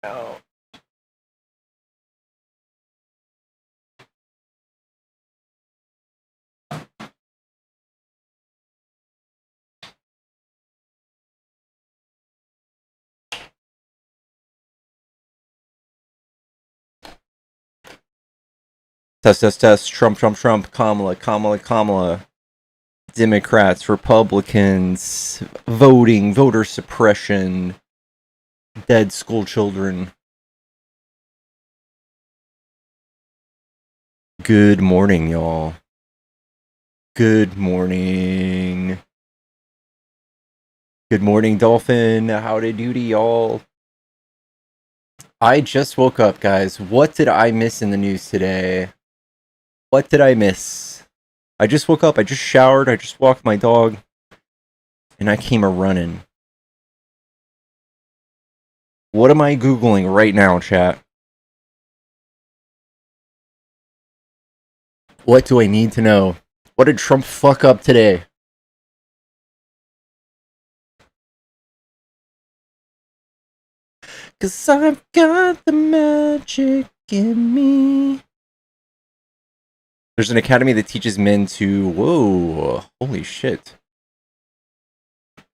Oh. Test, test, test. Trump, Trump, Trump. Kamala, Kamala, Kamala. Democrats, Republicans, voting, voter suppression, dead school children. Good morning, y'all. Good morning. Good morning, Dolphin. Howdy doody, y'all. I just woke up, guys. What did I miss in the news today? What did I miss? I just woke up. I just showered. I just walked my dog. And I came a-running. What am I Googling right now, chat? What do I need to know? What did Trump fuck up today? Cause I've got the magic in me. There's an academy that teaches men to... Whoa. Holy shit.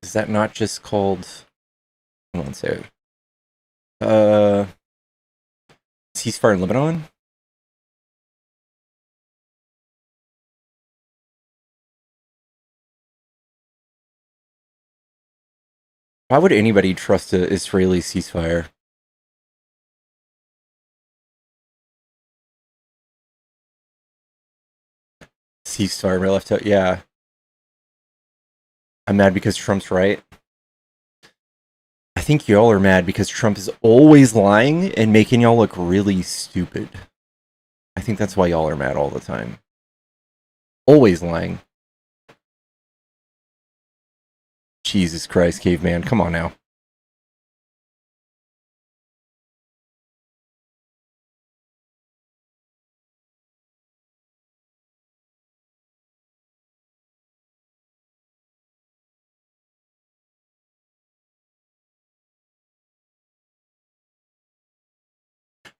Is that not just called... Hold on a second. Ceasefire in Lebanon? Why would anybody trust an Israeli ceasefire? Ceasefire, my left out. Yeah. I'm mad because Trump's right. I think y'all are mad because Trump is always lying and making y'all look really stupid. I think that's why y'all are mad all the time. Always lying. Jesus Christ, caveman. Come on now.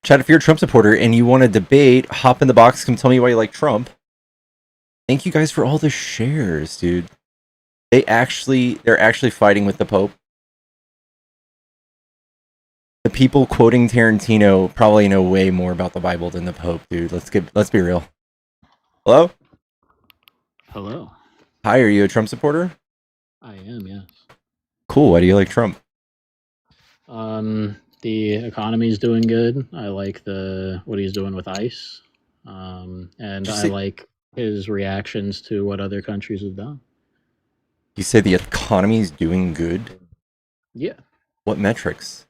Chat, if you're a Trump supporter and you want to debate, hop in the box, come tell me why you like Trump. Thank you guys for all the shares, dude. They're actually fighting with the Pope. The people quoting Tarantino probably know way more about the Bible than the Pope, dude. Let's be real. Hello? Hello. Hi, are you a Trump supporter? I am, yes. Cool. Why do you like Trump? The economy's doing good. I like what he's doing with ICE. And I like his reactions to what other countries have done. You say the economy's doing good? Yeah. What metrics?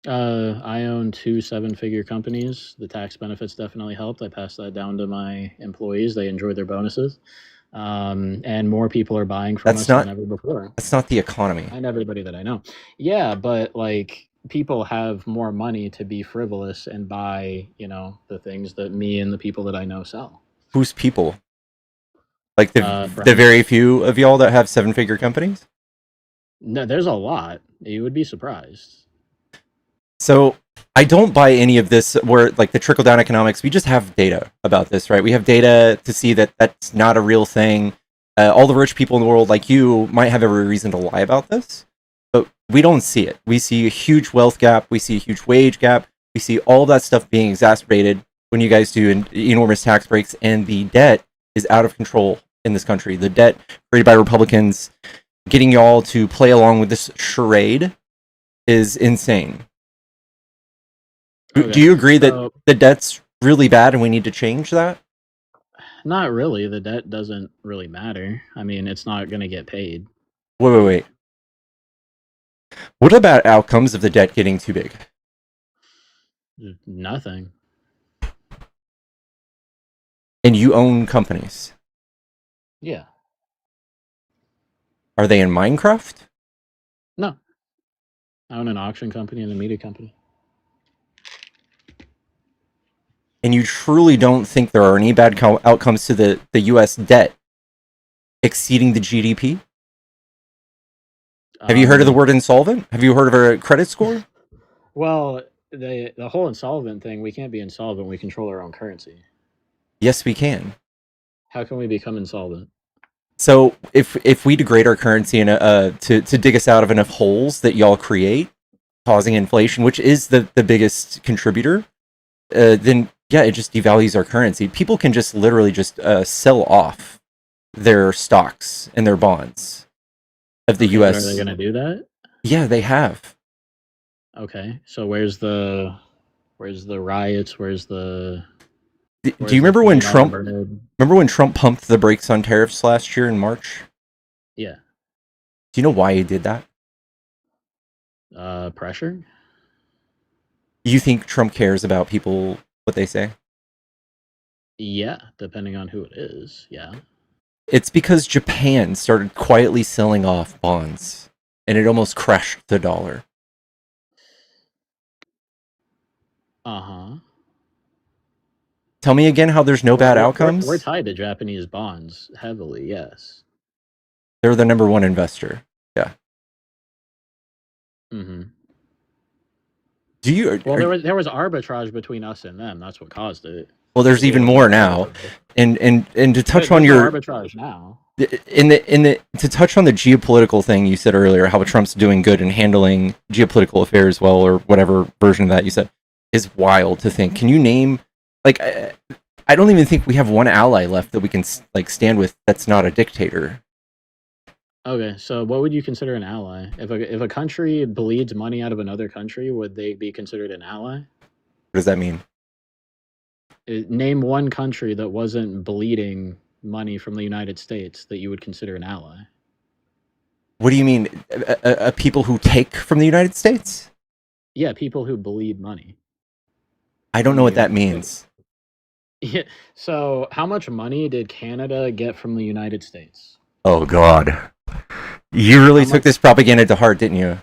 I own 2 7-figure companies. The tax benefits definitely helped. I passed that down to my employees. They enjoyed their bonuses. And more people are buying from us than ever before. That's not the economy. And everybody that I know. Yeah, but like people have more money to be frivolous and buy, the things that me and the people that I know sell. Who's people? Like the very few of y'all that have 7-figure companies? No, there's a lot. You would be surprised. So I don't buy any of this where like the trickle down economics. We just have data about this, right? We have data to see that that's not a real thing. All the rich people in the world, like you, might have every reason to lie about this, but we don't see it. We see a huge wealth gap. We see a huge wage gap. We see all that stuff being exacerbated when you guys do enormous tax breaks, and the debt is out of control in this country. The debt created by Republicans, getting y'all to play along with this charade, is insane. Okay. Do you agree that the debt's really bad and we need to change that? Not really. The debt doesn't really matter. I mean, it's not going to get paid. Wait. What about outcomes of the debt getting too big? Nothing. And you own companies? Yeah. Are they in Minecraft? No. I own an auction company and a media company. And you truly don't think there are any bad outcomes to the U.S. debt exceeding the GDP? Have you heard of the word insolvent? Have you heard of a credit score? Well, the whole insolvent thing, we can't be insolvent. We control our own currency. Yes, we can. How can we become insolvent? So if we degrade our currency in to dig us out of enough holes that y'all create, causing inflation, which is the biggest contributor, then yeah, it just devalues our currency. People can just literally just sell off their stocks and their bonds of the U.S. Are they going to do that? Yeah, they have. Okay, so where's the riots? Do you remember when Trump? Remember when Trump pumped the brakes on tariffs last year in March? Yeah. Do you know why he did that? Pressure. You think Trump cares about people, what they say? Yeah, depending on who it is. Yeah. It's because Japan started quietly selling off bonds, and it almost crashed the dollar. Uh-huh. Tell me again how there's no bad outcomes? We're tied to Japanese bonds heavily, yes. They're the number one investor. Yeah. Mm-hmm. Do you? Well, there was arbitrage between us and them. That's what caused it. Well, there's even more now. And to touch on your arbitrage now. To touch on the geopolitical thing you said earlier, how Trump's doing good and handling geopolitical affairs well, or whatever version of that you said, is wild to think. Can you name, like, I don't even think we have one ally left that we can like stand with that's not a dictator. Okay, so what would you consider an ally? If a country bleeds money out of another country, would they be considered an ally? What does that mean? Name one country that wasn't bleeding money from the United States that you would consider an ally. What do you mean? People who take from the United States? Yeah, people who bleed money. I don't know what that means. Yeah. So, how much money did Canada get from the United States? Oh God, you really took this propaganda to heart, didn't you?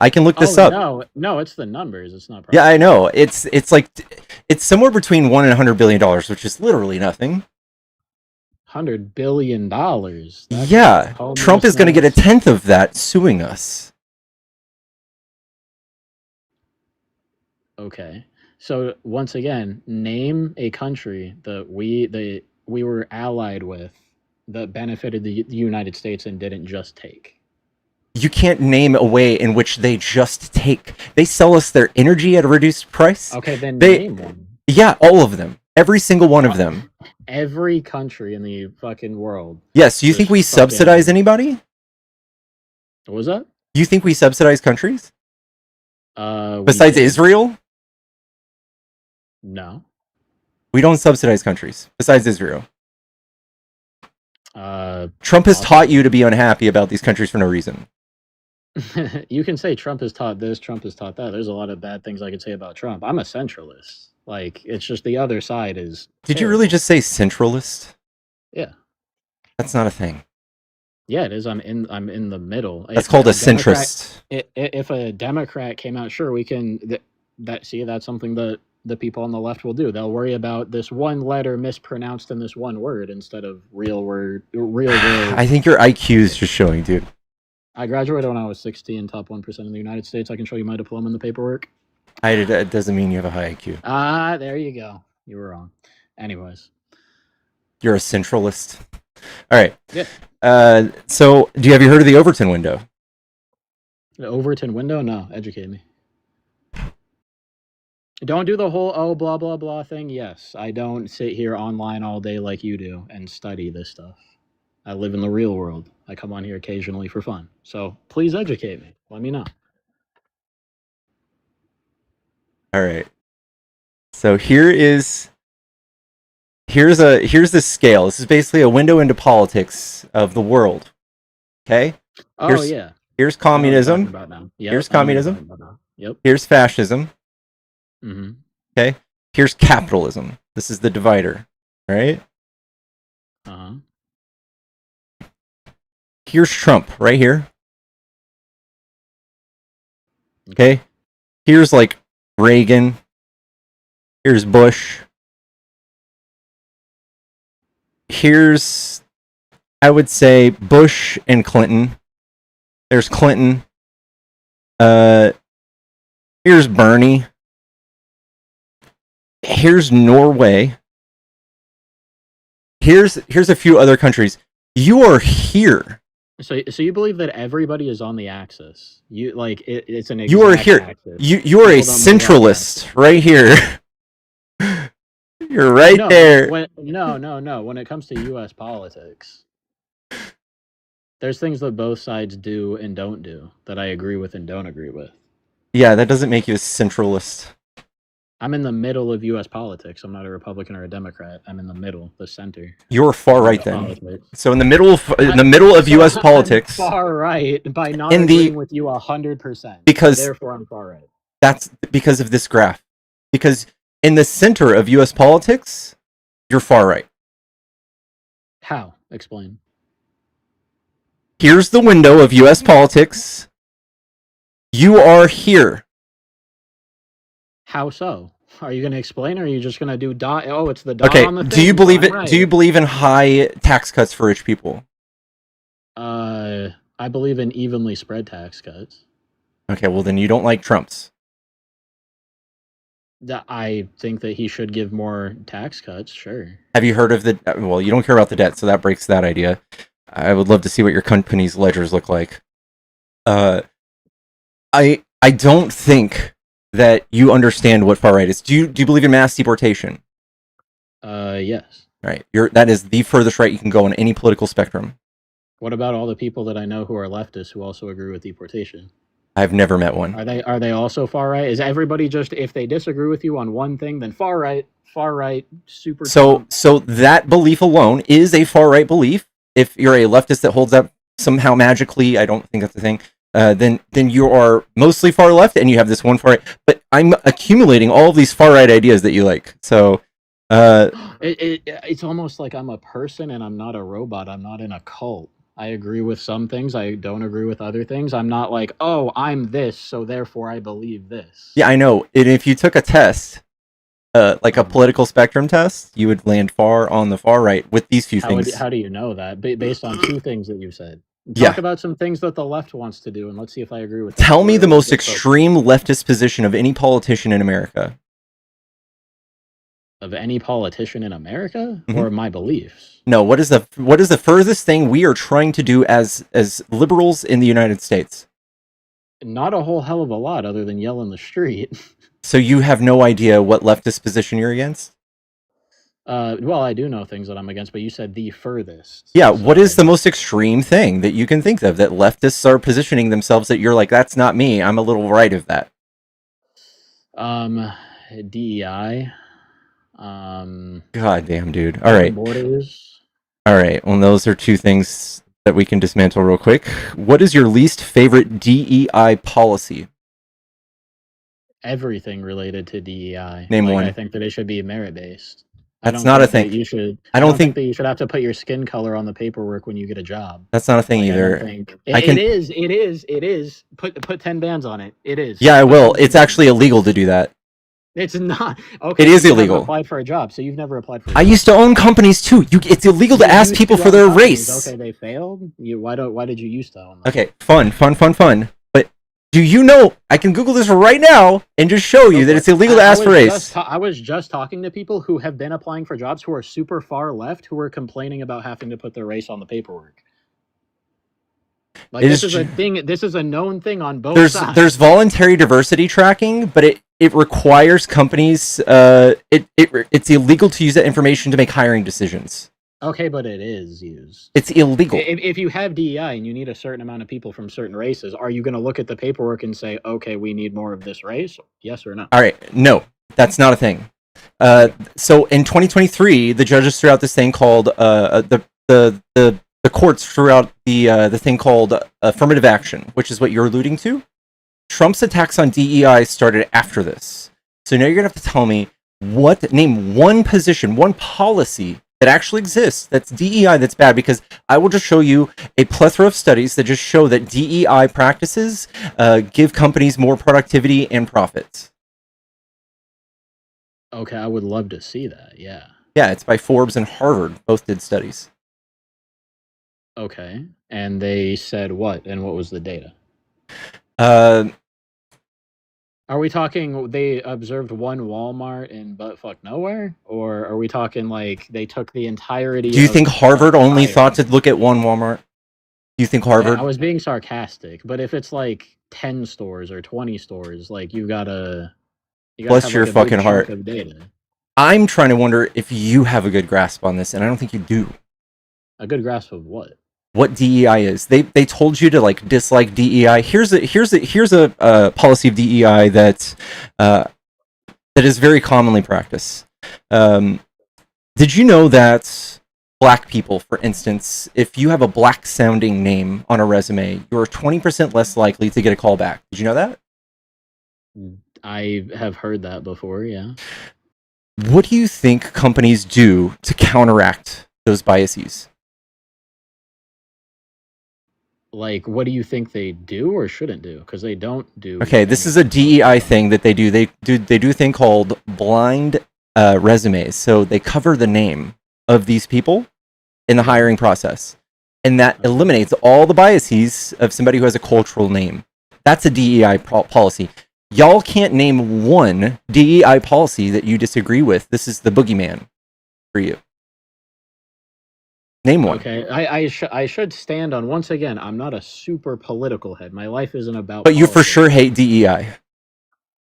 I can look this up. No, it's the numbers. It's not. Yeah, I know. It's like it's somewhere between $1 and $100 billion, which is literally nothing. $100 billion. Yeah, Trump is going to get a tenth of that suing us. Okay, so once again, name a country that we were allied with that benefited the United States and didn't just take. You can't name a way in which they just take. They sell us their energy at a reduced price. Okay, then name one. Yeah, all of them. Every single one of them. Every country in the fucking world. Yes, you think we subsidize anybody? What was that? You think we subsidize countries? Besides Israel? No. We don't subsidize countries, besides Israel. Trump has taught you to be unhappy about these countries for no reason. You can say Trump has taught this, Trump has taught that. There's a lot of bad things I could say about Trump. I'm a centralist. Like, it's just the other side is Did terrible. You really just say centralist? Yeah. That's not a thing. Yeah, it is. I'm in the middle. That's called a centrist. If a Democrat came out, sure, we can that's something that the people on the left will do. They'll worry about this one letter mispronounced in this one word instead of real world. I think your IQ is just showing, dude. I graduated when I was 16, top 1% in the United States. I can show you my diploma in the paperwork. It doesn't mean you have a high IQ. There you go. You were wrong. Anyways. You're a centralist. All right. Yeah. So, have you heard of the Overton window? The Overton window? No. Educate me. Don't do the whole, blah, blah, blah thing. Yes. I don't sit here online all day like you do and study this stuff. I live in the real world. I come on here occasionally for fun. So please educate me. Let me know. All right. So here's the scale. This is basically a window into politics of the world. Okay? Here's communism. Here's communism. Yep. Here's fascism. Mm-hmm. Okay? Here's capitalism. This is the divider. Right? Uh-huh. Here's Trump right here. Okay? Here's like Reagan. Here's Bush. Here's, I would say, Bush and Clinton. There's Clinton. Here's Here's Bernie. Here's Norway. Here's a few other countries. You are here. So you believe that everybody is on the axis? You like it's an exact you are here. axis. You are a centralist right here. You're right there. No. When it comes to U.S. politics, there's things that both sides do and don't do that I agree with and don't agree with. Yeah, that doesn't make you a centralist. I'm in the middle of U.S. politics. I'm not a Republican or a Democrat. I'm in the middle, the center. You're far right then. Politics. So in the middle of U.S. politics, I'm far right by not agreeing with you 100%. Because therefore I'm far right. That's because of this graph. Because in the center of U.S. politics, you're far right. How? Explain. Here's the window of U.S. politics. You are here. How so? Are you going to explain, or are you just going to do dot? Oh, it's the dot on the thing. Do you believe it? Right. Do you believe in high tax cuts for rich people? I believe in evenly spread tax cuts. Okay, well then you don't like Trump's. I think that he should give more tax cuts. Sure. Have you heard of the? Well, you don't care about the debt, so that breaks that idea. I would love to see what your company's ledgers look like. I don't think that you understand what far right is. Do you believe in mass deportation? Yes. Right. That is the furthest right you can go on any political spectrum. What about all the people that I know who are leftists who also agree with deportation? I've never met one. Are they also far right? Is everybody just, if they disagree with you on one thing, then far right, super? So that belief alone is a far right belief. If you're a leftist that holds up somehow magically, I don't think that's the thing. Then you are mostly far left, and you have this one far right. But I'm accumulating all of these far right ideas that you like. So it's almost like I'm a person and I'm not a robot. I'm not in a cult. I agree with some things. I don't agree with other things. I'm not like, oh, I'm this, so therefore I believe this. Yeah, I know. And if you took a test, like a political spectrum test, you would land far on the far right with these few things. How do you know that? Based on two things that you said. Talk about some things that the left wants to do, and let's see if I agree with that. Tell me the most extreme leftist position of any politician in America. Of any politician in America, or my beliefs? No, what is the furthest thing we are trying to do as liberals in the United States? Not a whole hell of a lot, other than yell in the street. So you have no idea what leftist position you're against? Well, I do know things that I'm against, but you said the furthest. Yeah, so what is the most extreme thing that you can think of that leftists are positioning themselves that you're like, that's not me, I'm a little right of that? DEI. God damn, dude. All right. Borders. All right. Well, those are two things that we can dismantle real quick. What is your least favorite DEI policy? Everything related to DEI. Name one. I think that it should be merit-based. That's not a thing. I don't think that you should have to put your skin color on the paperwork when you get a job. That's not a thing either. It is. Put 10 bands on it. It is. Yeah, I will. It's actually illegal to do that. It's not. Okay. It is illegal. Applied for a job, so you've never applied for a job. I used to own companies too. It's illegal to ask people for their race. Okay, they failed. Why did you used to own them? Okay, fun. But do you know? I can Google this right now and just show you that it's illegal to ask for race. I was just talking to people who have been applying for jobs who are super far left, who are complaining about having to put their race on the paperwork. Like this is a thing. This is a known thing on both sides. There's voluntary diversity tracking, but it requires companies. It's illegal to use that information to make hiring decisions. Okay, but it is used. It's illegal. If you have DEI and you need a certain amount of people from certain races, are you going to look at the paperwork and say, okay, we need more of this race? Yes or no? All right, no, that's not a thing. So in 2023, the judges threw out this thing called the courts threw out the thing called affirmative action, which is what you're alluding to. Trump's attacks on DEI started after this. So now you're gonna have to tell me name one position, one policy that actually exists that's DEI that's bad, because I will just show you a plethora of studies that just show that DEI practices give companies more productivity and profits. Okay, I would love to see that, yeah. Yeah, it's by Forbes and Harvard. Both did studies. Okay, and they said what? And what was the data? Are we talking they observed one Walmart in buttfuck nowhere, or are we talking like they took the entirety Do you think of Harvard only thought to hiring? look at one Walmart? Do you think I Harvard? was being sarcastic, but if it's like 10 stores or 20 stores, like you gotta Bless have your like a big fucking chunk heart. of data. I'm trying to wonder if you have a good grasp on this, and I don't think you do. A good grasp of what? What DEI is? They told you to like dislike DEI. Here's a policy of DEI uh, that is very commonly practiced. Um, did you know that black people, for instance, if you have a black sounding name on a resume, you're 20% less likely to get a call back? Did you know that? I have heard that before, yeah. What do you think companies do to counteract those biases? Like, what do you think they do or shouldn't do? Because they don't do Okay, this is a anything most of the DEI time. thing that they do. They do a thing called blind resumes. So they cover the name of these people in the hiring process, and that Okay. eliminates all the biases of somebody who has a cultural name. That's a DEI policy. Y'all can't name one DEI policy that you disagree with. This is the boogeyman for you. Name one. Okay, I should stand on, once again, I'm not a super political head. My life isn't about But you for politics. sure hate DEI.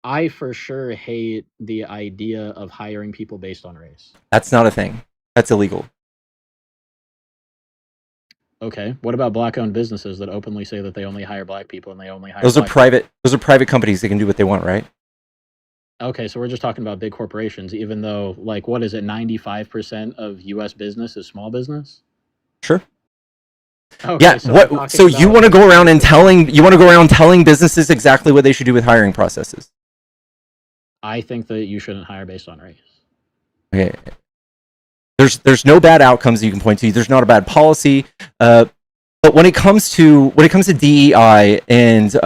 I for sure hate the idea of hiring people based on race. That's not a thing. That's illegal. Okay, what about black-owned businesses that openly say that they only hire black people and they only hire Those are black people? private. Those are private companies. They can do what they want, right? Okay, so we're just talking about big corporations, even though, like, what is it, 95% of U.S. business is small business? Sure. Okay, Yeah. so I'm What? talking So you about want to go around and specific. telling businesses exactly what they should do with hiring processes? I think that you shouldn't hire based on race. Okay. There's no bad outcomes you can point to. There's not a bad policy. But when it comes to DEI and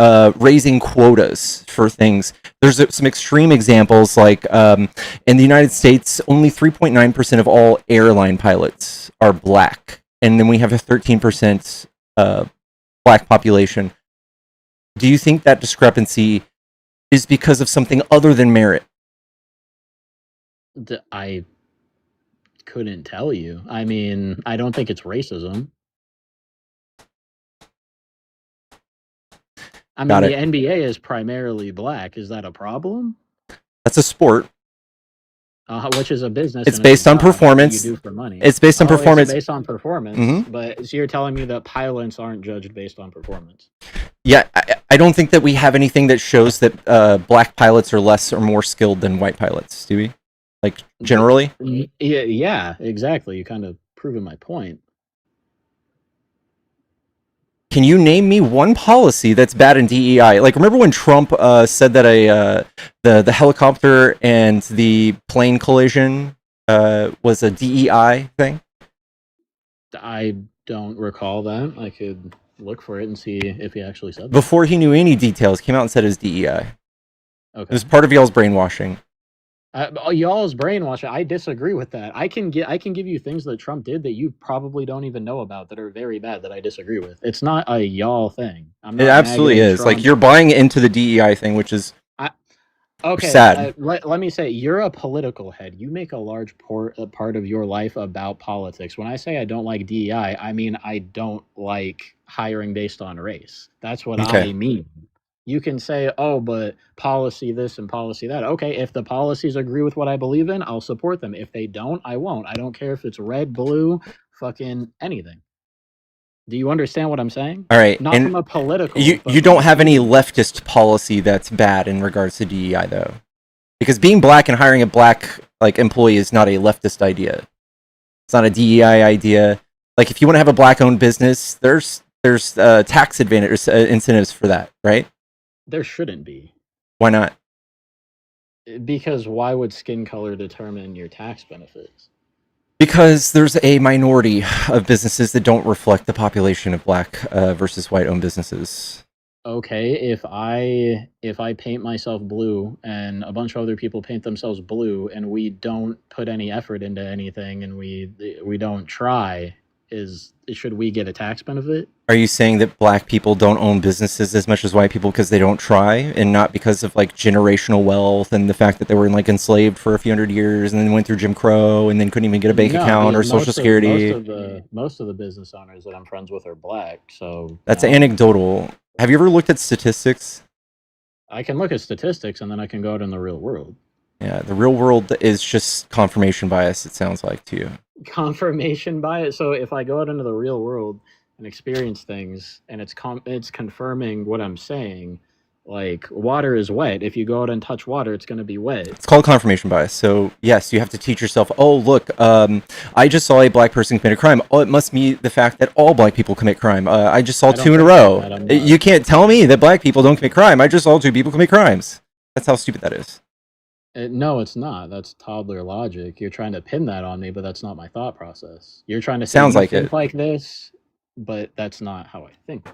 raising quotas for things, there's some extreme examples. Like in the United States, only 3.9% of all airline pilots are black, and then we have a 13% black population. Do you think that discrepancy is because of something other than merit? I couldn't tell you. I mean, I don't think it's racism. I mean, Got the it. NBA is primarily black. Is that a problem? That's a sport. Which is a business It's and it's a based on job. It's what you performance. do for money. It's based on Oh, it's performance. based on performance. Hmm. But so you're telling me that pilots aren't judged based on performance? Yeah, I don't think that we have anything that shows that black pilots are less or more skilled than white pilots. Do we? Like generally? Yeah, exactly. You kind of proven my point. Can you name me one policy that's bad in DEI? Like, remember when Trump said that the helicopter and the plane collision was a DEI thing? I don't recall that. I could look for it and see if he actually said that. Before he knew any details, came out and said it was DEI. It Okay. was part of y'all's brainwashing. Y'all's brainwashing. I disagree with that. I can give you things that Trump did that you probably don't even know about that are very bad that I disagree with. It's not a y'all thing. I'm It not absolutely MAGA is. Like, Trump. you're buying into the DEI thing, which is Okay, sad. let me say, you're a political head. You make a large part of your life about politics. When I say I don't like DEI, I mean I don't like hiring based on race. That's what Okay. I mean. You can say, oh, but policy this and policy that. Okay, if the policies agree with what I believe in, I'll support them. If they don't, I won't. I don't care if it's red, blue, fucking anything. Do you understand what I'm saying? All right. Not And from a political, but you from don't a have any human. leftist policy that's bad in regards to DEI, though, because being black and hiring a black like employee is not a leftist idea. It's not a DEI idea. Like, if you want to have a black-owned business, there's tax advantage incentives for that, right? There shouldn't be. Why not? Because why would skin color determine your tax benefits? Because there's a minority of businesses that don't reflect the population of black versus white-owned businesses. Okay, if I paint myself blue and a bunch of other people paint themselves blue and we don't put any effort into anything and we don't try, should we get a tax benefit? Are you saying that black people don't own businesses as much as white people because they don't try, and not because of like generational wealth and the fact that they were like enslaved for a few hundred years and then went through Jim Crow and then couldn't even get a bank account or Social Security? Most of the business owners that I'm friends with are black, so that's anecdotal. Have you ever looked at statistics? I can look at statistics and then I can go out in the real world. Yeah, the real world is just confirmation bias, it sounds like to you. Confirmation bias. So if I go out into the real world and experience things and it's confirming what I'm saying, like water is wet. If you go out and touch water, it's going to be wet. It's called confirmation bias. So yes, you have to teach yourself, oh look, I just saw a black person commit a crime. Oh, it must be the fact that all black people commit crime. I just saw 2 in a row. You can't tell me that black people don't commit crime. I just saw 2 people commit crimes. That's how stupid that is. No, it's not. That's toddler logic. You're trying to pin that on me, but that's not my thought process. You're trying to say sounds like think it like this, but that's not how I think.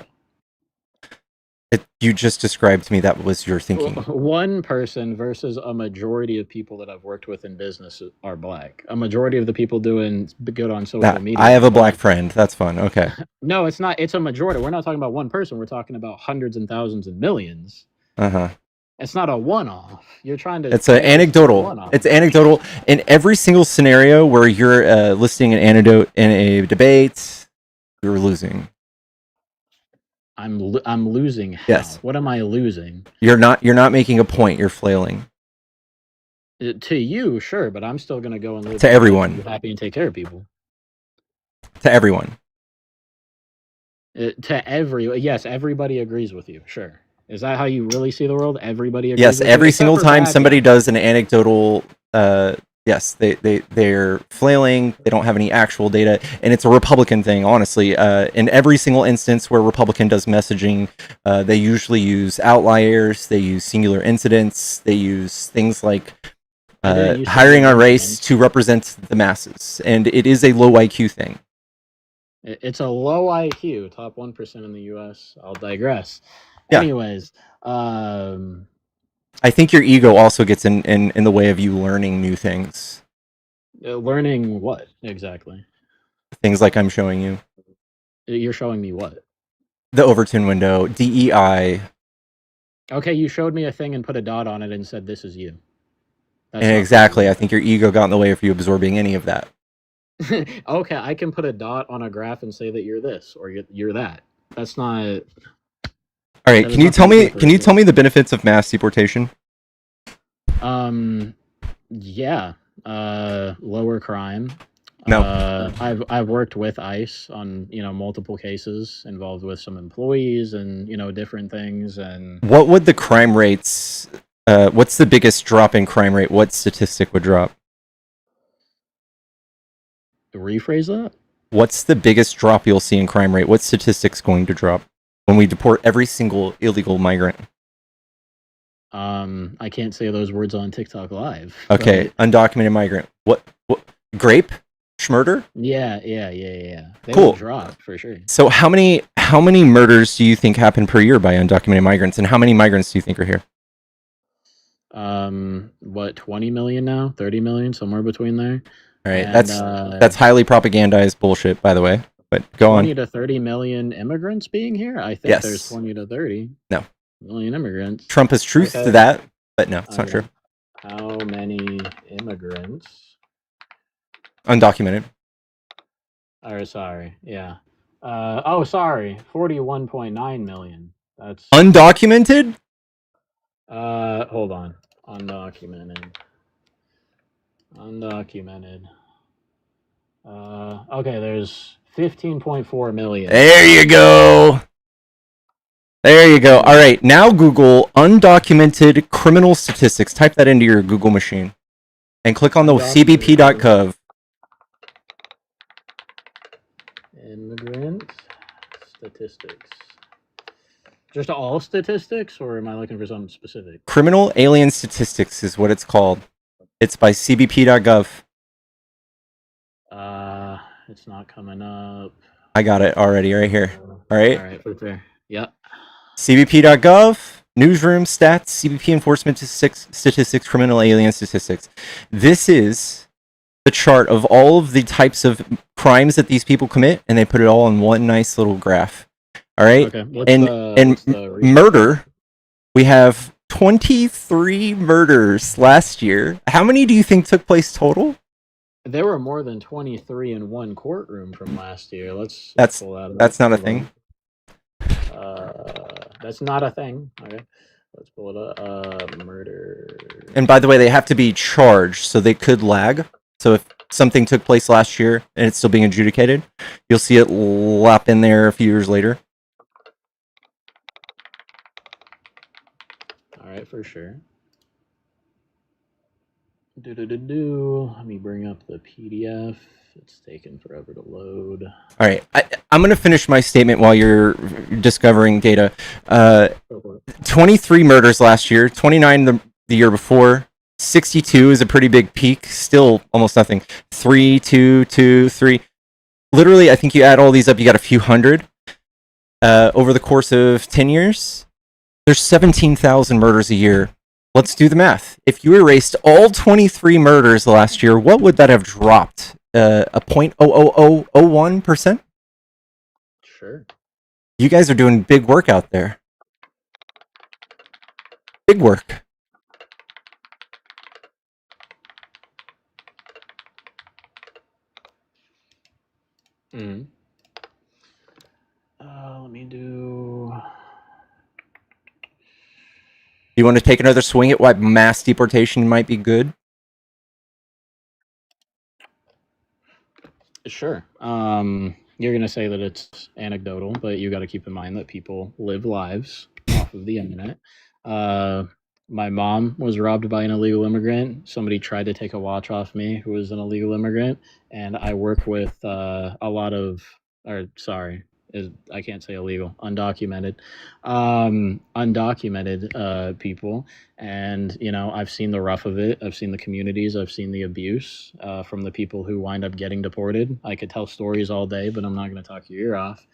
You just described to me that was your thinking. One person versus a majority of people that I've worked with in business are black. A majority of the people doing good on social media. I have a black friend. That's fun. Okay. No, it's not. It's a majority. We're not talking about one person. We're talking about hundreds and thousands and millions. Uh-huh. It's not a one-off. You're trying to... It's an anecdotal. It's anecdotal. In every single scenario where you're listing an anecdote in a debate, you're losing. I'm losing how? Yes. What am I losing? You're not making a point. You're flailing. To you, sure, but I'm still going to go and live to everyone. Be happy and take care of people. To everyone. Yes, everybody agrees with you. Sure. Is that how you really see the world? Everybody agrees. Yes, every single time somebody does an anecdotal, yes, they're flailing. They don't have any actual data, and it's a Republican thing, honestly. In every single instance where Republican does messaging, they usually use outliers. They use singular incidents. They use things like hiring on race to represent the masses, and it is a low IQ thing. It's a low IQ, top 1% in the U.S. I'll digress. Yeah. Anyways, I think your ego also gets in the way of you learning new things. Learning what exactly? Things like I'm showing you. You're showing me what? The Overton window, DEI. Okay, you showed me a thing and put a dot on it and said this is you. That's and exactly, I think your ego got in the way of you absorbing any of that. Okay, I can put a dot on a graph and say that you're this or you're that. That's not... All right, can you tell me the benefits of mass deportation? Yeah. Lower crime. No. I've worked with ICE on, multiple cases involved with some employees and, different things. And what would the crime rates what's the biggest drop in crime rate? What statistic would drop? Rephrase that? What's the biggest drop you'll see in crime rate? What statistic's going to drop when we deport every single illegal migrant? I can't say those words on TikTok Live. Okay, but... undocumented migrant. What? Grape? Schmurder? Yeah. They cool. Will drop for sure. So how many murders do you think happen per year by undocumented migrants, and how many migrants do you think are here? 20 million now? 30 million? Somewhere between there. All right, and, that's highly propagandized bullshit, by the way. But go 20 on. 20 to 30 million immigrants being here? I think yes. There's 20 to 30 million immigrants. Trump has truth to that, but no, it's not true. How many immigrants? Undocumented. Oh, sorry. Yeah. Sorry. 41.9 million. That's undocumented? Hold on. Undocumented. Okay, there's 15.4 million. There you go. All right, now Google undocumented criminal statistics. Type that into your Google machine and click on the cbp.gov. Immigrant statistics. Just all statistics, or am I looking for something specific? Criminal alien statistics is what it's called. It's by cbp.gov. It's not coming up. I got it already right here. All right. All right, right there. Yep. cbp.gov, newsroom, stats, CBP enforcement statistics, criminal alien statistics. This is the chart of all of the types of crimes that these people commit, and they put it all in one nice little graph. All right, Okay. and What's the murder, we have 23 murders last year. How many do you think took place total? There were more than 23 in one courtroom from last year. Let's pull that up. That's not a Hold thing. That's not a thing. Okay. Let's pull it up. Murder. And by the way, they have to be charged, so they could lag. So if something took place last year and it's still being adjudicated, you'll see it lap in there a few years later. All right, for sure. Let me bring up the PDF. It's taken forever to load. All right, I'm going to finish my statement while you're discovering data. 23 murders last year, 29 the year before, 62 is a pretty big peak, still almost nothing. 3, 2, 2, 3. Literally, I think you add all these up, you got a few hundred. Over the course of 10 years, there's 17,000 murders a year. Let's do the math. If you erased all 23 murders last year, what would that have dropped? A 0.00001%? Sure. You guys are doing big work out there. Big work. Mm-hmm. Let me do... You want to take another swing at why mass deportation might be good? Sure. You're going to say that it's anecdotal, but you got to keep in mind that people live lives off of the internet. My mom was robbed by an illegal immigrant. Somebody tried to take a watch off me who was an illegal immigrant. And I work with a lot of, or sorry, I can't say illegal, undocumented people. And, you know, I've seen the rough of it. I've seen the communities. I've seen the abuse from the people who wind up getting deported. I could tell stories all day, but I'm not going to talk your ear off.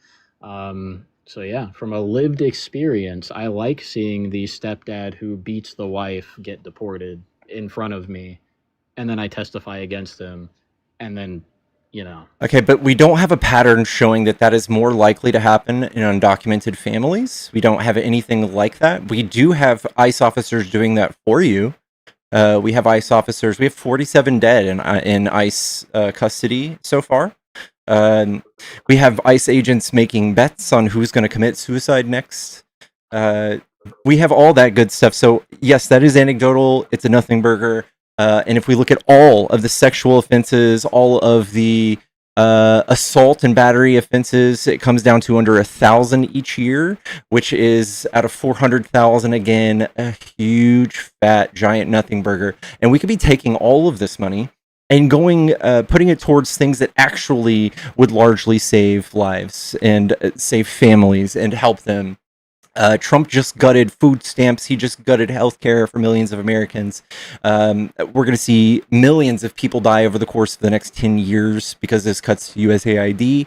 So yeah, from a lived experience, I like seeing the stepdad who beats the wife get deported in front of me, and then I testify against him, and then, you know. Okay, but we don't have a pattern showing that that is more likely to happen in undocumented families. We don't have anything like that. We do have ICE officers doing that for you. We have ICE officers. We have 47 dead in ICE custody so far. We have ICE agents making bets on who's going to commit suicide next. We have all that good stuff. So yes, that is anecdotal. It's a nothing burger. And if we look at all of the sexual offenses, all of the assault and battery offenses, it comes down to under 1,000 each year, which is out of 400,000, again, a huge, fat, giant nothing burger. And we could be taking all of this money and putting it towards things that actually would largely save lives and save families and help them. Trump just gutted food stamps. He just gutted healthcare for millions of Americans. We're going to see millions of people die over the course of the next 10 years because this cuts to USAID.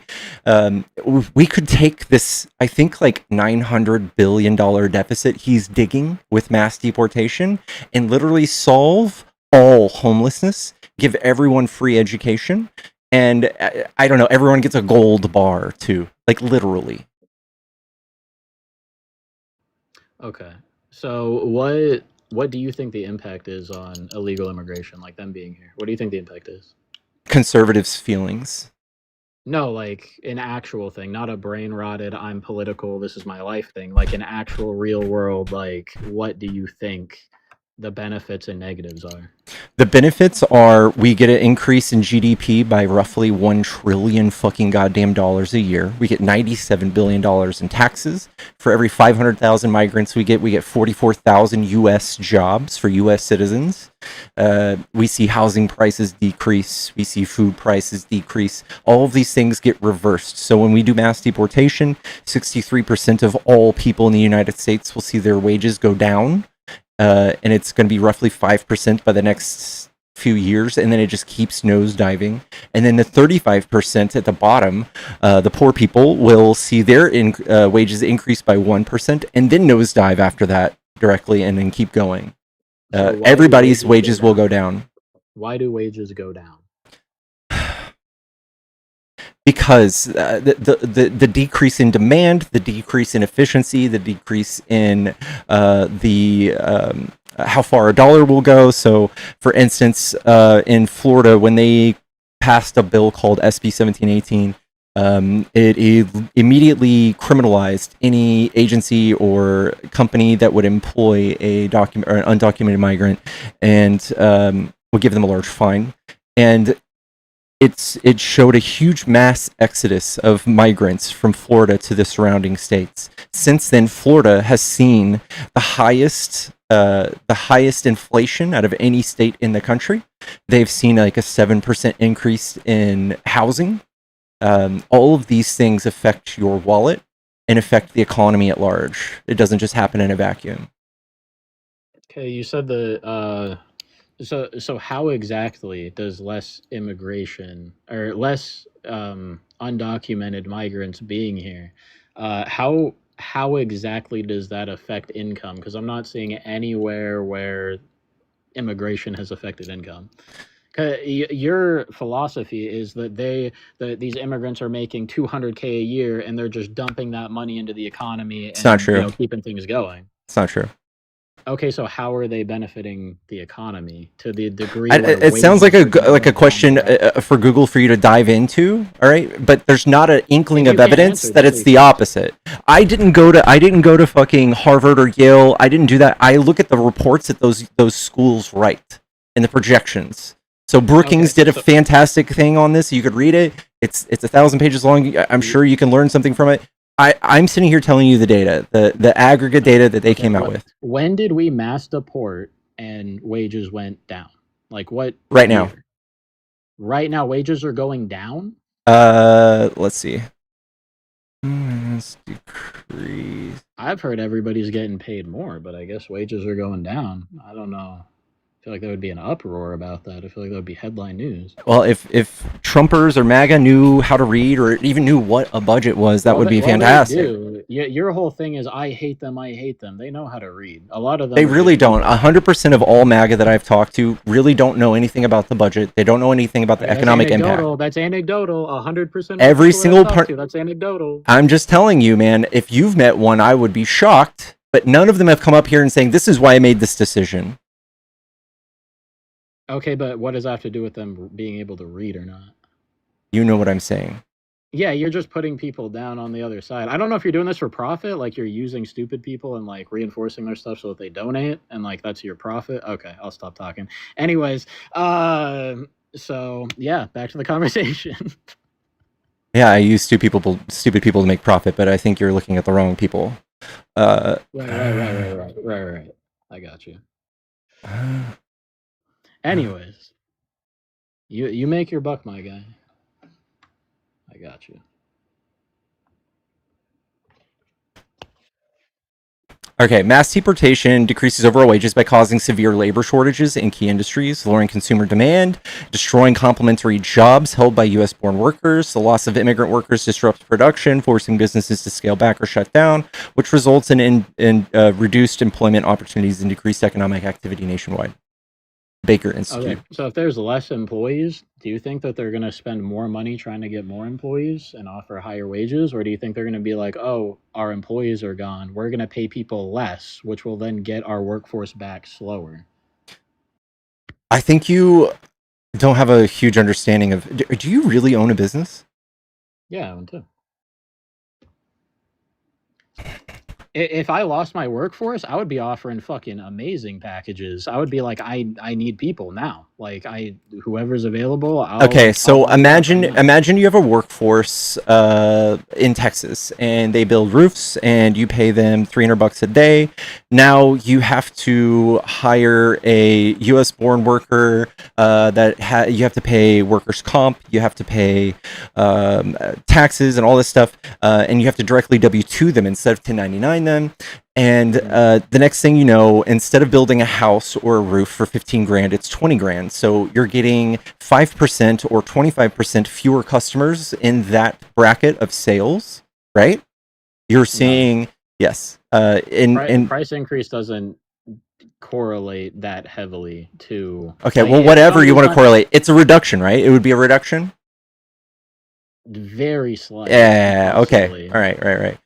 We could take this, I think, like $900 billion deficit he's digging with mass deportation and literally solve all homelessness, give everyone free education, and I don't know, everyone gets a gold bar too, like literally. Okay. So what do you think the impact is on illegal immigration, like them being here? What do you think the impact is? Conservatives' feelings. No, like an actual thing, not a brain rotted, I'm political, this is my life thing, like an actual real world, like what do you think the benefits and negatives are? The benefits are we get an increase in GDP by roughly $1 trillion fucking goddamn dollars a year. We get $97 billion in taxes. For every 500,000 migrants we get 44,000 U.S. jobs for U.S. citizens. We see housing prices decrease. We see food prices decrease. All of these things get reversed. So when we do mass deportation, 63% of all people in the United States will see their wages go down. And it's going to be roughly 5% by the next few years, and then it just keeps nosediving. And then the 35% at the bottom, the poor people will see their wages increase by 1%, and then nosedive after that directly, and then keep going. Everybody's wages will go down. Why do wages go down? because the decrease in demand, the decrease in efficiency, the decrease in the how far a dollar will go. So, for instance, in Florida, when they passed a bill called SB 1718, it immediately criminalized any agency or company that would employ a document or an undocumented migrant, and would give them a large fine. And it showed a huge mass exodus of migrants from Florida to the surrounding states. Since then, Florida has seen the highest inflation out of any state in the country. They've seen like a 7% increase in housing. All of these things affect your wallet and affect the economy at large. It doesn't just happen in a vacuum. Okay, you said so how exactly does less immigration or less undocumented migrants being here, how exactly does that affect income? Because I'm not seeing anywhere where immigration has affected income. Your philosophy is that these immigrants are making 200K a year and they're just dumping that money into the economy It's not and true. keeping things going. It's not true. Okay, so how are they benefiting the economy to the degree where It sounds like wages are a going down question directly? for Google for you to dive into. All right, but there's not an inkling If you of can't evidence answer, that then it's you the can't answer. opposite. I didn't go to fucking Harvard or Yale. I didn't do that. I look at the reports that those schools write and the projections. So Brookings Okay, did a so fantastic thing on this. You could read it. It's 1,000 pages long. I'm sure you can learn something from it. I'm sitting here telling you the data, the aggregate data that they okay, came out with when did we mass deport and wages went down? Like what right now. year? Right now, wages are going down. Let's see. Let's decrease. I've heard everybody's getting paid more, but I guess wages are going down. I don't know. I feel like there would be an uproar about that. I feel like that would be headline news. Well, if Trumpers or MAGA knew how to read or even knew what a budget was, that would be Well, they fantastic. do. Your whole thing is I hate them. I hate them. They know how to read. A lot of They them are really just don't. evil. 100% of all MAGA that I've talked to really don't know anything about the budget. They don't know anything about the Okay, that's economic impact. anecdotal. That's anecdotal. 100% of the Every people that I've single talked part. to, that's anecdotal. I'm just telling you, man. If you've met one, I would be shocked. But none of them have come up here and saying this is why I made this decision. Okay, but what does that have to do with them being able to read or not? You know what I'm saying. Yeah, you're just putting people down on the other side. I don't know if you're doing this for profit, like you're using stupid people and like reinforcing their stuff so that they donate and like that's your profit. Okay, I'll stop talking. Anyways, so yeah, back to the conversation. Yeah, I use stupid people to make profit, but I think you're looking at the wrong people. Right. I got you. Anyways, you make your buck, my guy. I got you. Okay, mass deportation decreases overall wages by causing severe labor shortages in key industries, lowering consumer demand, destroying complementary jobs held by U.S. born workers. The loss of immigrant workers disrupts production, forcing businesses to scale back or shut down, which results in reduced employment opportunities and decreased economic activity nationwide. Baker Institute. Okay, so if there's less employees, do you think that they're going to spend more money trying to get more employees and offer higher wages? Or do you think they're going to be like, oh, our employees are gone. We're going to pay people less, which will then get our workforce back slower? I think you don't have a huge understanding of. Do you really own a business? Yeah, I would too. If I lost my workforce, I would be offering fucking amazing packages. I would be like, I need people now. Like whoever's available, Okay, I'll so hire you out right now. imagine you have a workforce in Texas and they build roofs and you pay them $300 a day. Now you have to hire a U.S. born worker you have to pay workers' comp, you have to pay taxes and all this stuff, and you have to directly W-2 them instead of 1099 them. And the next thing you know, instead of building a house or a roof for 15 grand, it's 20 grand. So you're getting 5% or 25% fewer customers in that bracket of sales, right? You're seeing, yes. Price increase doesn't correlate that heavily to Okay, like well, if whatever you somebody's want to not correlate, it's a reduction, right? It would be a reduction. very slight. Yeah. Okay. Possibly. All right. Right.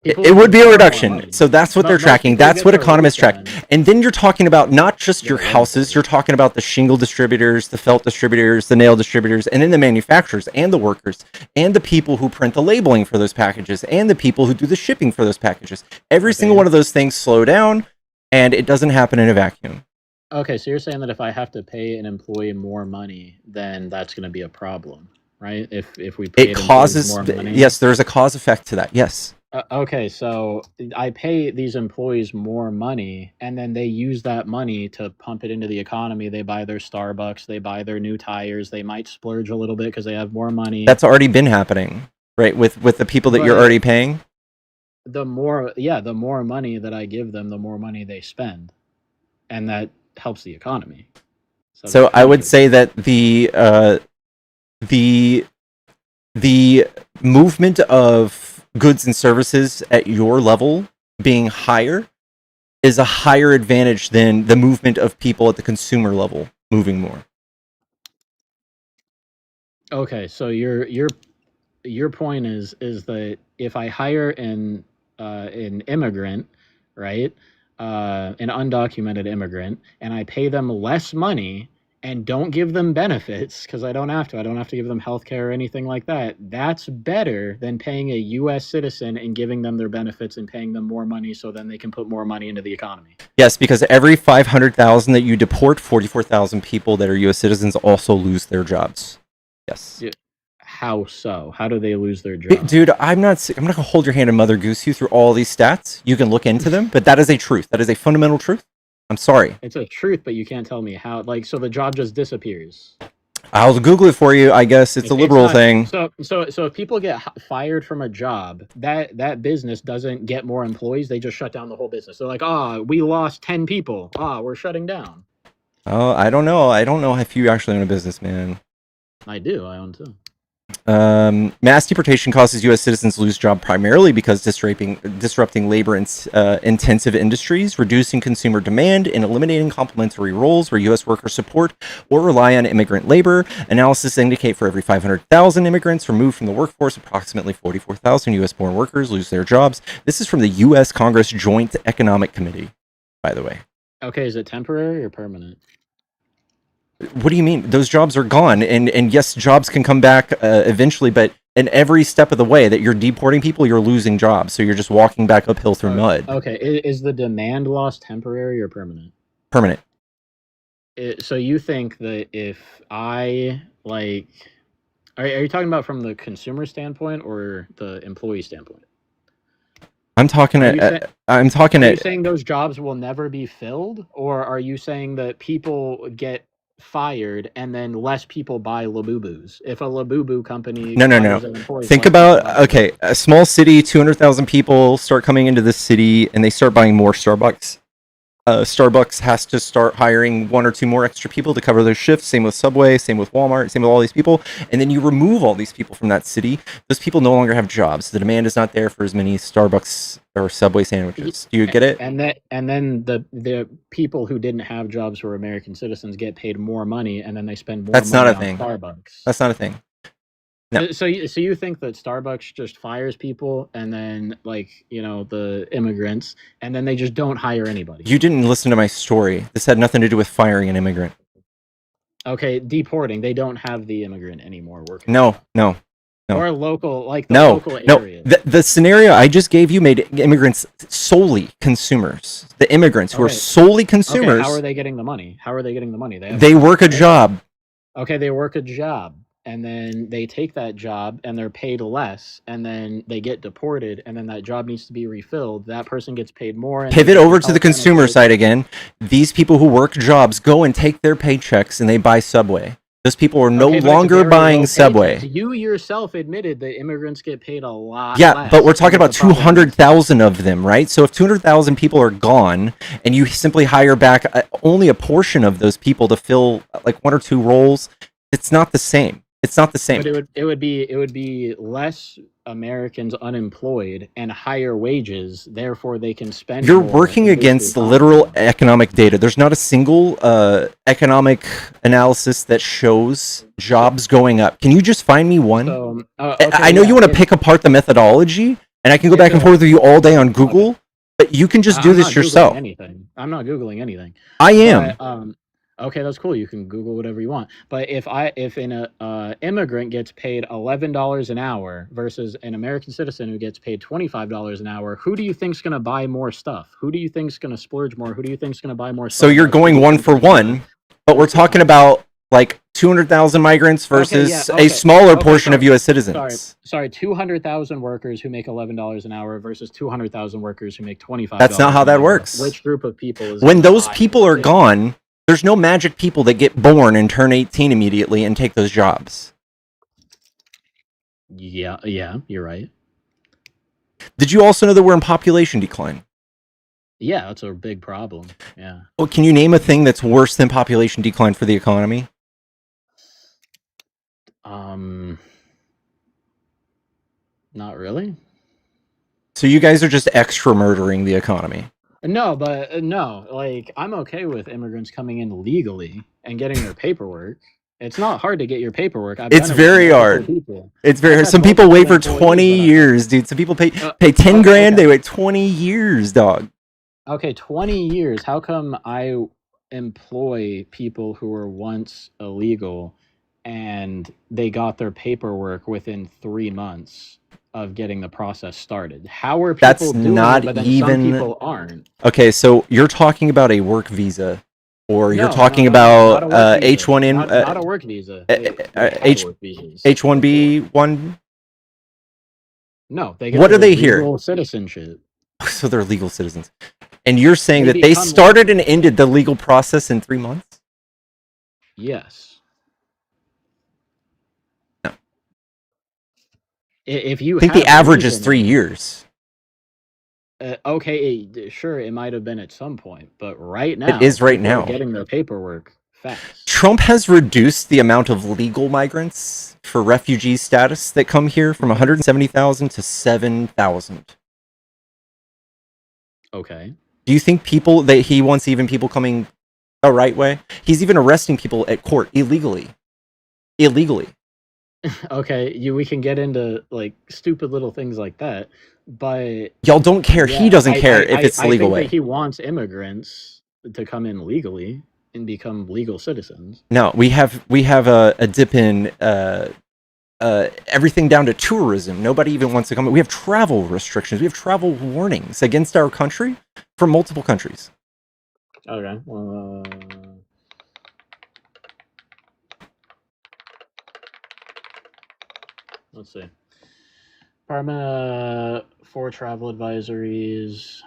People It would be a make far more reduction. money. So that's what But they're most tracking. people That's get what their economists track. refund. And then you're talking about not just your Yeah, houses, locally. you're talking about the shingle distributors, the felt distributors, the nail distributors, and then the manufacturers and the workers and the people who print the labeling for those packages and the people who do the shipping for those packages. Every single one of those things slow down, and it doesn't happen in a vacuum. Okay, so you're saying that if I have to pay an employee more money, then that's going to be a problem, right? If we pay It causes more money. yes, there's a cause effect to that. Yes. Okay, so I pay these employees more money, and then they use that money to pump it into the economy. They buy their Starbucks, they buy their new tires, they might splurge a little bit because they have more money. That's already been happening, right? With the people that you're already paying. The more money that I give them, the more money they spend, and that helps the economy. So I would say that the movement of goods and services at your level being higher is a higher advantage than the movement of people at the consumer level moving more. Okay, so your point is that if I hire an immigrant, right, an undocumented immigrant, and I pay them less money and don't give them benefits because I don't have to give them healthcare or anything like that. That's better than paying a U.S. citizen and giving them their benefits and paying them more money so then they can put more money into the economy. Yes, because every 500,000 that you deport, 44,000 people that are U.S. citizens also lose their jobs. Yes. How so? How do they lose their job? Dude, I'm not gonna hold your hand and Mother Goose you through all these stats. You can look into them, but that is a truth. That is a fundamental truth. I'm sorry. It's a truth, but you can't tell me how. Like, so the job just disappears. I'll Google it for you. I guess it's a liberal thing. So if people get fired from a job, that business doesn't get more employees. They just shut down the whole business. They're like, we lost 10 people. We're shutting down. Oh, I don't know. I don't know if you actually own a business, man. I do. I own two. Mass deportation causes U.S. citizens to lose jobs primarily because disrupting labor-intensive industries, reducing consumer demand, and eliminating complementary roles where U.S. workers support or rely on immigrant labor. Analysis indicate for every 500,000 immigrants removed from the workforce, approximately 44,000 U.S.-born workers lose their jobs. This is from the U.S. Congress Joint Economic Committee, by the way. Okay, is it temporary or permanent? What do you mean? Those jobs are gone, and yes, jobs can come back eventually, but in every step of the way that you're deporting people, you're losing jobs, so you're just walking back uphill through mud. Okay, is the demand loss temporary or permanent? Permanent. So you think that if I, like, are you talking about from the consumer standpoint or the employee standpoint? I'm talking Are you saying those jobs will never be filled, or are you saying that people get fired and then less people buy Labubus? If a Labubu company no. Think about, okay, a small city, 200,000 people start coming into this city and they start buying more Starbucks. Starbucks has to start hiring one or two more extra people to cover their shifts. Same with Subway, same with Walmart, same with all these people. And then you remove all these people from that city. Those people no longer have jobs. The demand is not there for as many Starbucks or Subway sandwiches. Do you get it? And then the people who didn't have jobs who were American citizens get paid more money, and then they spend more money on Starbucks. That's not a thing. No. So you think that Starbucks just fires people and then, like, the immigrants, and then they just don't hire anybody? You didn't listen to my story. This had nothing to do with firing an immigrant. Okay, deporting. They don't have the immigrant anymore working. No. Or local, like the local area. The scenario I just gave you made immigrants solely consumers. The immigrants who are solely consumers. Okay, how are they getting the money? They work a job. Okay, they work a job. And then they take that job and they're paid less, and then they get deported, and then that job needs to be refilled. That person gets paid more. Pivot over to the consumer side again. These people who work jobs go and take their paychecks and they buy Subway. Those people are no longer buying Subway. You yourself admitted that immigrants get paid a lot less. But we're talking about 200,000 of them, right? So if 200,000 people are gone and you simply hire back only a portion of those people to fill like one or two roles, it's not the same. It's not the same. But it would be less Americans unemployed and higher wages, therefore they can spend You're more working and boost the against economy. literal economic data. There's not a single economic analysis that shows jobs going up. Can you just find me one? So, I know you want to pick apart the methodology, and I can go back and forth with you all day on Google, but you can just do this yourself. I'm not Googling anything. I am. But, okay, that's cool. You can Google whatever you want. But if an immigrant gets paid $11 an hour versus an American citizen who gets paid $25 an hour, who do you think's going to buy more stuff? Who do you think's going to splurge more? Who do you think's going to buy more stuff? So you're going one for one, but we're talking about like 200,000 migrants versus a smaller portion of U.S. citizens. Sorry, 200,000 workers who make $11 an hour versus 200,000 workers who make $25. That's not how that works. Which group of people is when those people are gone? There's no magic people that get born and turn 18 immediately and take those jobs. Yeah, you're right. Did you also know that we're in population decline? Yeah, that's a big problem. Yeah. Well, can you name a thing that's worse than population decline for the economy? Not really. So you guys are just extra murdering the economy. No, but no, like I'm okay with immigrants coming in legally and getting their paperwork. It's not hard to get your paperwork. It's very hard. It's very hard. Some people wait for 20 years, dude. Some people pay 10 grand. They wait 20 years, dog. Okay, 20 years. How come I employ people who were once illegal and they got their paperwork within 3 months of getting the process started? How are people doing it, but then some people aren't? Okay, so you're talking about a work visa, or you're talking about H1N, not a work visa. H1B1. No, they get what are they legal here? Citizenship. So they're legal citizens, and you're saying that they started and ended the legal process in 3 months? Yes. If you I think the average is 3 years. Okay, sure, it might have been at some point, but right now it is right now. Getting their paperwork fast. Trump has reduced the amount of legal migrants for refugee status that come here from 170,000 to 7,000. Okay. Do you think that he wants even people coming the right way? He's even arresting people at court illegally. Okay, we can get into like stupid little things like that, but y'all don't care. Yeah, he doesn't care if it's the legal way. That he wants immigrants to come in legally and become legal citizens. No, we have a dip in everything down to tourism. Nobody even wants to come. We have travel restrictions. We have travel warnings against our country from multiple countries. Okay. Let's see. Department for travel advisories.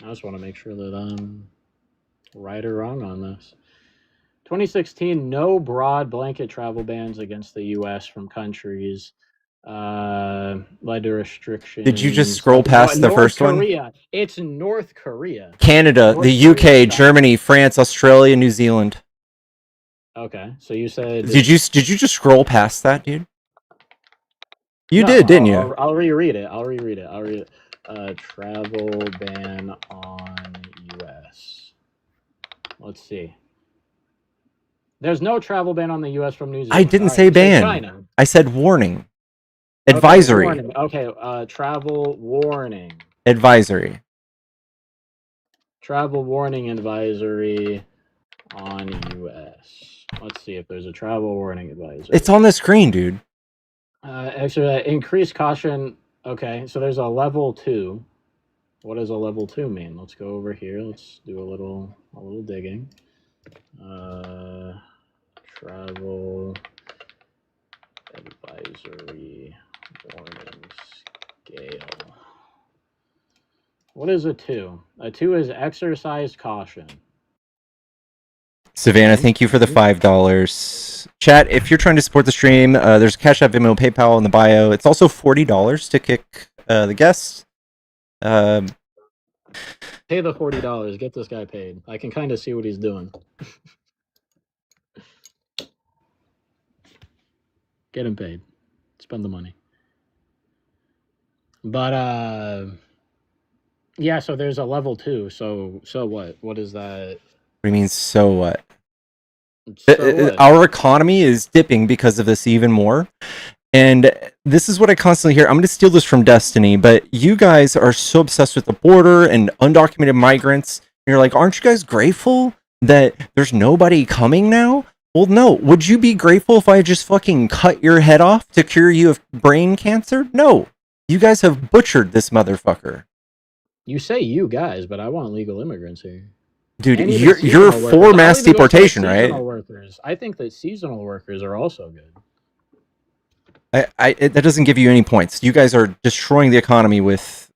I just want to make sure that I'm right or wrong on this. 2016, no broad blanket travel bans against the U.S. from countries led to restrictions. Did you just scroll past the first Korea. one? It's North Korea. Canada, the UK, Germany, France, Australia, New Zealand. Okay, so you said... Did you just scroll past that, dude? You did, didn't you? I'll reread it. I'll read it. Travel ban on U.S. Let's see. There's no travel ban on the U.S. from New Zealand. I didn't say ban. China. I said warning. Advisory. Okay, warning. Okay, travel warning. Advisory. Travel warning advisory on U.S. Let's see if there's a travel warning advisory. It's on the screen, dude. Actually, increased caution. Okay, so there's a level 2. What does a level 2 mean? Let's go over here. Let's do a little digging. Travel advisory warning scale. What is a 2? A 2 is exercise caution. Savannah, thank you for the $5. $40. Chat, if you're trying to support the stream, there's Cash App, Venmo, PayPal in the bio. It's also $40 to kick the guests. Pay the $40. Get this guy paid. I can kind of see what he's doing. Get him paid. Spend the money. But yeah, so there's a level 2. So what? What is that? What do you mean, so what? So what? Our economy is dipping because of this even more. And this is what I constantly hear. I'm going to steal this from Destiny, but you guys are so obsessed with the border and undocumented migrants. And you're like, aren't you guys grateful that there's nobody coming now? Well, no. Would you be grateful if I just fucking cut your head off to cure you of brain cancer? No. You guys have butchered this motherfucker. You say you guys, but I want legal immigrants here. Dude, you're for mass deportation, right? Workers. I think that seasonal workers are also good. That doesn't give you any points. You guys are destroying the economy with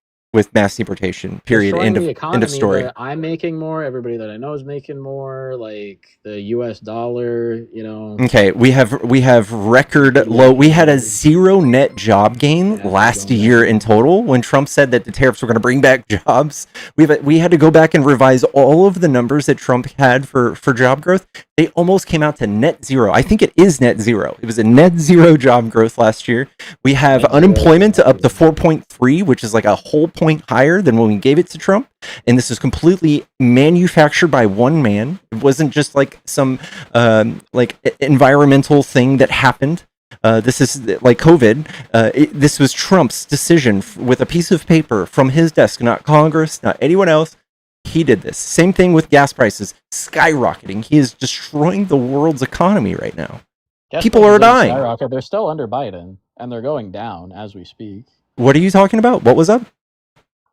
mass deportation. Period. End of story. I'm making more. Everybody that I know is making more. Like the U.S. dollar, you know. Okay, we have record low. We had a 0 net job gain last year in total when Trump said that the tariffs were going to bring back jobs. We had to go back and revise all of the numbers that Trump had for job growth. They almost came out to net zero. I think it is net zero. It was a net zero job growth last year. We have unemployment up to 4.3, which is like a whole point higher than when we gave it to Trump. And this is completely manufactured by one man. It wasn't just like some like environmental thing that happened. This is like COVID. This was Trump's decision with a piece of paper from his desk, not Congress, not anyone else. He did this. Same thing with gas prices skyrocketing. He is destroying the world's economy right now. People are dying. They're still under Biden, and they're going down as we speak. What are you talking about? What was up?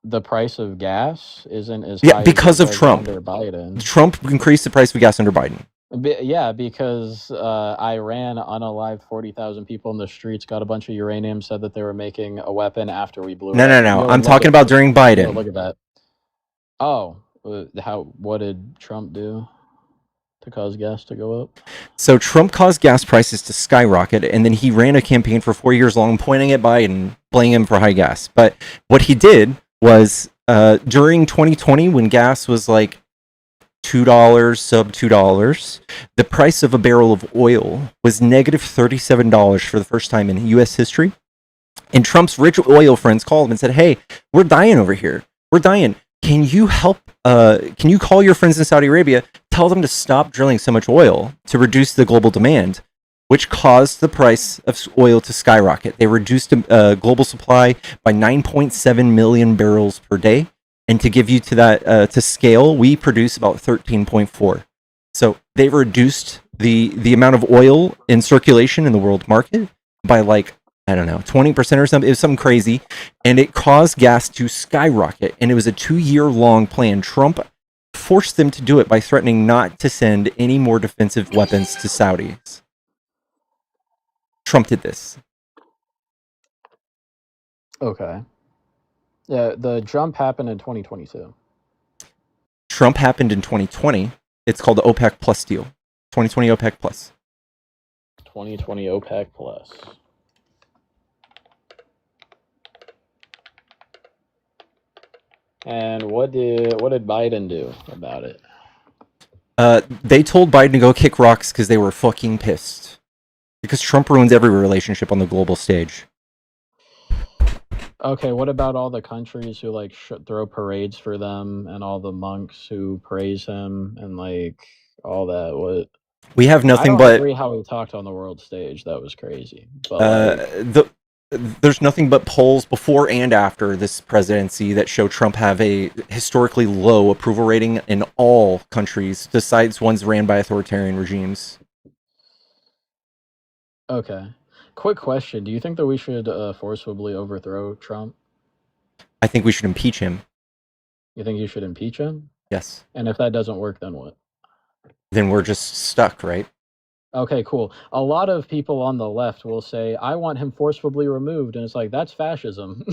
The price of gas isn't as high because of Trump. Under Biden. Trump increased the price of gas under Biden. Yeah, because Iran unalived 40,000 people in the streets, got a bunch of uranium, said that they were making a weapon after we blew it up. No. I'm talking about during Biden. Look at that. Oh, what did Trump do to cause gas to go up? So Trump caused gas prices to skyrocket, and then he ran a campaign for 4 years long pointing at Biden, blaming him for high gas. But what he did was during 2020, when gas was like $2, sub $2, the price of a barrel of oil was negative $37 for the first time in U.S. history. And Trump's rich oil friends called him and said, "Hey, we're dying over here. We're dying. Can you help? Can you call your friends in Saudi Arabia, tell them to stop drilling so much oil to reduce the global demand," which caused the price of oil to skyrocket. They reduced global supply by 9.7 million barrels per day. And to give you to that to scale, we produce about 13.4. So they reduced the amount of oil in circulation in the world market by like, I don't know, 20% or something. It was something crazy. And it caused gas to skyrocket. And it was a 2-year-long plan. Trump forced them to do it by threatening not to send any more defensive weapons to Saudis. Trump did this. Okay. Yeah, the jump happened in 2022. Trump happened in 2020. It's called the OPEC Plus deal. 2020 OPEC Plus. 2020 OPEC Plus. And what did Biden do about it? They told Biden to go kick rocks because they were fucking pissed. Because Trump ruins every relationship on the global stage. Okay, what about all the countries who like throw parades for them, and all the monks who praise him, and like all that? What we have nothing I don't but agree how he talked on the world stage. That was crazy. But there's nothing but polls before and after this presidency that show Trump have a historically low approval rating in all countries, besides ones ran by authoritarian regimes. Okay. Quick question. Do you think that we should forcibly overthrow Trump? I think we should impeach him. You think you should impeach him? Yes. And if that doesn't work, then what? Then we're just stuck, right? Okay, cool. A lot of people on the left will say, I want him forcibly removed. And it's like, that's fascism.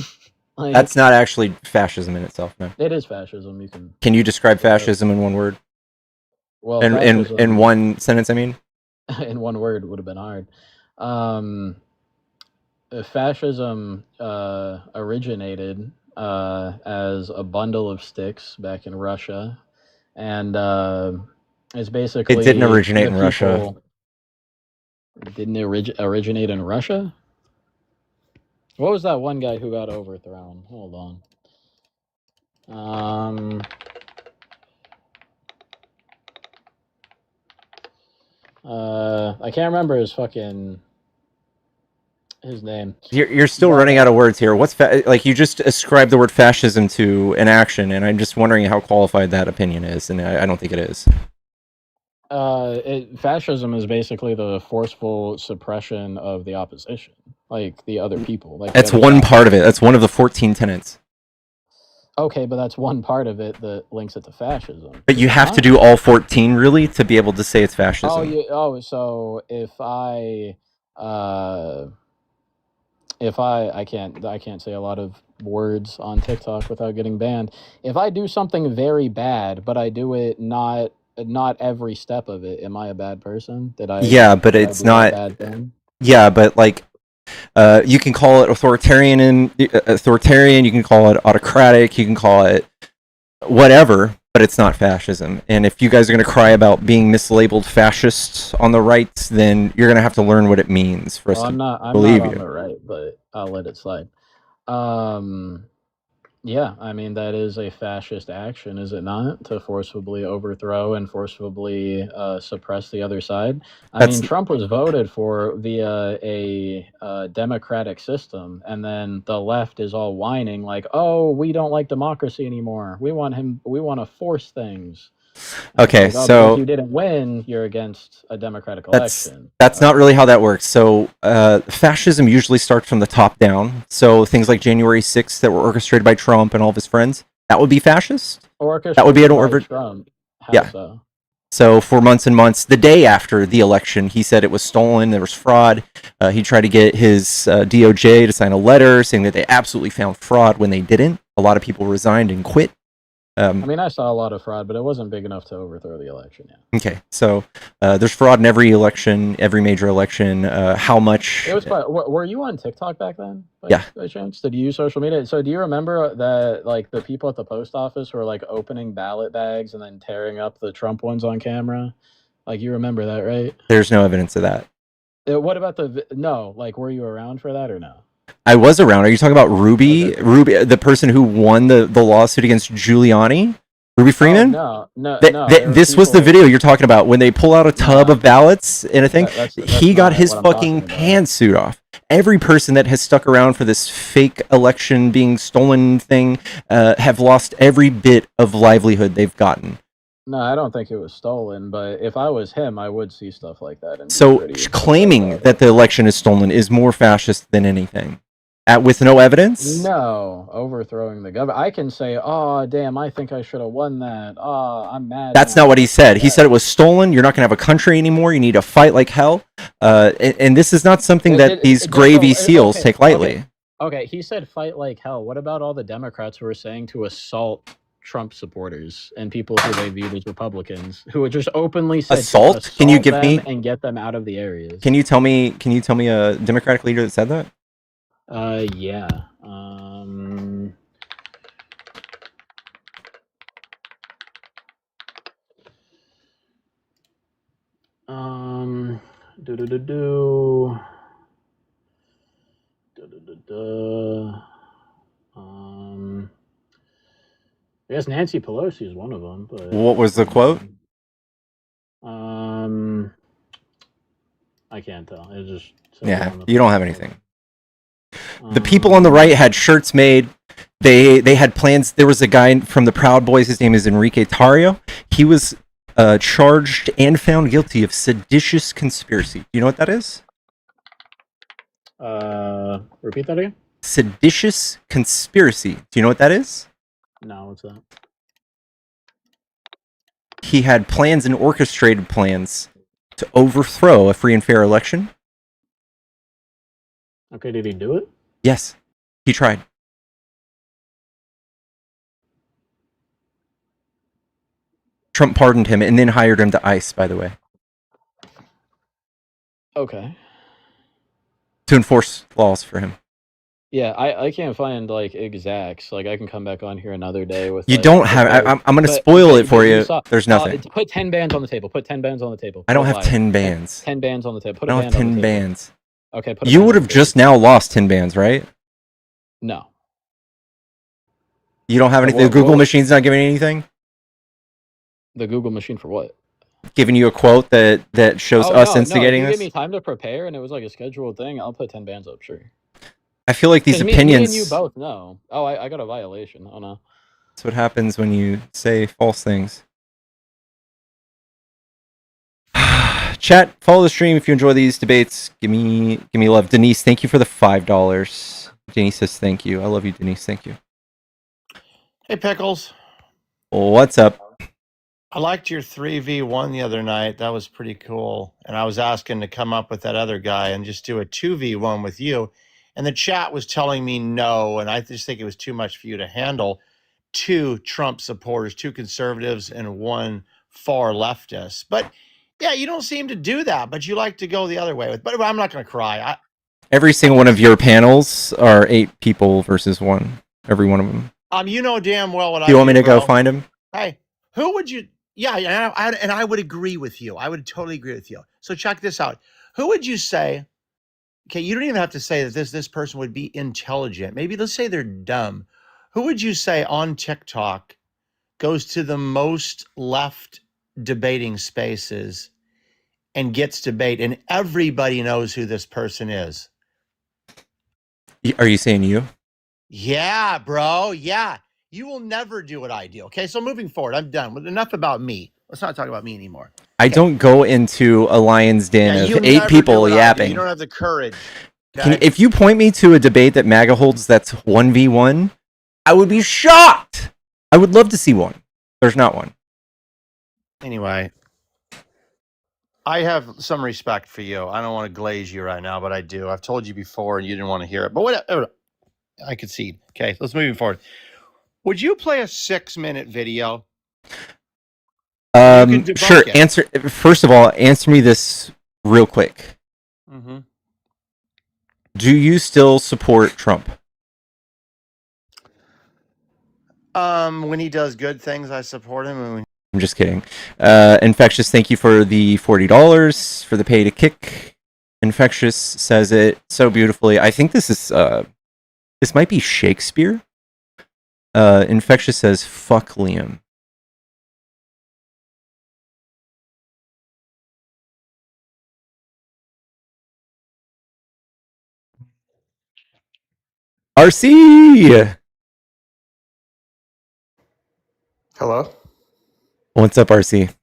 Like, that's not actually fascism in itself, man. It is fascism. Can you describe fascism in one word? Well, in one sentence, I mean? in one word would have been hard. Fascism originated as a bundle of sticks back in Russia, and it's It didn't basically originate the in Russia. people. Didn't it originate in Russia? What was that one guy who got overthrown? Hold on. I can't remember his name. You're still running out of words here. What's like you just ascribed the word fascism to an action, and I'm just wondering how qualified that opinion is, and I don't think it is. Fascism is basically the forceful suppression of the opposition, like the other people. Like that's one part of it. That's one of the 14 tenets. Okay, but that's one part of it that links it to fascism. But you have to do all 14 really to be able to say it's fascism. So if I can't say a lot of words on TikTok without getting banned. If I do something very bad, but I do it not every step of it, am I a bad person? Yeah, but it's not a bad thing? Yeah, but like you can call it authoritarian, you can call it autocratic, you can call it whatever, but it's not fascism. And if you guys are going to cry about being mislabeled fascist on the right, then you're going to have to learn what it means for us to believe you. I'm not on the right, but I'll let it slide. Yeah, I mean, that is a fascist action, is it not? To forcibly overthrow and forcibly suppress the other side. I mean, Trump was voted for via a democratic system, and then the left is all whining like, oh, we don't like democracy anymore. We want to force things. Okay, like, so if you didn't win, you're against a democratic election. That's not really how that works. So fascism usually starts from the top down. So things like January 6th that were orchestrated by Trump and all of his friends, that would be fascist. That would be an Trump. Yeah. So for months and months, the day after the election, he said it was stolen, there was fraud. He tried to get his DOJ to sign a letter saying that they absolutely found fraud when they didn't. A lot of people resigned and quit. I mean, I saw a lot of fraud, but it wasn't big enough to overthrow the election. Yeah. Okay, so there's fraud in every election, every major election. How much? It was. Were you on TikTok back then? By chance, did you use social media? So, do you remember that, like, the people at the post office were like opening ballot bags and then tearing up the Trump ones on camera? Like, you remember that, right? There's no evidence of that. What about were you around for that or no? I was around. Are you talking about Ruby? Okay. Ruby, the person who won the lawsuit against Giuliani? Ruby Freeman? No. This was the video you're talking about when they pull out a tub of ballots and a thing. He got his fucking pantsuit off. Every person that has stuck around for this fake election being stolen thing have lost every bit of livelihood they've gotten. No, I don't think it was stolen, but if I was him, I would see stuff like that. And so claiming that the election is stolen is more fascist than anything. With no evidence? No, overthrowing the government. I can say, oh, damn, I think I should have won that. Oh, I'm mad. That's not what he said. He said it was stolen. You're not going to have a country anymore. You need to fight like hell. And this is not something that these gravy seals take lightly. Okay, he said fight like hell. What about all the Democrats who were saying to assault Trump supporters and people who they viewed as Republicans, who would just openly say assault? Can you give me and get them out of the areas? Can you tell me a Democratic leader that said that? Yeah. I guess Nancy Pelosi is one of them. But what was the quote? I can't tell. It just you don't have anything. The people on the right had shirts made. They had plans. There was a guy from the Proud Boys. His name is Enrique Tarrio. He was charged and found guilty of seditious conspiracy. Do you know what that is? Repeat that again. Seditious conspiracy. Do you know what that is? No, what's that? He had plans and orchestrated plans to overthrow a free and fair election. Okay, did he do it? Yes, he tried. Trump pardoned him and then hired him to ICE, by the way. Okay. to enforce laws for him. Yeah, I can't find like exacts. Like I can come back on here another day with You like don't have. prepared. I'm going to But spoil it for you you. saw. There's nothing. Put 10 bands on the table. Put 10 bands on the table. I Put don't a have buy. 10 bands. 10 bands on the table. Put I a don't have band on the 10 table. bands. Okay, put a You band would on the have table. just now lost 10 bands, right? No. You don't have anything. The Google machine's not giving you anything? The Google machine for what? Giving you a quote that shows us No. If instigating you this? give me time to prepare and it was like a scheduled thing, I'll put 10 bands up, sure. I feel like these opinions. Me and you both know. Oh, I got a violation. Oh no. That's what happens when you say false things. Chat, follow the stream if you enjoy these debates. Give me love. Denise, thank you for the $5. Denise says thank you. I love you, Denise. Thank you. Hey, Pickles. What's up? I liked your 3v1 the other night. That was pretty cool. And I was asking to come up with that other guy and just do a 2v1 with you. And the chat was telling me no. And I just think it was too much for you to handle. 2 Trump supporters, 2 conservatives, and 1 far leftist. But yeah, you don't seem to do that. But you like to go the other way with. But I'm not going to cry. Every single one of your panels are 8 people versus 1. Every one of them. You know damn well what I do. You want me to bro. go find him? Hey, who would you? Yeah, and I would agree with you. I would totally agree with you. So check this out. Who would you say? Okay, you don't even have to say that this person would be intelligent. Maybe let's say they're dumb. Who would you say on TikTok goes to the most left debating spaces and gets debate, and everybody knows who this person is? Are you saying you? Yeah, bro. Yeah. You will never do what I do. Okay, so moving forward, I'm done. Enough about me. Let's not talk about me anymore. I don't go into a lion's den of 8 people yapping. You don't have the courage. Okay? If you point me to a debate that MAGA holds that's 1v1, I would be shocked. I would love to see one. There's not one. Anyway, I have some respect for you. I don't want to glaze you right now, but I do. I've told you before and you didn't want to hear it. But whatever. I concede. Okay, let's move forward. Would you play a 6-minute video? Sure. First of all, answer me this real quick. Mm-hmm. Do you still support Trump? When he does good things, I support him. I'm just kidding. Infectious, thank you for the $40 for the pay to kick. Infectious says it so beautifully. I think this is this might be Shakespeare. Infectious says fuck Liam. RC! Hello? What's up, RC?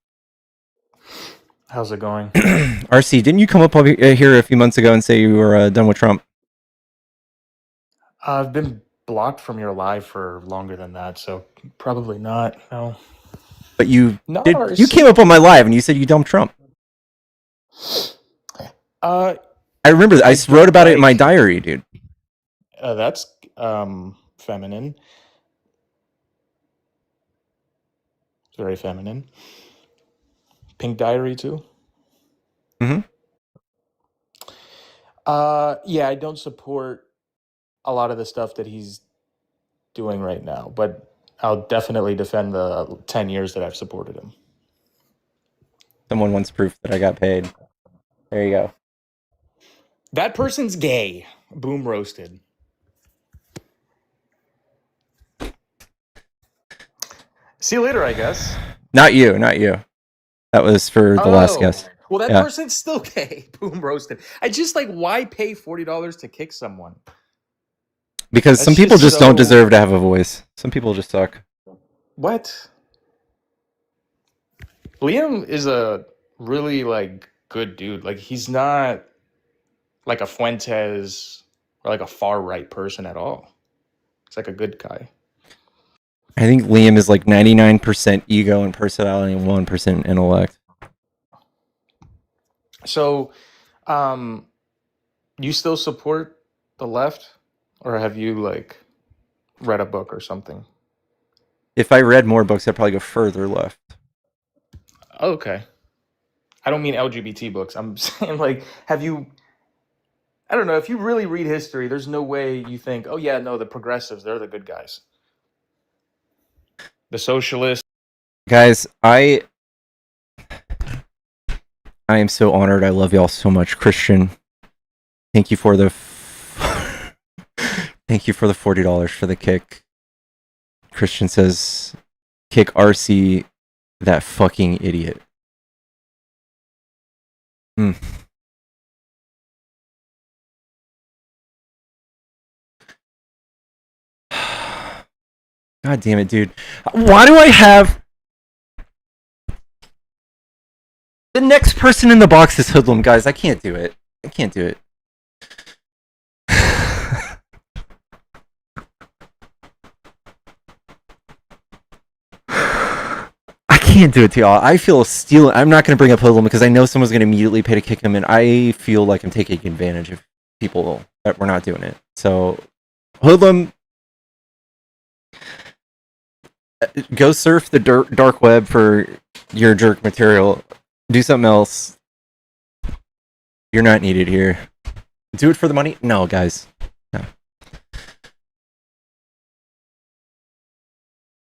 How's it going? RC, didn't you come up here a few months ago and say you were done with Trump? I've been blocked from your live for longer than that, so probably not, no. But you No, you came up on my live and you said you dumped Trump. I remember that. I wrote about it in my diary, dude. That's feminine. It's very feminine. Pink diary too. Mm-hmm. Yeah, I don't support a lot of the stuff that he's doing right now, but I'll definitely defend the 10 years that I've supported him. Someone wants proof that I got paid. There you go. That person's gay. Boom roasted. See you later, I guess. Not you. That was for the last guest. Well, that person's still gay. Boom roasted. I just why pay $40 to kick someone? Because some people just don't deserve to have a voice. Some people just suck. What? Liam is a really good dude. He's not like a Fuentes or a far right person at all. He's a good guy. I think Liam is 99% ego and personality and 1% intellect. So, you still support the left, or have you read a book or something? If I read more books, I'd probably go further left. Okay. I don't mean LGBT books. I'm saying, like, have you? I don't know. If you really read history, there's no way you think, oh yeah, no, the progressives, they're the good guys. The socialists. Guys, I am so honored. I love y'all so much. Christian, thank you for the thank you for the $40 for the kick. Christian says, kick RC, that fucking idiot. Mm. God damn it, dude. Why do I have... The next person in the box is Hoodlum, guys. I can't do it. I can't do it. I can't do it to y'all. I feel stealing. I'm not going to bring up Hoodlum because I know someone's going to immediately pay to kick him, and I feel like I'm taking advantage of people that we're not doing it. So, Hoodlum, go surf the dark web for your jerk material. Do something else. You're not needed here. Do it for the money? No, guys. No.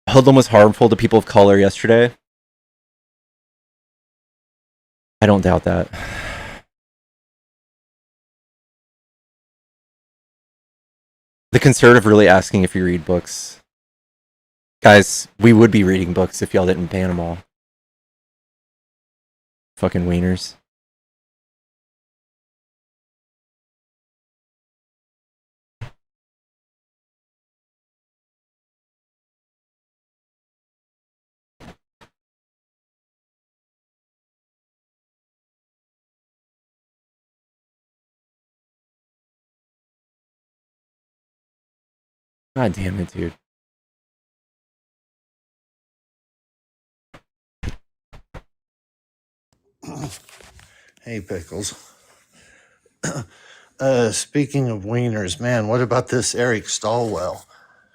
Hoodlum was harmful to people of color yesterday. I don't doubt that. The conservative really asking if you read books. Guys, we would be reading books if y'all didn't ban them all. Fucking wieners. God damn it, dude. Hey, Pickles. Speaking of wieners, man, what about this Eric Stallwell?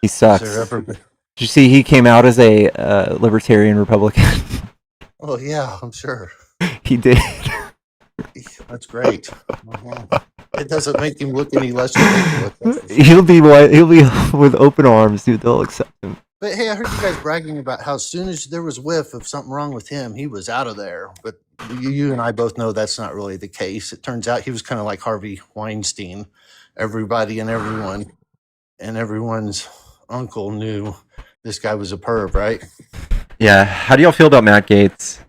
He sucks. Did you see he came out as a libertarian Republican? Oh, yeah, I'm sure. He did. That's great. It doesn't make him look any less ridiculous. He'll be with open arms, dude. They'll accept him. But hey, I heard you guys bragging about how as soon as there was whiff of something wrong with him, he was out of there. But you and I both know that's not really the case. It turns out he was kind of like Harvey Weinstein. Everybody and everyone and everyone's uncle knew this guy was a perv, right? Yeah. How do y'all feel about Matt Gaetz?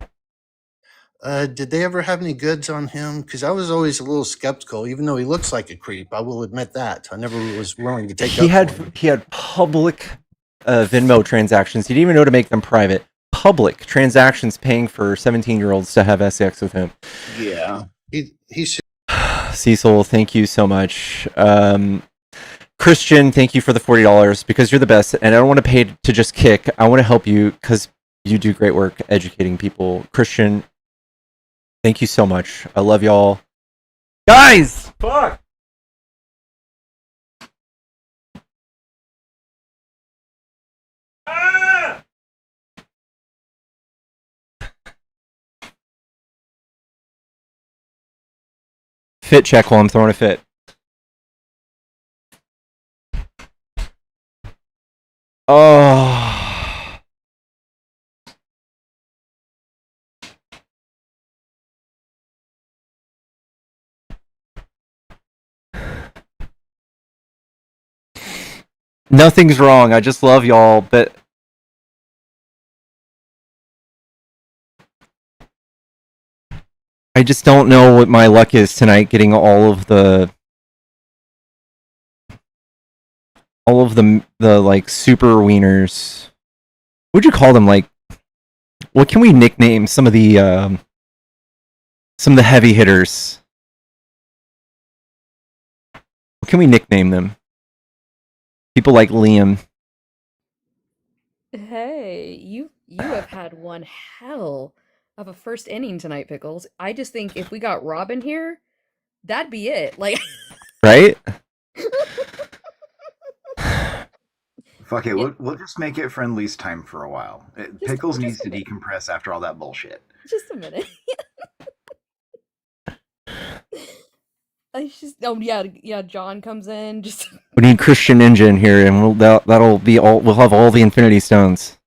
Did they ever have any goods on him? Because I was always a little skeptical, even though he looks like a creep. I will admit that. I never was willing to take He had public Venmo transactions. He didn't even know to make them private. Public transactions paying for 17-year-olds to have sex with him. Yeah. He should. Cecil, thank you so much. Christian, thank you for the $40 because you're the best. And I don't want to pay to just kick. I want to help you because you do great work educating people. Christian, thank you so much. I love y'all. Guys! Fuck! Fit check while I'm throwing a fit. Oh. Nothing's wrong. I just love y'all, but I just don't know what my luck is tonight getting all of the like super wieners. What'd you call them? Like, what can we nickname some of the heavy hitters? What can we nickname them? People like Liam. Hey, you have had one hell of a first inning tonight, Pickles. I just think if we got Robin here, that'd be it. Like, Right? Fuck it, we'll just make it friendlies time for a while. Pickles needs to decompress after all that bullshit. Just a minute. Oh yeah, John comes in. Just We need Christian Ninja in here, and that'll be all. We'll have all the Infinity Stones.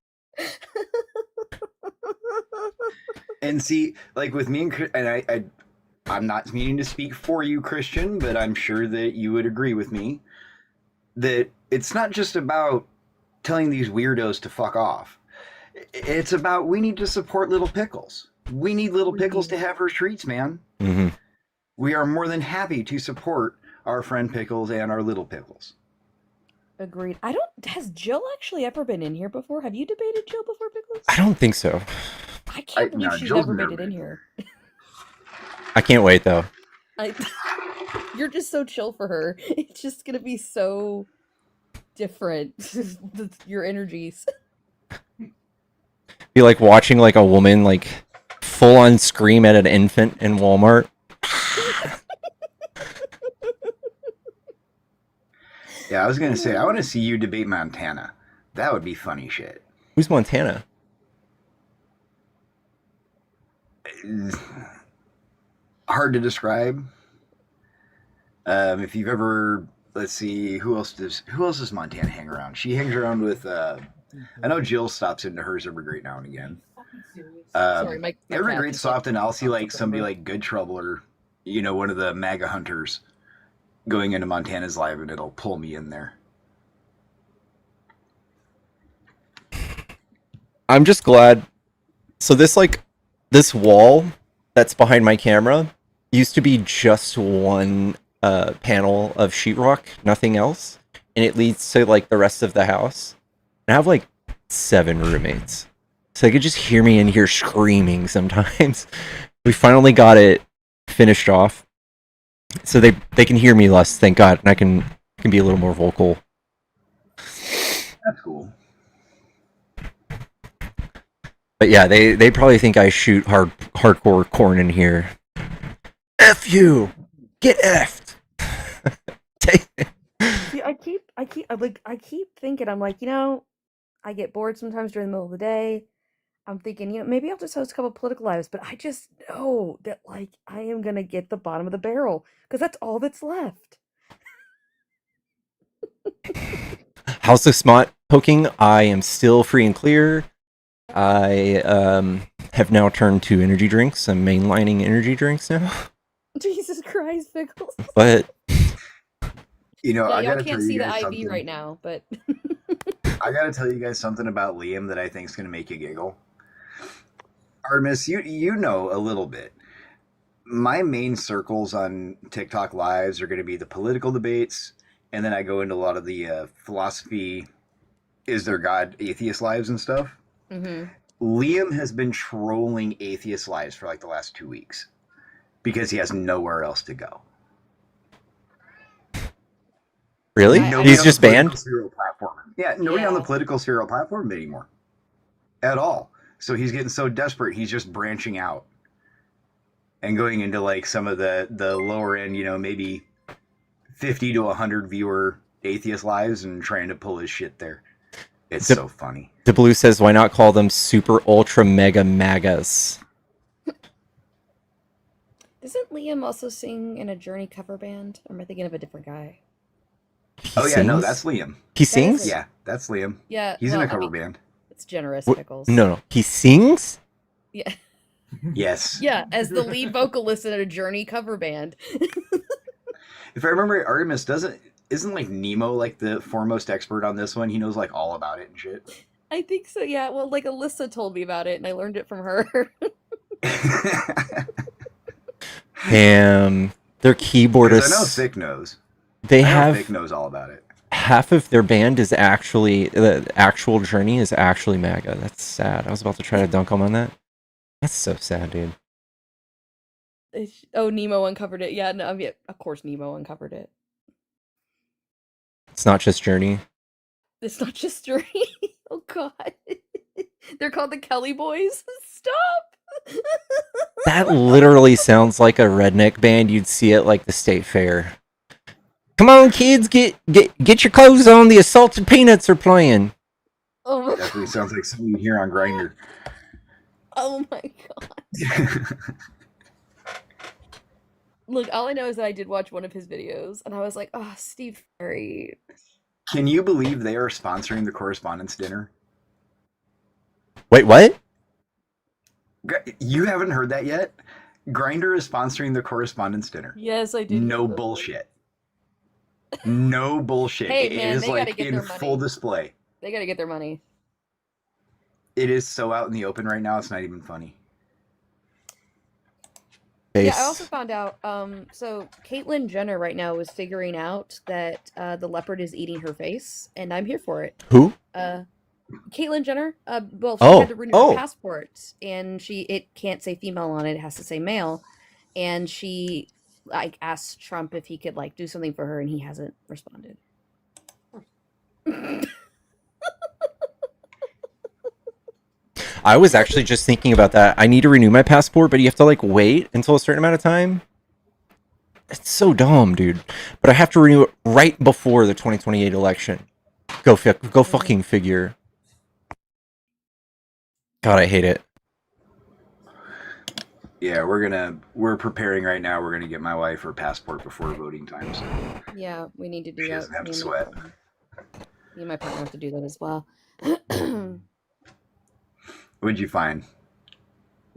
And see, like with me and I'm not meaning to speak for you, Christian, but I'm sure that you would agree with me that it's not just about telling these weirdos to fuck off. It's about we need to support Little Pickles. We need Little Pickles to have her treats, man. Mm-hmm. We are more than happy to support our friend Pickles and our Little Pickles. Agreed. Has Jill actually ever been in here before? Have you debated Jill before, Pickles? I don't think so. I can't believe she's Jill's never made it in here. I can't wait though. You're just so chill for her. It's just gonna be so different. Your energies. Be like watching like a woman like full on scream at an infant in Walmart. Yeah, I was gonna say I want to see you debate Montana. That would be funny shit. Who's Montana? Hard to describe. If you've ever, let's see, who else does Montana hang around? She hangs around with. I know Jill stops into hers every great now and again. Sorry, my Every cat great just, so often, I'll see like somebody like Good Trouble or one of the MAGA hunters going into Montana's live, and it'll pull me in there. I'm just glad. So this wall that's behind my camera used to be just one panel of sheetrock, nothing else, and it leads to like the rest of the house. And I have like 7 roommates, so they could just hear me in here screaming sometimes. We finally got it finished off, so they can hear me less, thank God, and I can be a little more vocal. That's cool. But yeah, they probably think I shoot hardcore corn in here. F you, get effed. See, I keep thinking, I'm like, I get bored sometimes during the middle of the day. I'm thinking, maybe I'll just host a couple political lives, but I just know that like I am gonna get the bottom of the barrel because that's all that's left. House of Smot poking, I am still free and clear. I have now turned to energy drinks. I'm mainlining energy drinks now. Jesus Christ, Pickles. But I y'all gotta can't tell see you the guys IV something. right now, but I gotta tell you guys something about Liam that I think is gonna make you giggle. Artemis, you know a little bit. My main circles on TikTok lives are going to be the political debates, and then I go into a lot of the philosophy, is there God, atheist lives and stuff. mm-hmm. Liam has been trolling atheist lives for like the last 2 weeks because he has nowhere else to go. really, he's just banned. Yeah, nobody on the political serial platform anymore at all. So he's getting so desperate, he's just branching out and going into like some of the lower end, maybe 50 to 100 viewer atheist lives and trying to pull his shit there. It's so funny. The Blue says, why not call them super ultra mega magas? Doesn't Liam also sing in a Journey cover band? Or am I thinking of a different guy? No, that's Liam. He sings? Yeah, that's Liam. Yeah, he's in a cover band. It's generous, Pickles. No, he sings? Yeah. Yes. Yeah, as the lead vocalist in a Journey cover band. If I remember, Artemis isn't like Nemo like the foremost expert on this one? He knows like all about it and shit. I think so, yeah. Well, like Alyssa told me about it and I learned it from her. Damn. Their keyboardist. I know Thick knows. Thick knows all about it. Half of their band is actually, the actual Journey is actually MAGA. That's sad. I was about to try to dunk him on that. That's so sad, dude. Oh, Nemo uncovered it. Yeah, no, of course Nemo uncovered it. It's not just Journey. It's not just Journey. Oh, God. They're called the Kelly Boys. Stop! That literally sounds like a redneck band you'd see at like the state fair. Come on, kids, get your clothes on. The Assaulted Peanuts are playing. Oh my Definitely sounds like something you hear on Grindr. Oh my God. Look, all I know is that I did watch one of his videos, and I was like, "Oh, Steve Ferry." Can you believe they are sponsoring the Correspondence Dinner? Wait, what? You haven't heard that yet? Grindr is sponsoring the Correspondence Dinner. Yes, I did. No bullshit. No bullshit. Hey, It man, is they gotta like get in their full money. display. They gotta get their money. It is so out in the open right now, it's not even funny. Yeah, I also found out. So Caitlyn Jenner right now is figuring out that the leopard is eating her face, and I'm here for it. Who? Caitlyn Jenner. Well, she had to renew Oh. her passport, and it can't say female on it; it has to say male. And she like asked Trump if he could like do something for her, and he hasn't responded. I was actually just thinking about that. I need to renew my passport, but you have to like wait until a certain amount of time. It's so dumb, dude. But I have to renew it right before the 2028 election. Go fucking figure. God, I hate it. Yeah, we're preparing right now. We're gonna get my wife her passport before voting time. So Yeah, we need to do she that. doesn't have to Me and my sweat. partner. Me and my partner have to do that as well. What'd you find?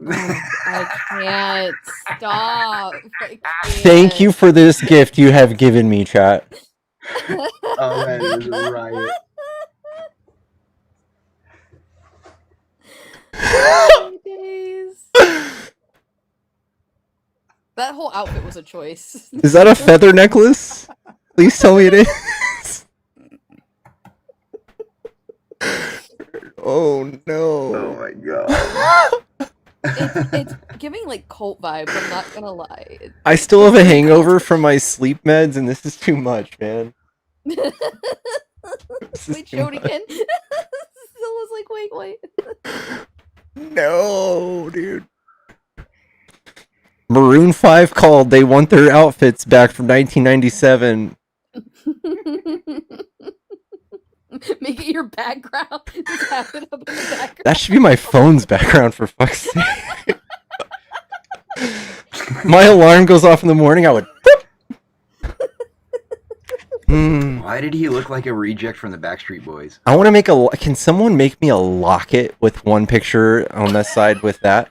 I can't stop. Thank you for this gift you have given me, chat. Oh, that is a riot. Oh, my days. That whole outfit was a choice. Is that a feather necklace? Please tell me it is. Oh no. Oh my god. It's giving like cult vibes, I'm not gonna lie. I still have a hangover from my sleep meds, and this is too much, man. Wait, show it again. Still was like, wait. No, dude. Maroon 5 called. They want their outfits back from 1997. Make it your background. Just have it up in the background. That should be my phone's background, for fuck's sake. My alarm goes off in the morning, I would... Why did he look like a reject from the Backstreet Boys? I want to make a... Can someone make me a locket with one picture on this side with that?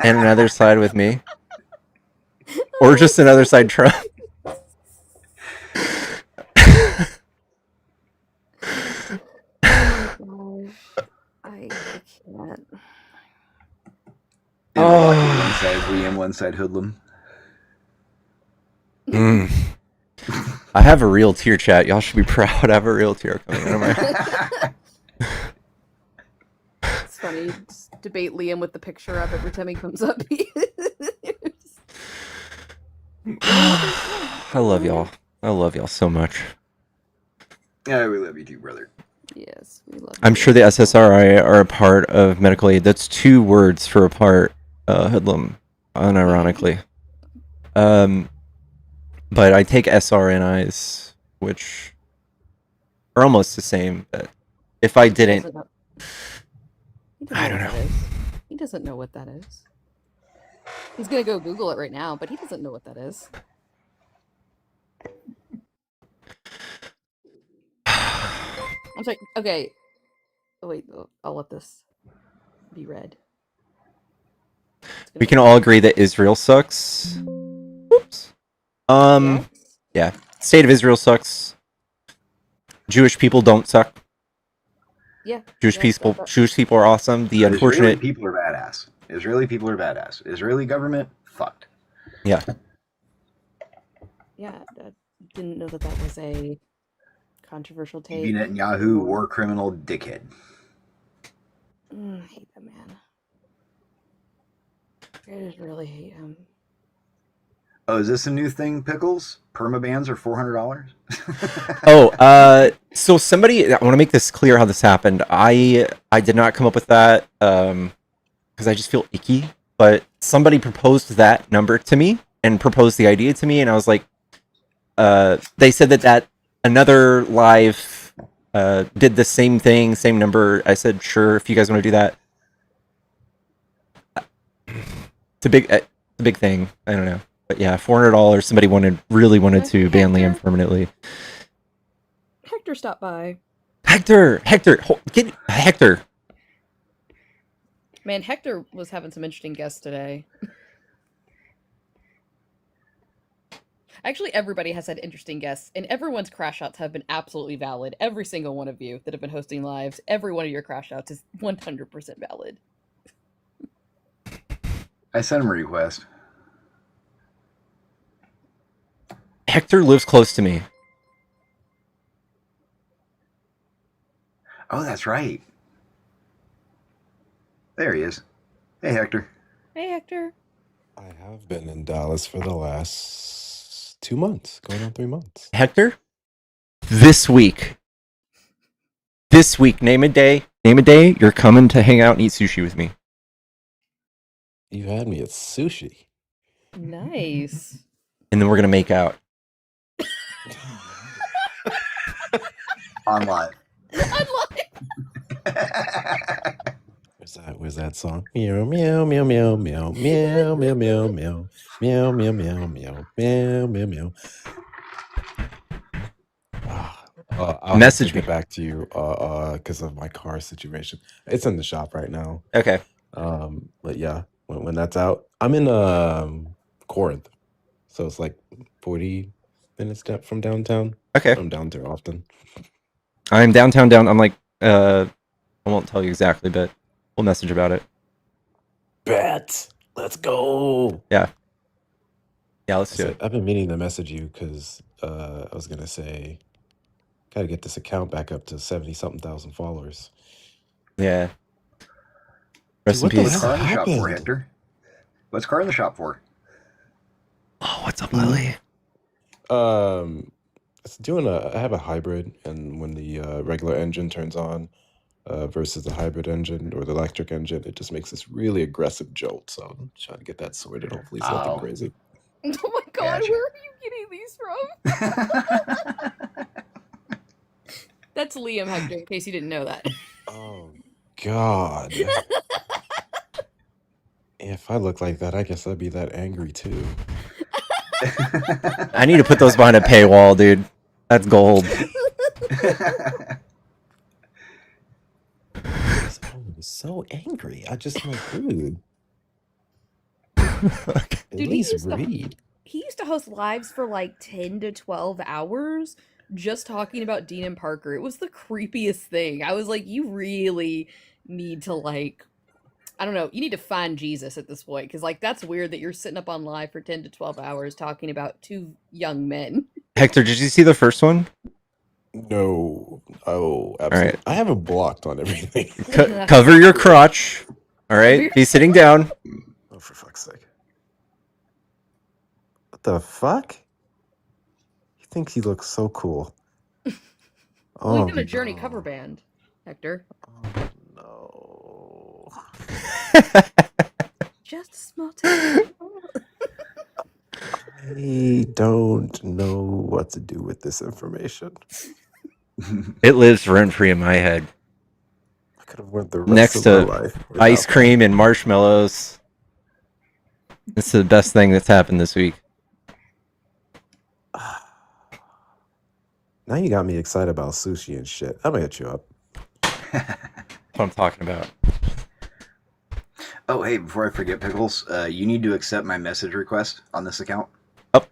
And another side with me? Or just another side Trump? I can't. One side Liam, one side Hoodlum. I have a real tear, chat. Y'all should be proud. I have a real tear coming out of my... It's funny. You just debate Liam with the picture up every time he comes up. I love y'all. I love y'all so much. Yeah, we love you too, brother. Yes, we love you. I'm sure the SSRI are a part of medical aid. That's 2 words for a part, Hoodlum, unironically. But I take SRNIs, which are almost the same. But if I didn't... I don't know. He doesn't know what that is. He's gonna go Google it right now, but he doesn't know what that is. I'm sorry. Okay. Oh, wait. I'll let this be read. We can all agree that Israel sucks. Oops. Yes? Yeah. State of Israel sucks. Jewish people don't suck. Yeah. Jewish people are awesome. The unfortunate... Israeli people are badass. Israeli people are badass. Israeli government, fucked. Yeah. Yeah. I didn't know that was a controversial take. Bibi Netanyahu, war criminal, dickhead. I hate that man. I just really hate him. Oh, is this a new thing, Pickles? Permabans are $400? So somebody... I want to make this clear how this happened. I did not come up with that, because I just feel icky. But somebody proposed that number to me, and proposed the idea to me, and I was like... they said that another live did the same thing, same number. I said, sure, if you guys want to do that. It's a big thing. I don't know. But yeah, $400. Somebody really wanted to ban Liam Hector. permanently. Hector stopped by. Hector, get Hector. Man, Hector was having some interesting guests today. Actually, everybody has had interesting guests, and everyone's crash outs have been absolutely valid. Every single one of you that have been hosting lives, every one of your crash outs is 100% valid. I sent him a request. Hector lives close to me. Oh, that's right. There he is. Hey, Hector. Hey, Hector. I have been in Dallas for the last 2 months, going on 3 months. Hector, this week, name a day, you're coming to hang out and eat sushi with me. You had me at sushi. Nice. And then we're going to make out. On live. Where's that song? Meow meow meow meow meow meow meow meow meow meow meow meow meow meow meow meow. I'll Message have to get back to you because of my car situation. It's in the shop right now. Okay. But yeah, when that's out, I'm in Corinth, so it's like 40 minutes from downtown. Okay. I'm down there often. I'm downtown. I'm like, I won't tell you exactly, but we'll message about it. Bet. Let's go. Yeah, let's do it. I've been meaning to message you because I was gonna say, gotta get this account back up to 70-something thousand followers. Yeah. Rest in peace. What's car in the shop for, Hector? What's car in the shop for? Oh, what's up, Lily? It's doing I have a hybrid, and when the regular engine turns on versus the hybrid engine or the electric engine, it just makes this really aggressive jolt. So I'm trying to get that sorted. Hopefully it's nothing crazy. Oh my god, Gotcha. where are you getting these from? That's Liam, Hector, in case you didn't know that. Oh, God. If I look like that, I guess I'd be that angry too. I need to put those behind a paywall, dude. That's gold. So angry. I just like, dude. At Dude, least read. He used to host lives for like 10 to 12 hours just talking about Dean and Parker. It was the creepiest thing. I was like, you really need to like, I don't know, you need to find Jesus at this point. Because like, that's weird that you're sitting up on live for 10 to 12 hours talking about two young men. Hector, did you see the first one? No. Oh, absolutely. All right. I have it blocked on everything. Cover your crotch. All right. Be sitting down. Oh, for fuck's sake. What the fuck? He thinks he looks so cool. Well, he's in a Journey cover band, Hector. Oh, no. Just a small town. I don't know what to do with this information. It lives rent-free in my head. I could have went the rest Next of my to life ice cream and marshmallows. It's the best thing that's happened this week. Now you got me excited about sushi and shit. I'm gonna hit you up. That's what I'm talking about. Oh, hey, before I forget, Pickles, you need to accept my message request on this account. Oh.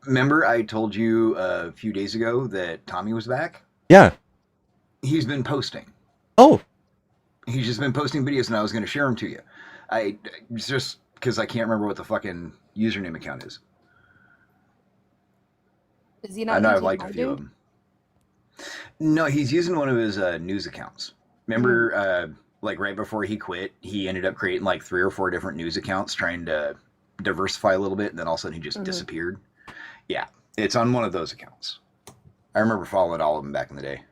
Remember I told you a few days ago that Tommy was back? Yeah. He's been posting. Oh. He's just been posting videos, and I was going to share them to you. Just because I can't remember what the fucking username account is. Is he not I know I've using liked a few Baidu? of them. No, he's using one of his news accounts. Remember, like right before he quit, he ended up creating like 3 or 4 different news accounts, trying to diversify a little bit, and then all of a sudden he just disappeared. Yeah, it's on one of those accounts. I remember following all of them back in the day.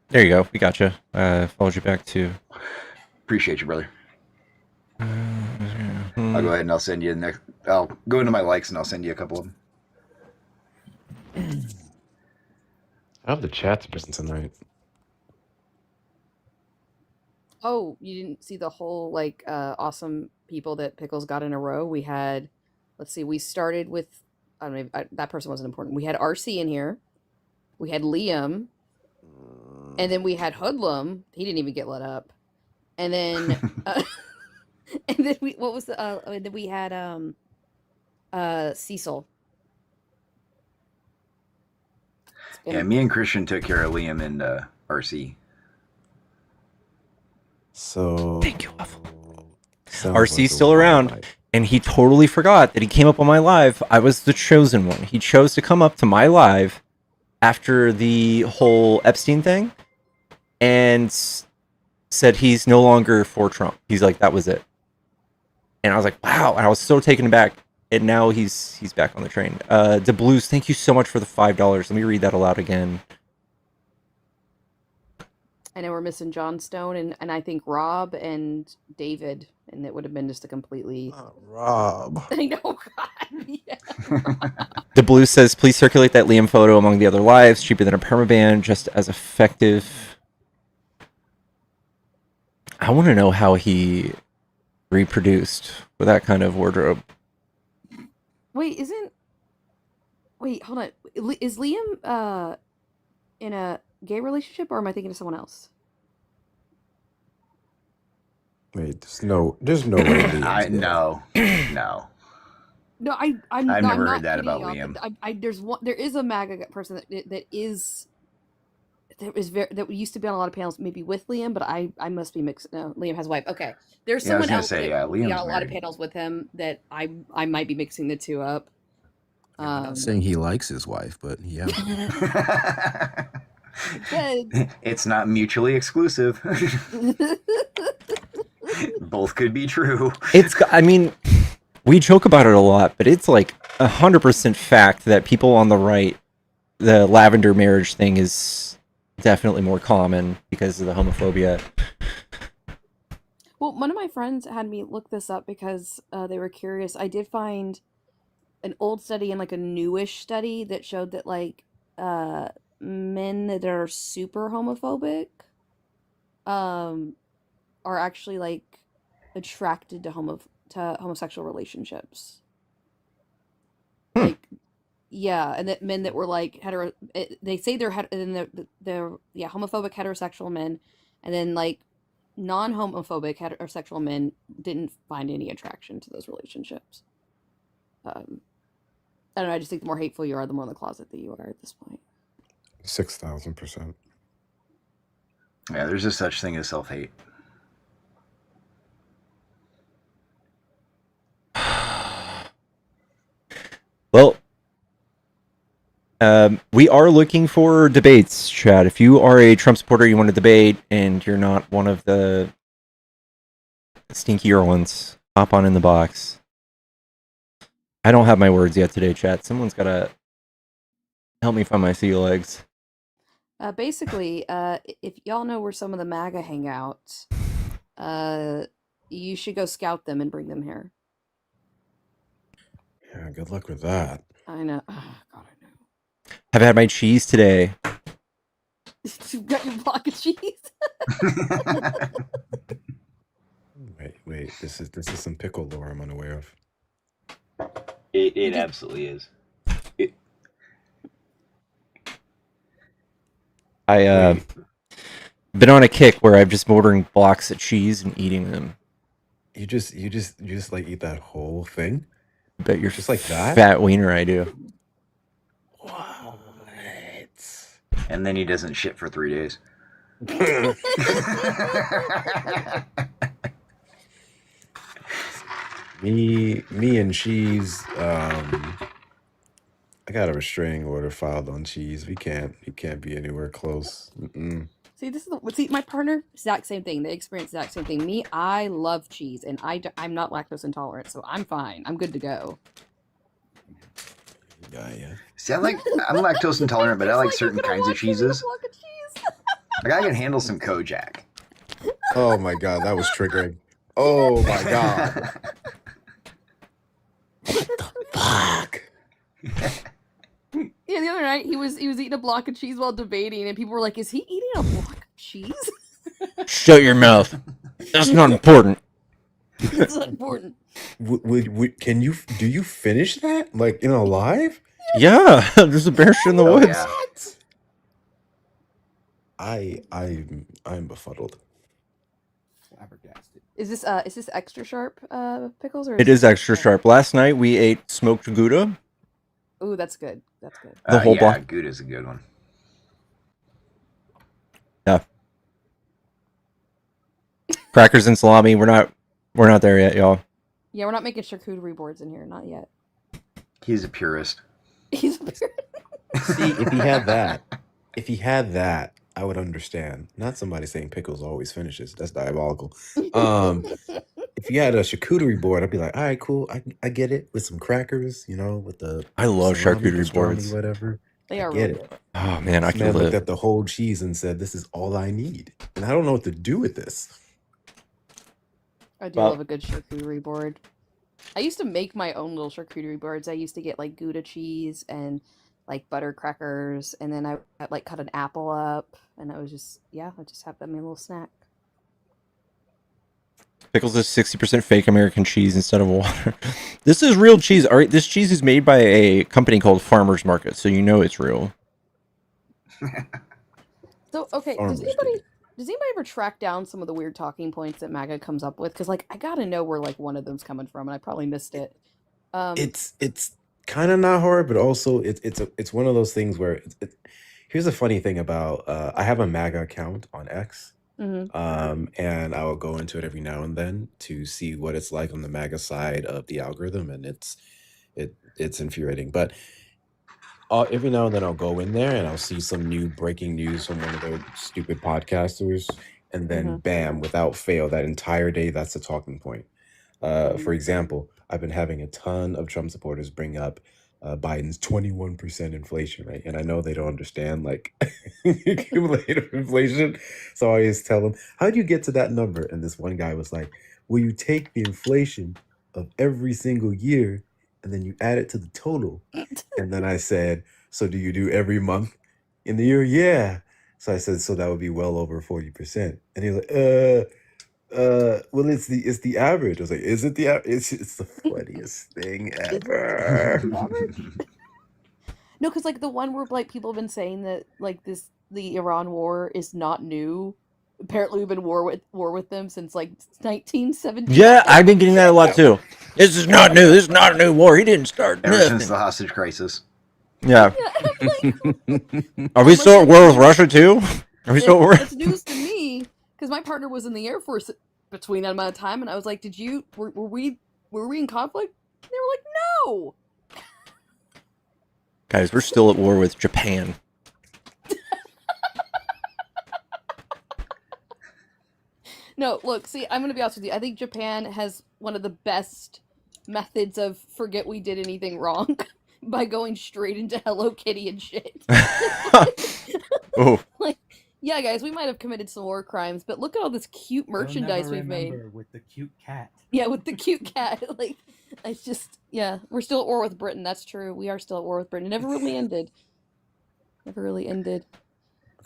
There you go. We got you. Followed you back too. Appreciate you, brother. I'll go ahead and I'll send you the next. I'll go into my likes and I'll send you a couple of them. I have the chat's been tonight. Oh, you didn't see the whole like awesome people that Pickles got in a row? We had let's see, we started with, I don't know, that person wasn't important. We had RC in here. We had Liam. And then we had Hoodlum. He didn't even get let up. And then, and then what was the, then we had, Cecil. Yeah, me and Christian took care of Liam and RC. So Thank you, sounds RC's like a still wild around. night. And he totally forgot that he came up on my live. I was the chosen one. He chose to come up to my live after the whole Epstein thing and said he's no longer for Trump. He's like, that was it. And I was like, wow. And I was so taken aback. And now he's back on the train. De Blues, thank you so much for the $5. Let me read that aloud again. I know we're missing John Stone and I think Rob and David, and it would have been just a completely. Rob. I know, God. Yeah. The Blue says, please circulate that Liam photo among the other lives. Cheaper than a permaban, just as effective. I want to know how he reproduced with that kind of wardrobe. Wait, hold on. Is Liam in a gay relationship, or am I thinking of someone else? Wait, there's no way Liam's gay. No. No, I've never heard that about Liam. There is a MAGA person that used to be on a lot of panels, maybe with Liam, but I must be mixed. No, Liam has a wife. Okay, there's someone else that be on a lot of panels with him that I might be mixing the two up. I'm not saying he likes his wife, but yeah. It's not mutually exclusive. Both could be true. I mean, we joke about it a lot, but it's like 100% fact that people on the right, the lavender marriage thing is definitely more common because of the homophobia. Well, one of my friends had me look this up because they were curious. I did find an old study and like a newish study that showed that like men that are super homophobic are actually like attracted to homosexual relationships. Like, yeah, and that men that were like they say they're homophobic heterosexual men, and then like non-homophobic heterosexual men didn't find any attraction to those relationships. I don't know. I just think the more hateful you are, the more in the closet that you are at this point. 6,000%. Yeah, there's a such thing as self-hate. Well, we are looking for debates, Chad. If you are a Trump supporter, you want to debate, and you're not one of the stinkier ones, hop on in the box. I don't have my words yet today, chat. Someone's got to help me find my sea legs. Basically, if y'all know where some of the MAGA hang out, you should go scout them and bring them here. Yeah, good luck with that. I know. Oh, God, I know. I've had my cheese today. You've got your block of cheese. Wait. This is some pickle lore I'm unaware of. It absolutely is. I've been on a kick where I've just been ordering blocks of cheese and eating them. You just like eat that whole thing? But you're just like that? Fat wiener, I do. What? And then he doesn't shit for 3 days. Me and cheese. I got a restraining order filed on cheese. We can't be anywhere close. Mm-mm. See, my partner, exact same thing. They experience the exact same thing. Me, I love cheese, and I'm not lactose intolerant, so I'm fine. I'm good to go. Yeah. See, I'm lactose intolerant, but I like certain kinds of cheeses. Like I can handle some Kojak. Oh my god, that was triggering. Oh my god. What the fuck? Yeah, the other night he was eating a block of cheese while debating, and people were like, "Is he eating a block of cheese?" Shut your mouth. That's not important. That's not important. Do you finish that like in a live? Yeah, there's a bear shit in the Oh woods. yeah. I'm befuddled. Flabbergasted. Is this extra sharp pickles or It is extra sharp. Last night we ate smoked Gouda. Ooh, that's good. That's good. The whole Yeah, block. Gouda's a good one. Yeah. Crackers and salami. We're not there yet, y'all. Yeah, we're not making charcuterie boards in here, not yet. He's a purist. He's a purist. See, if he had that, I would understand. Not somebody saying pickles always finishes. That's diabolical. If you had a charcuterie board, I'd be like, all right, cool. I get it with some crackers, with the. I love salami, charcuterie pastrami, boards. whatever. They are get really it. good. Oh man, I This man can looked live. at the whole cheese and said, "This is all I need," and I don't know what to do with this. I do love a good charcuterie board. I used to make my own little charcuterie boards. I used to get like Gouda cheese and like butter crackers, and then I like cut an apple up, and I just have that in my little snack. Pickles is 60% fake American cheese instead of water. This is real cheese. All right, this cheese is made by a company called Farmers Market, so you know it's real. So okay, does anybody ever track down some of the weird talking points that MAGA comes up with? Because like I gotta know where like one of them's coming from, and I probably missed it. It's kind of not hard, but also it's one of those things where here's a funny thing about I have a MAGA account on X. And I will go into it every now and then to see what it's like on the MAGA side of the algorithm, and it's infuriating. But every now and then I'll go in there and I'll see some new breaking news from one of their stupid podcasters, and then bam, without fail, that entire day that's the talking point. For example, I've been having a ton of Trump supporters bring up Biden's 21% inflation rate, and I know they don't understand like cumulative inflation, so I always tell them, "How do you get to that number?" And this one guy was like, "Well, you take the inflation of every single year, and then you add it to the total." And then I said, "So do you do every month in the year?" "Yeah." So I said, "So that would be well over 40%." And he was like, well, it's the average. I was like, is it the average? It's the funniest thing ever. No, because like the one where like people have been saying that like the Iran war is not new. Apparently, we've been war with them since like 1970. Yeah, I've been getting that a lot too. This is not new. This is not a new war. He didn't start Ever nothing. since the hostage crisis. Yeah. Like, Are we still at war with Russia too? Are we still at war? It's news to me because my partner was in the Air Force between that amount of time, and I was like, were we in conflict? And they were like, no. Guys, we're still at war with Japan. No, look, see, I'm going to be honest with you. I think Japan has one of the best methods of forget we did anything wrong by going straight into Hello Kitty and shit. Oh. Like, yeah, guys, we might have committed some war crimes, but look at all this cute merchandise we've made. With the cute cat. Yeah, with the cute cat. Like, it's just, yeah, we're still at war with Britain. That's true. We are still at war with Britain. It never really ended. Never really ended.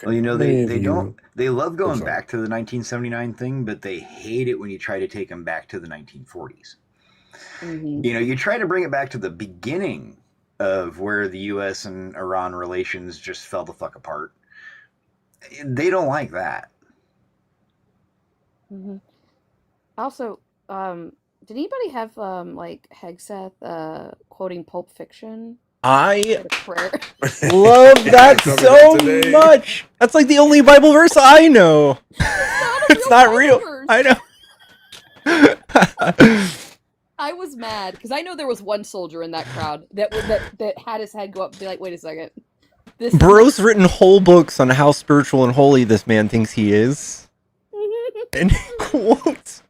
Well, they love going back to the 1979 thing, but they hate it when you try to take them back to the 1940s. You try to bring it back to the beginning of where the U.S. and Iran relations just fell the fuck apart. They don't like that. Also, did anybody have like Hegseth quoting Pulp Fiction? I love that so much. That's like the only Bible verse I know. It's not real. I know. I was mad because I know there was one soldier in that crowd that had his head go up and be like, "Wait a second." Bro's written whole books on how spiritual and holy this man thinks he is. And quotes.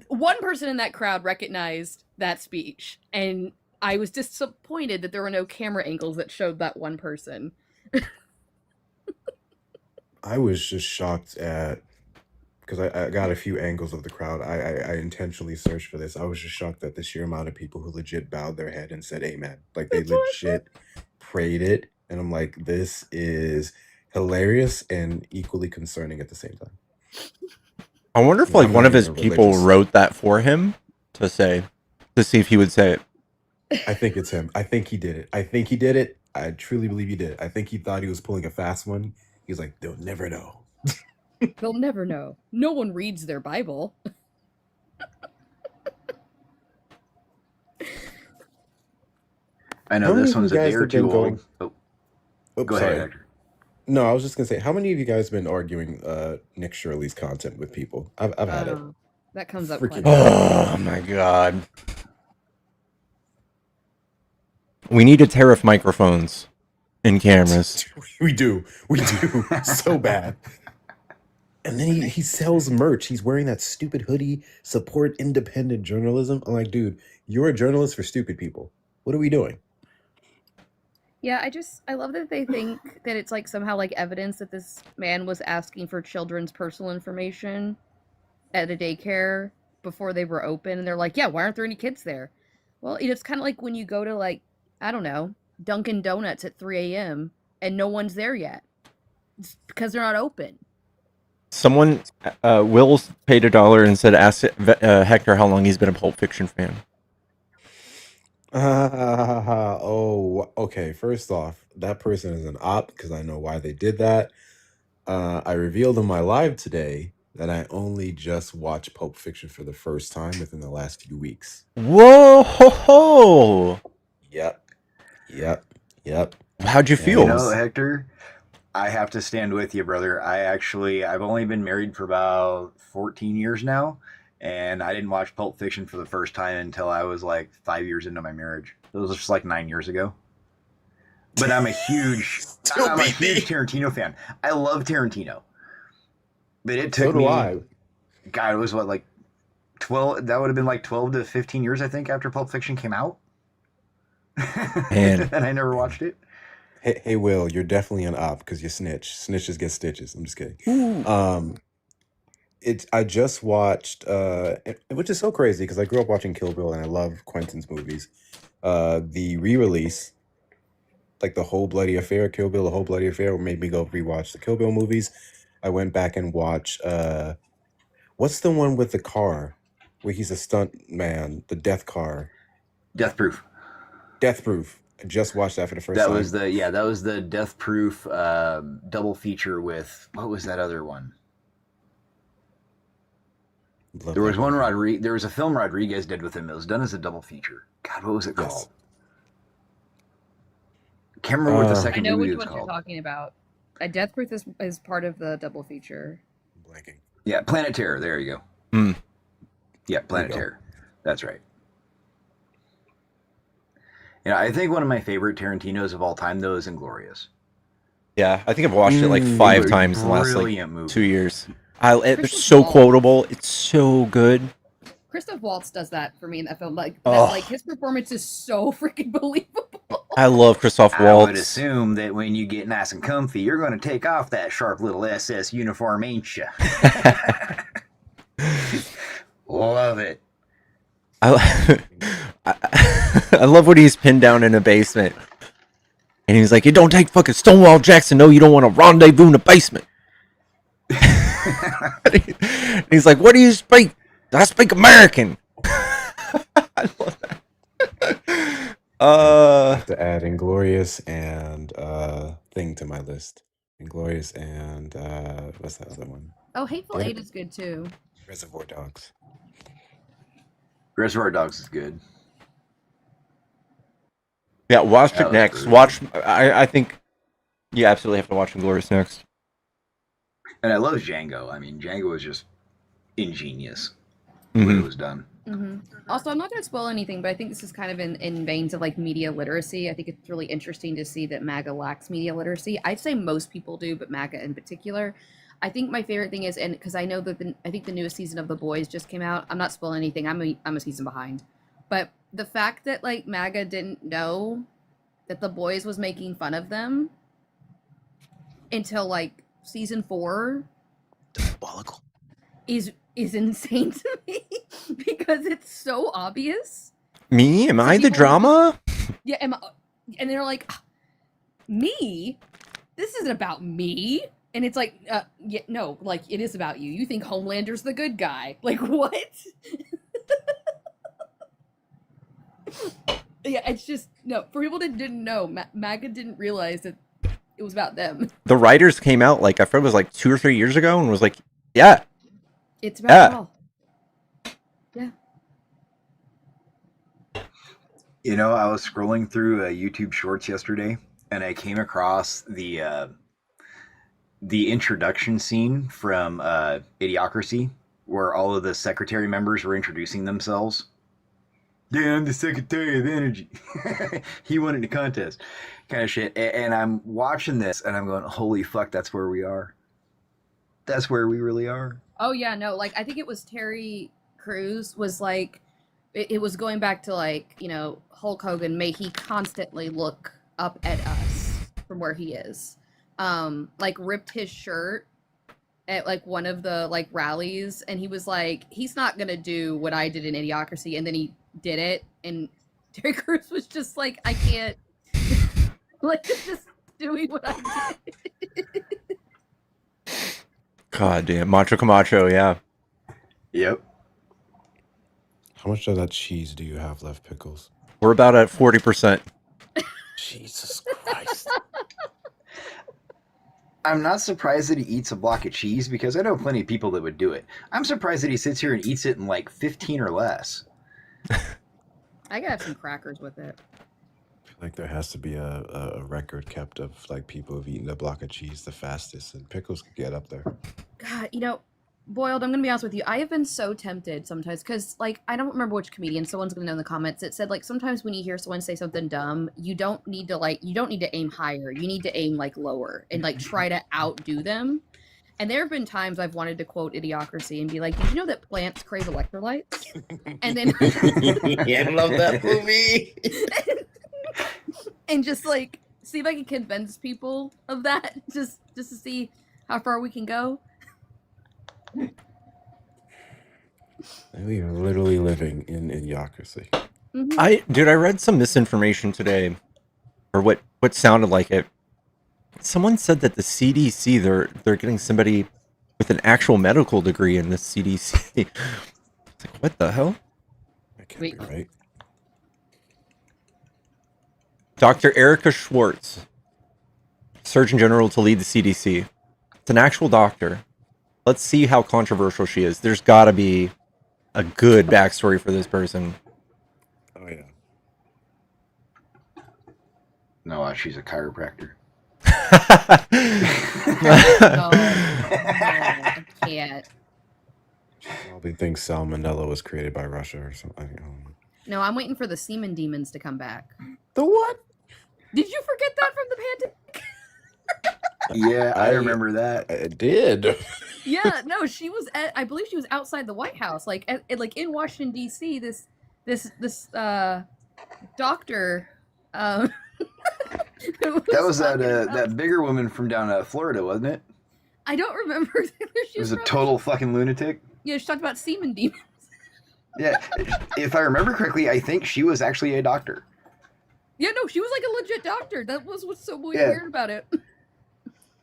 One person in that crowd recognized that speech, and I was disappointed that there were no camera angles that showed that one person. I was just shocked at, because I got a few angles of the crowd. I intentionally searched for this. I was just shocked at the sheer amount of people who legit bowed their head and said amen. Like they legit prayed it. And I'm like, this is hilarious and equally concerning at the same time. I wonder if Yeah, like I'm one not of his even people religious. wrote that for him to say, to see if he would say it. I think it's him. I think he did it. I think he did it. I truly believe he did it. I think he thought he was pulling a fast one. He was like, they'll never know. They'll never know. No one reads their Bible. I know How many this of you one's a day guys or have been two going? old. Oh, Go sorry. ahead, Hector. No, I was just gonna say, how many of you guys have been arguing Nick Shirley's content with people? I've had it. That comes up quite Freaking a bit. Oh my god. We need to tariff microphones and cameras. We do so bad. And then he sells merch. He's wearing that stupid hoodie, support independent journalism. I'm like, dude, you're a journalist for stupid people. What are we doing? Yeah, I love that they think that it's like somehow like evidence that this man was asking for children's personal information at a daycare before they were open, and they're like, yeah, why aren't there any kids there? Well, it's kind of like when you go to like, I don't know, Dunkin' Donuts at 3 a.m. and no one's there yet. It's because they're not open. Someone, Will paid $1 and said, ask Hector how long he's been a Pulp Fiction fan. Oh, okay. First off, that person is an op because I know why they did that. I revealed in my live today that I only just watched Pulp Fiction for the first time within the last few weeks. Whoa ho ho! Yep. How'd you feel? You know, Hector, I have to stand with you, brother. I've only been married for about 14 years now, and I didn't watch Pulp Fiction for the first time until I was like 5 years into my marriage. It was just like 9 years ago. But I'm a huge Tarantino fan. I love Tarantino. But it took me. I. God, it was what, like 12? That would have been like 12 to 15 years, I think, after Pulp Fiction came out. Man. And I never watched it. Hey, Will, you're definitely an op because you snitch. Snitches get stitches. I'm just kidding. I just watched, which is so crazy because I grew up watching Kill Bill and I love Quentin's movies. The re-release, like the Whole Bloody Affair, Kill Bill, the Whole Bloody Affair, made me go rewatch the Kill Bill movies. I went back and watched, what's the one with the car where he's a stunt man, the death car? Death Proof. Death Proof. I just watched that for the first time. That was the Death Proof double feature with, what was that other one? There was one there was a film Rodriguez did with him. It was done as a double feature. God, what was it called? Can't remember what the second movie was called. I know which one you're talking about. Death Proof is part of the double feature. Blanking. Yeah, Planet Terror. There you go. Yeah, Planet Terror. That's right. Yeah, I think one of my favorite Tarantinos of all time, though, is Inglourious. Yeah, I think I've watched it like 5 times in the last like movie. 2 years. It's so quotable. It's so good. Christoph Waltz does that for me in that film. Like his performance is so freaking believable. I love Christoph Waltz. I would assume that when you get nice and comfy, you're going to take off that sharp little SS uniform, ain't you? Love it. I love when he's pinned down in a basement. And he's like, it don't take fucking Stonewall Jackson, no, you don't want to rendezvous in the basement. He's like, what do you speak? I speak American. I love that. I have to add Inglourious and thing to my list. Inglourious and what's that other one? Oh, Hateful Eight is good too. Reservoir Dogs. Reservoir Dogs is good. Yeah, watch it next. I think you absolutely have to watch Inglourious next. And I love Django. I mean, Django was just ingenious when it was done. Also, I'm not going to spoil anything, but I think this is kind of in veins of like media literacy. I think it's really interesting to see that MAGA lacks media literacy. I'd say most people do, but MAGA in particular. I think my favorite thing is, and because I know that I think the newest season of The Boys just came out. I'm not spoiling anything. I'm a season behind, but the fact that like MAGA didn't know that The Boys was making fun of them until like season 4 is insane to me because it's so obvious. Me? Am I the drama? Yeah, and they're like, me? This isn't about me. And it's like, yeah, no, like it is about you. You think Homelander's the good guy. Like, what? Yeah, it's just, no, for people that didn't know, MAGA didn't realize that it was about them. The writers came out, like, I forget it was like 2 or 3 years ago and was like, yeah. It's about y'all. Yeah. You know, I was scrolling through YouTube Shorts yesterday, and I came across the introduction scene from Idiocracy, where all of the secretary members were introducing themselves. Yeah, I'm the Secretary of Energy. He won in the contest, kind of shit. And I'm watching this, and I'm going, "Holy fuck, that's where we are. That's where we really are." Oh yeah, no, like I think it was Terry Crews was like, it was going back to like, you know, Hulk Hogan, may he constantly look up at us from where he is. Like ripped his shirt at like one of the like rallies, and he was like, he's not gonna do what I did in Idiocracy, and then he did it, and Terry Crews was just like, I can't like just doing what I did. God damn, Macho Camacho, yeah. Yep. How much of that cheese do you have left, Pickles? We're about at 40%. Jesus Christ. I'm not surprised that he eats a block of cheese, because I know plenty of people that would do it. I'm surprised that he sits here and eats it in like 15 or less. I gotta have some crackers with it. I feel like there has to be a record kept of like people who've eaten a block of cheese the fastest, and Pickles could get up there. God, you know, Boiled, I'm gonna be honest with you. I have been so tempted sometimes because, like, I don't remember which comedian. Someone's gonna know in the comments. It said like sometimes when you hear someone say something dumb, you don't need to aim higher. You need to aim like lower and like try to outdo them. And there have been times I've wanted to quote Idiocracy and be like, "Did you know that plants crave electrolytes?" And then Yeah, I love that movie. and just like see if I can convince people of that, just to see how far we can go. We are literally living in Idiocracy. Mhm. I read some misinformation today, or what sounded like it. Someone said that the CDC, they're getting somebody with an actual medical degree in the CDC. It's like, what the hell? That can't Wait. be right. Dr. Erica Schwartz, Surgeon General to lead the CDC. It's an actual doctor. Let's see how controversial she is. There's got to be a good backstory for this person. Oh yeah. No, she's a chiropractor. No, I can't. Probably thinks salmonella was created by Russia or something. I don't know. No, I'm waiting for the semen demons to come back. The what? Did you forget that from the pandemic? Yeah, I remember that. I did. Yeah, no, she was I believe she was outside the White House, like like in Washington D.C. This doctor. That was that bigger woman from down Florida, wasn't it? I don't remember where she It was a from. total fucking lunatic. Yeah, she talked about semen demons. Yeah, if I remember correctly, I think she was actually a doctor. Yeah, no, she was like a legit doctor. That was what's so weird about it.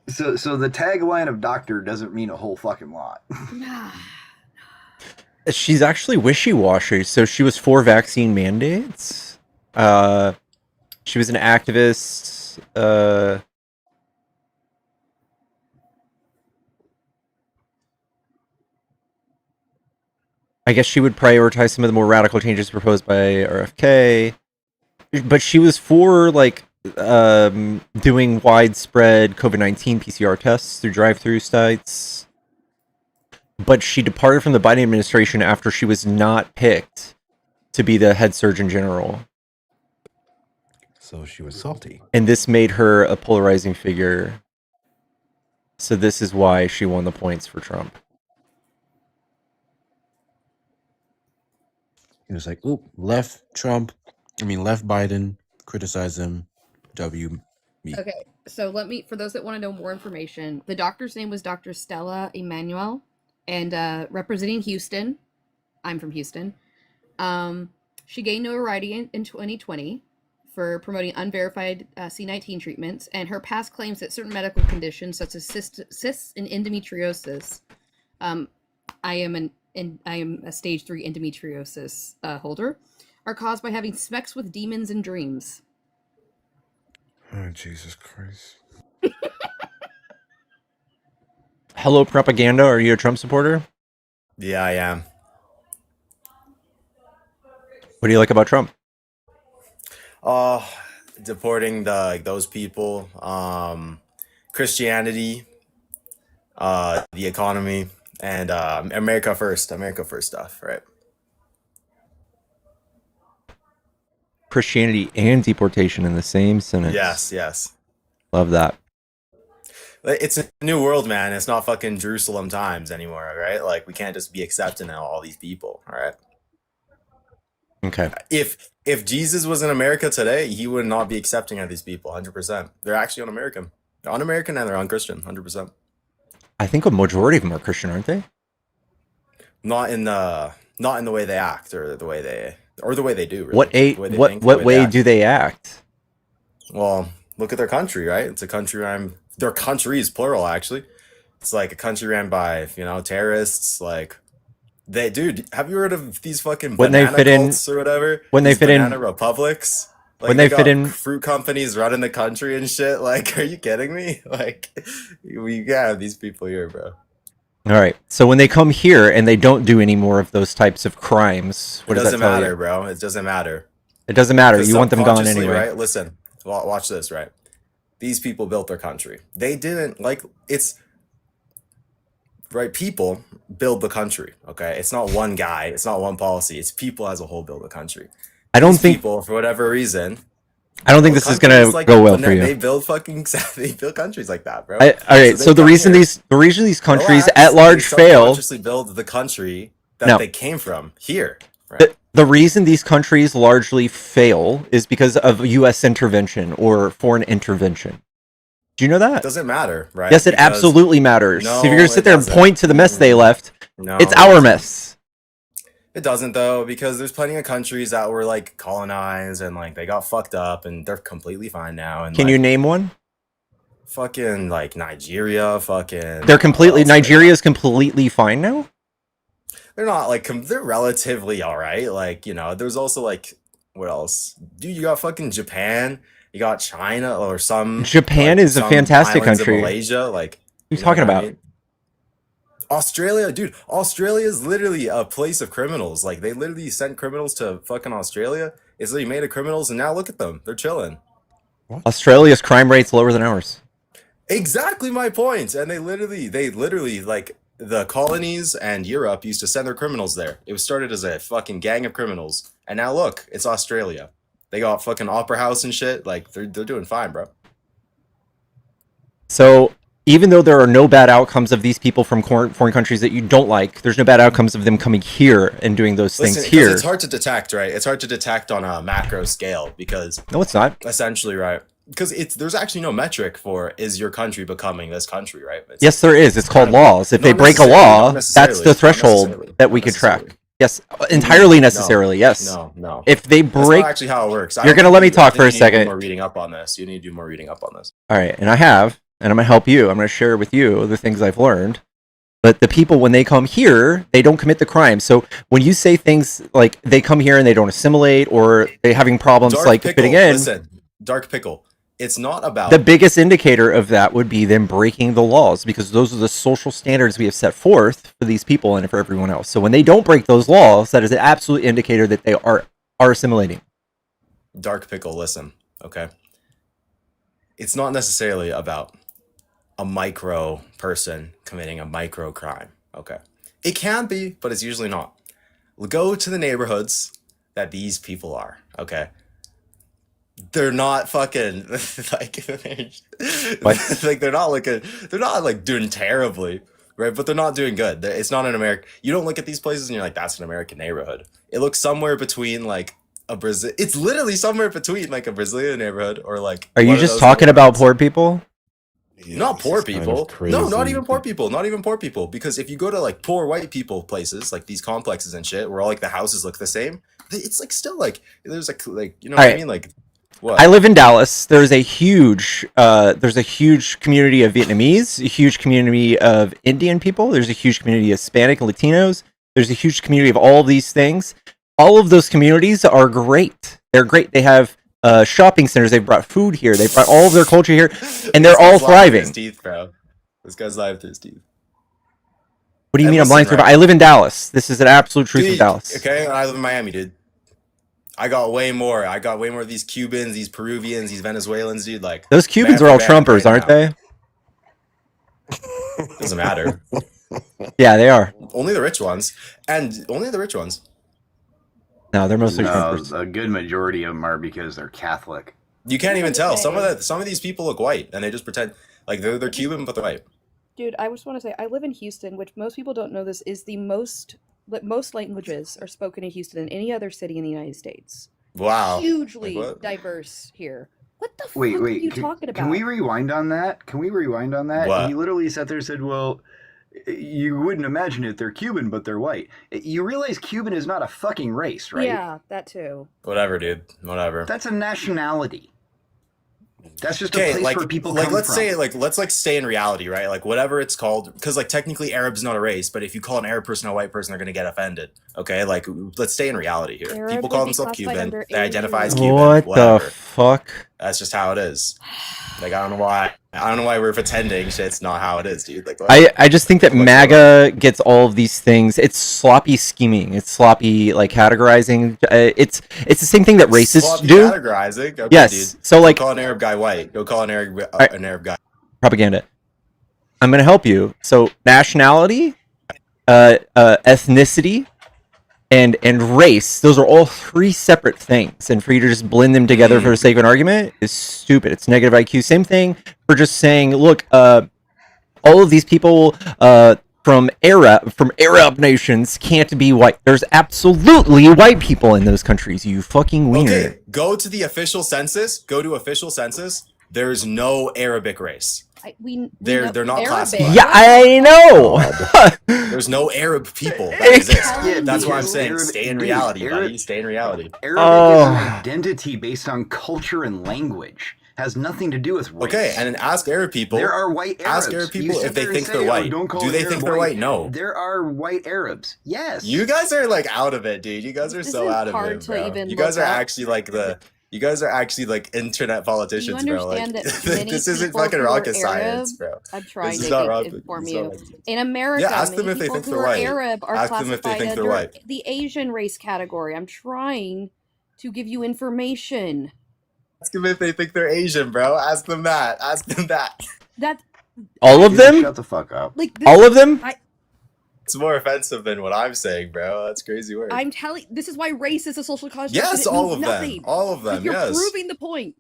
So the tagline of doctor doesn't mean a whole fucking lot. She's actually wishy-washy. So she was for vaccine mandates. She was an activist. I guess she would prioritize some of the more radical changes proposed by RFK. But she was for like doing widespread COVID-19 PCR tests through drive-through sites. But she departed from the Biden administration after she was not picked to be the head surgeon general. So she was salty. And this made her a polarizing figure. So this is why she won the points for Trump. He was like, "Oop, left Biden, criticize him, W me." Okay, so for those that want to know more information, the doctor's name was Dr. Stella Emanuel, and representing Houston, I'm from Houston. She gained notoriety in 2020 for promoting unverified C19 treatments, and her past claims that certain medical conditions, such as cysts and endometriosis, I am a stage 3 endometriosis holder, are caused by having sex with demons in dreams. Oh, Jesus Christ. Hello, propaganda. Are you a Trump supporter? Yeah, I am. What do you like about Trump? Deporting those people, Christianity, the economy, and America first stuff, right? Christianity and deportation in the same sentence. Yes. Love that. It's a new world, man. It's not fucking Jerusalem times anymore, right? Like, we can't just be accepting all these people, all right? Okay. If Jesus was in America today, he would not be accepting of these people, 100%. They're actually un-American. They're un-American and they're un-Christian, 100%. I think a majority of them are Christian, aren't they? Not in the way they act or the way they do. Really. What way do they act? Well, look at their country, right? It's a country their countries plural actually. It's like a country ran by, terrorists. Like, dude, have you heard of these fucking banana cults or whatever? When they fit in banana republics. Like, when they fit in fruit companies running the country and shit. Like, are you kidding me? Like, we gotta have these people here, bro. All right. So when they come here and they don't do any more of those types of crimes, what does that tell you? It doesn't matter, bro. It doesn't matter. It doesn't matter. You want them gone anyway. Right? Listen, watch this, right? These people built their country. They didn't, it's, right? People build the country, okay? It's not one guy. It's not one policy. It's people as a whole build the country. People, for whatever reason, I don't think this is gonna go well for you. They build countries like that, bro. All right. So the reason these countries at large fail, consciously build the country that they came from here. Right? The reason these countries largely fail is because of U.S. intervention or foreign intervention. Do you know that? It doesn't matter, right? Yes, it absolutely matters. No, if you're gonna sit there and point to the mess they left, it's our mess. It doesn't, though, because there's plenty of countries that were colonized and they got fucked up and they're completely fine now. And can you name one? Fucking Nigeria, Nigeria's completely fine now? They're not they're relatively all right. There's also what else? Dude, you got fucking Japan, you got China or some. Japan is a fantastic country. Malaysia, what are you talking about? I mean? Australia, dude. Australia is literally a place of criminals. They literally sent criminals to fucking Australia. It's literally made of criminals, and now look at them. They're chilling. What? Australia's crime rate's lower than ours. Exactly my point. And they literally the colonies and Europe used to send their criminals there. It was started as a fucking gang of criminals, and now look, it's Australia. They got fucking opera house and shit. They're doing fine, bro. So even though there are no bad outcomes of these people from foreign countries that you don't like, there's no bad outcomes of them coming here and doing those things here. It's hard to detect, right? It's hard to detect on a macro scale because... No, it's not. Essentially, right? Because there's actually no metric for is your country becoming this country, right? Yes, there is. It's called laws. If they break a law, that's the threshold that we could track. Yes, entirely necessarily, yes. No. If they break... That's not actually how it works. You're going to let me talk for a second. You need to do more reading up on this. You need to do more reading up on this. All right, and I have... And I'm going to help you. I'm going to share with you the things I've learned. But the people, when they come here, they don't commit the crime. So when you say things like they come here and they don't assimilate or they're having problems fitting in. Listen, dark pickle. It's not about... The biggest indicator of that would be them breaking the laws because those are the social standards we have set forth for these people and for everyone else. So when they don't break those laws, that is an absolute indicator that they are assimilating. Dark pickle, listen, okay? It's not necessarily about a micro person committing a micro crime. Okay. It can be, but it's usually not. Go to the neighborhoods that these people are. Okay. They're not fucking they're not doing terribly, right? But they're not doing good. It's not an American. You don't look at these places and you're like, that's an American neighborhood. It looks somewhere between a Brazil. It's literally somewhere between a Brazilian neighborhood or Are you just talking about poor people? Yeah, not poor people. No, not even poor people. Not even poor people. Because if you go to poor white people places, these complexes and shit, where all the houses look the same, it's still there's you know what I mean? What? I live in Dallas. There's a huge community of Vietnamese, a huge community of Indian people. There's a huge community of Hispanic and Latinos. There's a huge community of all of these things. All of those communities are great. They're great. They have shopping centers. They've brought food here. They've brought all of their culture here, and they're all thriving. Teeth, bro. This guy's lying through his teeth. What do you mean I'm lying through? I live in Dallas. This is an absolute truth of Dallas. Okay, I live in Miami, dude. I got way more. I got way more of these Cubans, these Peruvians, these Venezuelans, dude. Like those Cubans are all Trumpers, right aren't they? Doesn't matter. Yeah, they are. Only the rich ones, and only the rich ones. No, they're mostly Trumpers. A good majority of them are because they're Catholic. You can't even tell. Some of these people look white, and they just pretend like they're Cuban, but they're white. Dude, I just want to say I live in Houston, which most people don't know. This is the most languages are spoken in Houston than any other city in the United States. Wow, hugely diverse here. What the fuck Wait, are you talking about? Can we rewind on that? What? He literally sat there and said, well, you wouldn't imagine it. They're Cuban, but they're white. You realize Cuban is not a fucking race, right? Yeah, that too. Whatever, dude. Whatever. That's a nationality. That's just a place where people come let's from. say let's stay in reality, right? Like whatever it's called, because like technically Arab's not a race, but if you call an Arab person a white person, they're gonna get offended. Okay, like let's stay in reality here. Arab People would call be themselves classified Cuban. under They identify as Asian. Cuban. What whatever. the fuck? That's just how it is. Like I don't know why we're pretending shit's not how it is, dude. Like I just think that MAGA gets all of these things. It's sloppy scheming. It's sloppy like categorizing. It's the same thing that racists sloppy do. Categorizing. Okay, Yes. Dude. So like Go call an Arab guy white. Go call an Arab guy. Propaganda. I'm gonna help you. So nationality, ethnicity, and race. Those are all three separate things. And for you to just blend them together for the sake of an argument is stupid. It's negative IQ. Same thing for just saying, look, all of these people from Arab nations can't be white. There's absolutely white people in those countries. You fucking wiener. Okay, go to the official census. Go to official census. There is no Arabic race. They're not Arabic. classified. Yeah, I know. There's no Arab people that exist. Yeah, That's what I'm because saying. Stay in reality, buddy. Stay in reality. Arabic is an identity based on culture and language. Has nothing to do with race. Okay, and then ask Arab people. There are white Arabs. Ask Arab You people sit if they there and think say, they're "Oh, white. don't call Do an they Arab think they're white? No. There are white Arabs. Yes. You guys are like out of it, dude. You guys are This so is out of hard it, to bro. even You guys look are up. actually like you guys are actually like internet politicians, bro. Like understand that many this isn't people fucking who are rocket science, bro. I'm trying This is to not rocket. inform This is not you. rocket science. In America, Yeah, ask many them if they people think who they're are white. Arab are Ask them if they classified think they're under white. the Asian race category. I'm trying to give you information. Ask them if they think they're Asian, bro. Ask them that. Ask them that. That All of them? Shut the fuck up. like this, All of them? It's more offensive than what I'm saying, bro. That's crazy word. I'm telling. This is why race is a social construct. Yes, and it all means of nothing. them. All of them. You're Yes. proving the point.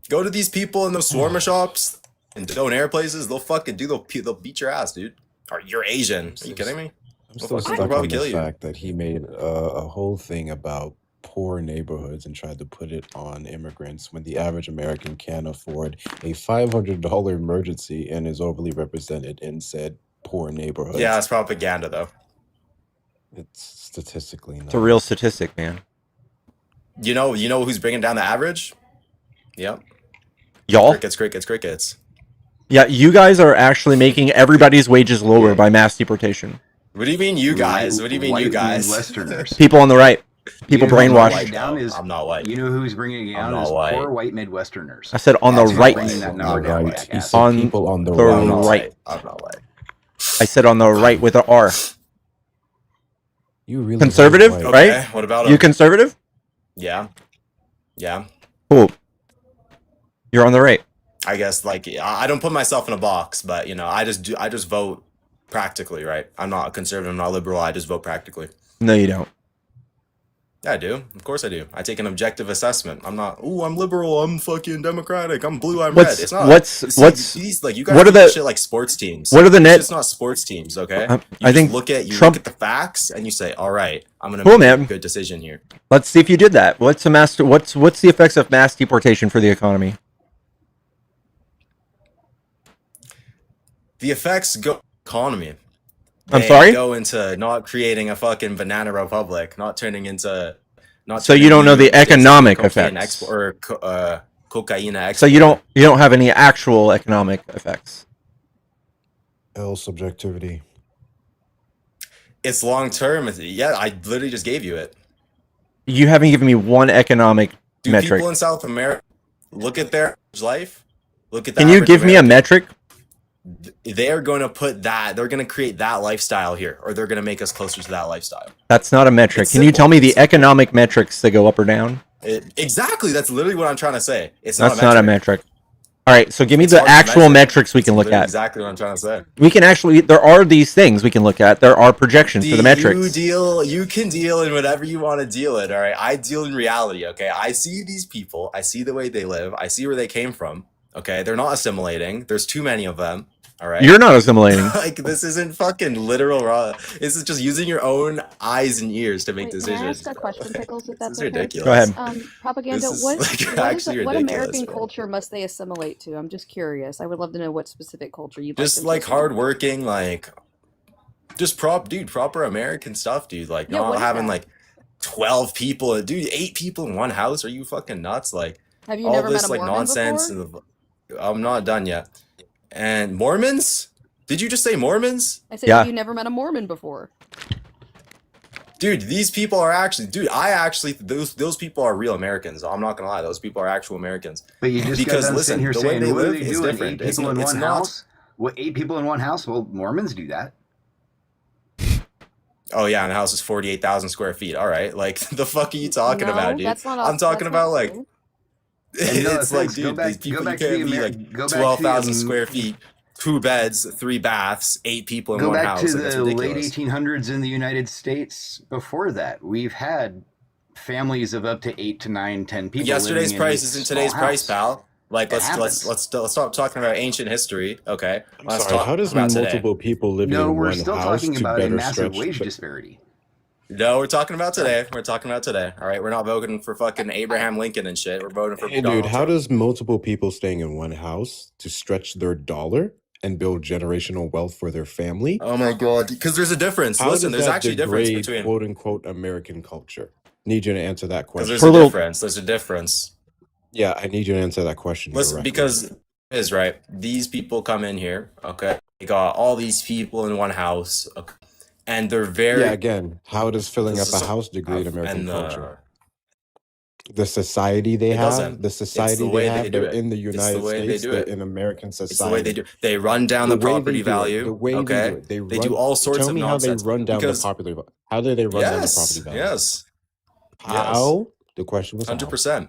Go to these people in those shawarma shops and donair places. They'll fucking do. They'll beat your ass, dude. Or you're Asian. Are you kidding me? I'm They'll still fucking stuck probably on kill the you. fact that he made a whole thing about poor neighborhoods and tried to put it on immigrants when the average American can't afford a $500 emergency and is overly represented in said poor neighborhoods. Yeah, it's propaganda though. It's statistically not. It's a real statistic, man. You know who's bringing down the average? Yep. Y'all? Crickets. Yeah, you guys are actually making everybody's wages lower by mass deportation. What do you mean, you guys? What do you mean, you guys? Midwesterners. People on the right. People You know who's brainwashed. bringing it down is, I'm not white. You know who's bringing it I'm down not is white. poor white Midwesterners. I said on the That's who's right. bringing that On number the down, right. jackass. You said On people on the the I'm not right. right. white. I'm not white. I said on the right with an R. You really Conservative, hate white. right? Okay, what about You him? conservative? Yeah. Cool. You're on the right. I guess like I don't put myself in a box, but I just vote practically, right? I'm not a conservative, I'm not liberal. I just vote practically. No, you don't. Yeah, I do. Of course I do. I take an objective assessment. I'm not, I'm liberal, I'm fucking democratic, I'm blue, I'm red. It's not. These, like, you guys what are do the shit like sports teams. what are the net? It's not sports teams, okay? I think look at Trump. look at the facts and you say, all right, I'm gonna Cool, make man. a good decision here. Let's see if you did that. What's the effects of mass deportation for the economy? The effects go economy. I'm They sorry? go into not creating a fucking banana republic, not turning into not So you turning don't know you the basically economic cocaine effects. cocaine exporter. So you don't have any actual economic effects. L subjectivity. It's long term. Yeah, I literally just gave you it. You haven't given me one economic Do metric. people in South America look at their life? Look at the Can you average give me a American? metric? They're going to put that. They're going to create that lifestyle here, or they're going to make us closer to that lifestyle. That's not a metric. It's Can you simple. tell me It's the simple. economic metrics that go up or down? Exactly. That's literally what I'm trying to say. It's That's not a metric. not a metric. All right, so give me It's the hard to actual measure. metrics we can It's look literally at. exactly what I'm trying to say. We can actually, there are these things we can look at. There are projections for the metrics. You can deal in whatever you want to deal in, all right? I deal in reality, okay? I see these people. I see the way they live. I see where they came from, okay? They're not assimilating. There's too many of them, all right? You're not assimilating. Like, this isn't fucking literal raw. This is just using your own eyes and ears to make Wait, decisions. may I ask a question, Pickles, if This that's is okay? ridiculous. Go ahead. Propaganda, This is what actually what ridiculous, American bro. culture must they assimilate to? I'm just curious. I would love to know what specific culture you'd Just like them to hardworking, just proper American stuff, dude. Like, Yeah, what not is having that? 12 people, dude, 8 people in one house. Are you fucking nuts? Like, Have you all never this met a Mormon nonsense. before? I'm not done yet. And Mormons? Did you just say Mormons? I said, Yeah. have you never met a Mormon before? Dude, these people are actually, those people are real Americans. I'm not gonna lie, those people are actual Americans. But you just Because got done listen, sitting here the way saying, they what do live they is do? different. Eight people in one not. house? What, 8 people in one house? Well, Mormons do that. Oh yeah, and the house is 48,000 square feet. All right, like the fuck are you talking No, about, dude? that's not I'm talking that's not about true. And no it's like, offense, dude, these people, you back to can't be go back to 12,000 the square feet, 2 beds, 3 baths, 8 people in go one back house. to Like, that's the late ridiculous. 1800s in the United States. Before that, we've had families of up to 8 to 9, 10 people. Yesterday's living price in isn't small today's price, house. pal. Like, It let's happens. stop talking about ancient history, okay? I'm Let's sorry. talk How does about today. multiple people living No, in we're one still house talking to about a better massive stretch? wage disparity. No, we're talking about today. We're talking about today. All right, we're not voting for fucking Abraham Lincoln and shit. We're voting for Hey, dude, Donald how Trump. does multiple people staying in one house to stretch their dollar and build generational wealth for their family? Oh my god, because there's a difference. How Listen, does there's that actually a difference degrade between. quote unquote American culture? Need you to answer that Because question. there's For a a little- difference. There's a difference. Yeah, I need you to answer that question Listen, directly. because is right. These people come in here, okay? They got all these people in one house, okay? And they're very Yeah, again, how does filling up a This is- house degrade American and culture? The society they It have, doesn't. the It's the society way they they have, do they're it. in the It's the United way they States, do they're it. in American society. It's the way they do. They run down the way they property do it, value. the way Okay, they do it. they do all sorts Tell of me nonsense. how they run down because the property value. How do they run down the yes, property value? yes, How? The question was 100%.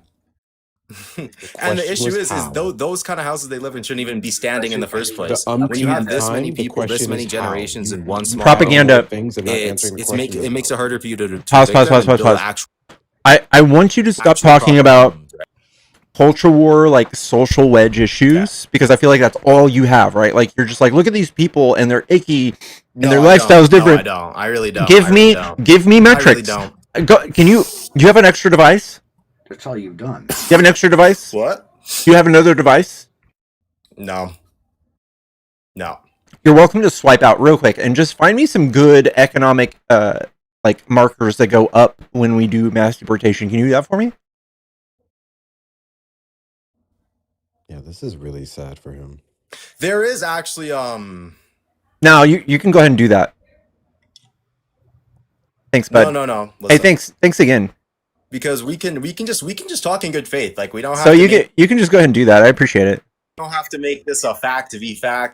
And the question issue was is how. those kind of houses they live in shouldn't even be standing in the first place. The When you have umpteenth this many time, the people, this question many is how. generations in one small Propaganda. home, Things and not answering the question it is makes no. it harder for you to Pause, evict them and build pause. actual I want you to stop actual talking proper about homes, right? culture war, like social wedge issues, because I feel like that's all you have, right? Like you're just like, look at these people and they're icky and their I lifestyle's don't. different. No, I don't. I really don't. Give I really me don't. metrics. I really don't. Do you have an extra device? That's all you've done. Do you have an extra device? What? Do you have another device? No. You're welcome to swipe out real quick and just find me some good economic like markers that go up when we do mass deportation. Can you do that for me? Yeah, this is really sad for him. There is actually No, you can go ahead and do that. Thanks, bud. No. Hey, Listen, thanks again. because we can just talk in good faith. Like, we don't have So to you can just go ahead and do that. I appreciate it. don't have to make this a fact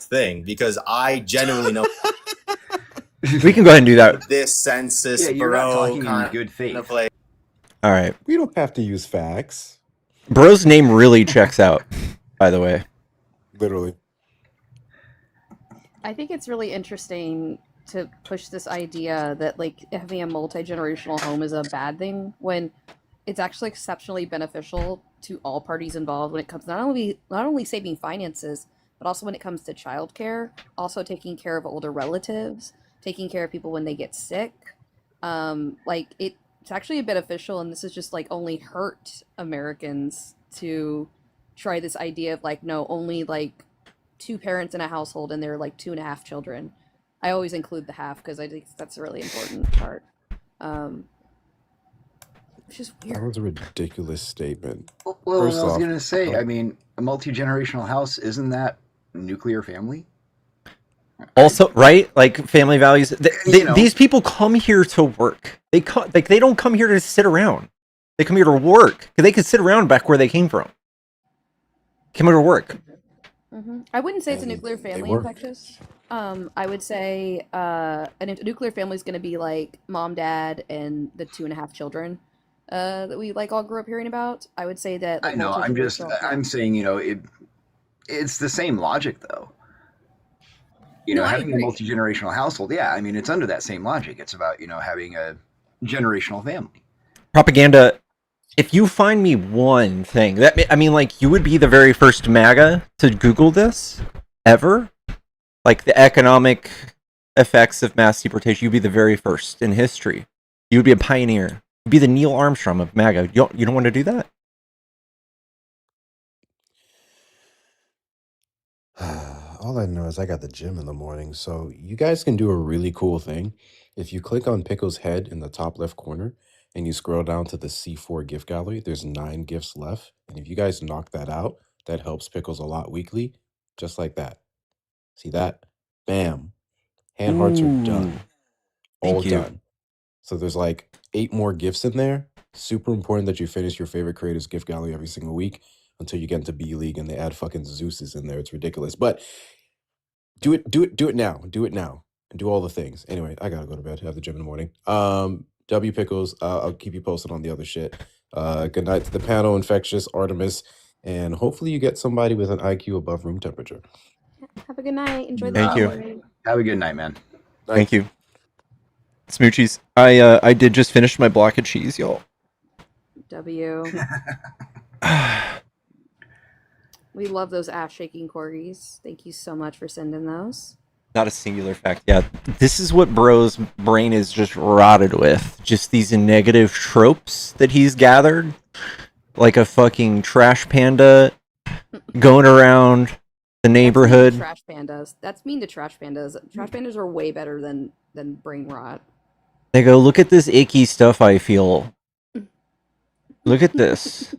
thing, because I genuinely know We can go ahead and do that. this census Yeah, you're not bro talking in kind good faith. of play. All right. We don't have to use facts. Bro's name really checks out, by the way. Literally. I think it's really interesting to push this idea that like having a multi-generational home is a bad thing when it's actually exceptionally beneficial to all parties involved when it comes not only saving finances, but also when it comes to childcare, also taking care of older relatives, taking care of people when they get sick. It's actually beneficial, and this is just like only hurt Americans to try this idea of like, no, only like 2 parents in a household and they're like 2.5 children. I always include the half because I think that's a really important part. It's just That weird. was a ridiculous statement. Well, First I was off, going to say, oh, I mean, a multi-generational house, isn't that nuclear family? Also, right? Like family values. You know, These people come here to work. They come, like they don't come here to sit around. They come here to work. They could sit around back where they came from. Come here to work. I wouldn't say it's a and nuclear they family, worked. infectious. I would say a nuclear family is going to be like mom, dad, and the 2.5 children that we like all grew up hearing about. I would say that I like know. multi-generational. Yeah. I'm saying, you know, it's the same logic though. You No, know, I having a agree. multi-generational household, yeah, I mean, it's under that same logic. It's about, you know, having a generational family. Propaganda. If you find me one thing that I mean, like you would be the very first MAGA to Google this ever. Like the economic effects of mass deportation, you'd be the very first in history. You would be a pioneer. You'd be the Neil Armstrong of MAGA. You don't want to do that? All I know is I got the gym in the morning, so you guys can do a really cool thing. If you click on Pickle's head in the top left corner and you scroll down to the C4 gift gallery, there's 9 gifts left. And if you guys knock that out, that helps Pickles a lot weekly. Just like that. See that? Bam. Hand hearts are done. Ooh, All thank you. done. So there's like 8 more gifts in there. Super important that you finish your favorite creators gift gallery every single week until you get into B League and they add fucking Zeus's in there. It's ridiculous. But do it now. Do it now. And do all the things. Anyway, I gotta go to bed. Have the gym in the morning. W Pickles, I'll keep you posted on the other shit. Good night to the panel, Infectious, Artemis, and hopefully you get somebody with an IQ above room temperature. Have a good night. Enjoy the Thank you. game. Have a good night, man. Thank you. Smoochies. I did just finish my block of cheese, y'all. W. We love those ass shaking corgis. Thank you so much for sending those. Not a singular fact. Yeah, this is what Bro's brain is just rotted with. Just these negative tropes that he's gathered. Like a fucking trash panda going around the neighborhood. Trash pandas. That's mean to trash pandas. Trash pandas are way better than brain rot. They go, look at this icky stuff I feel. Look at this.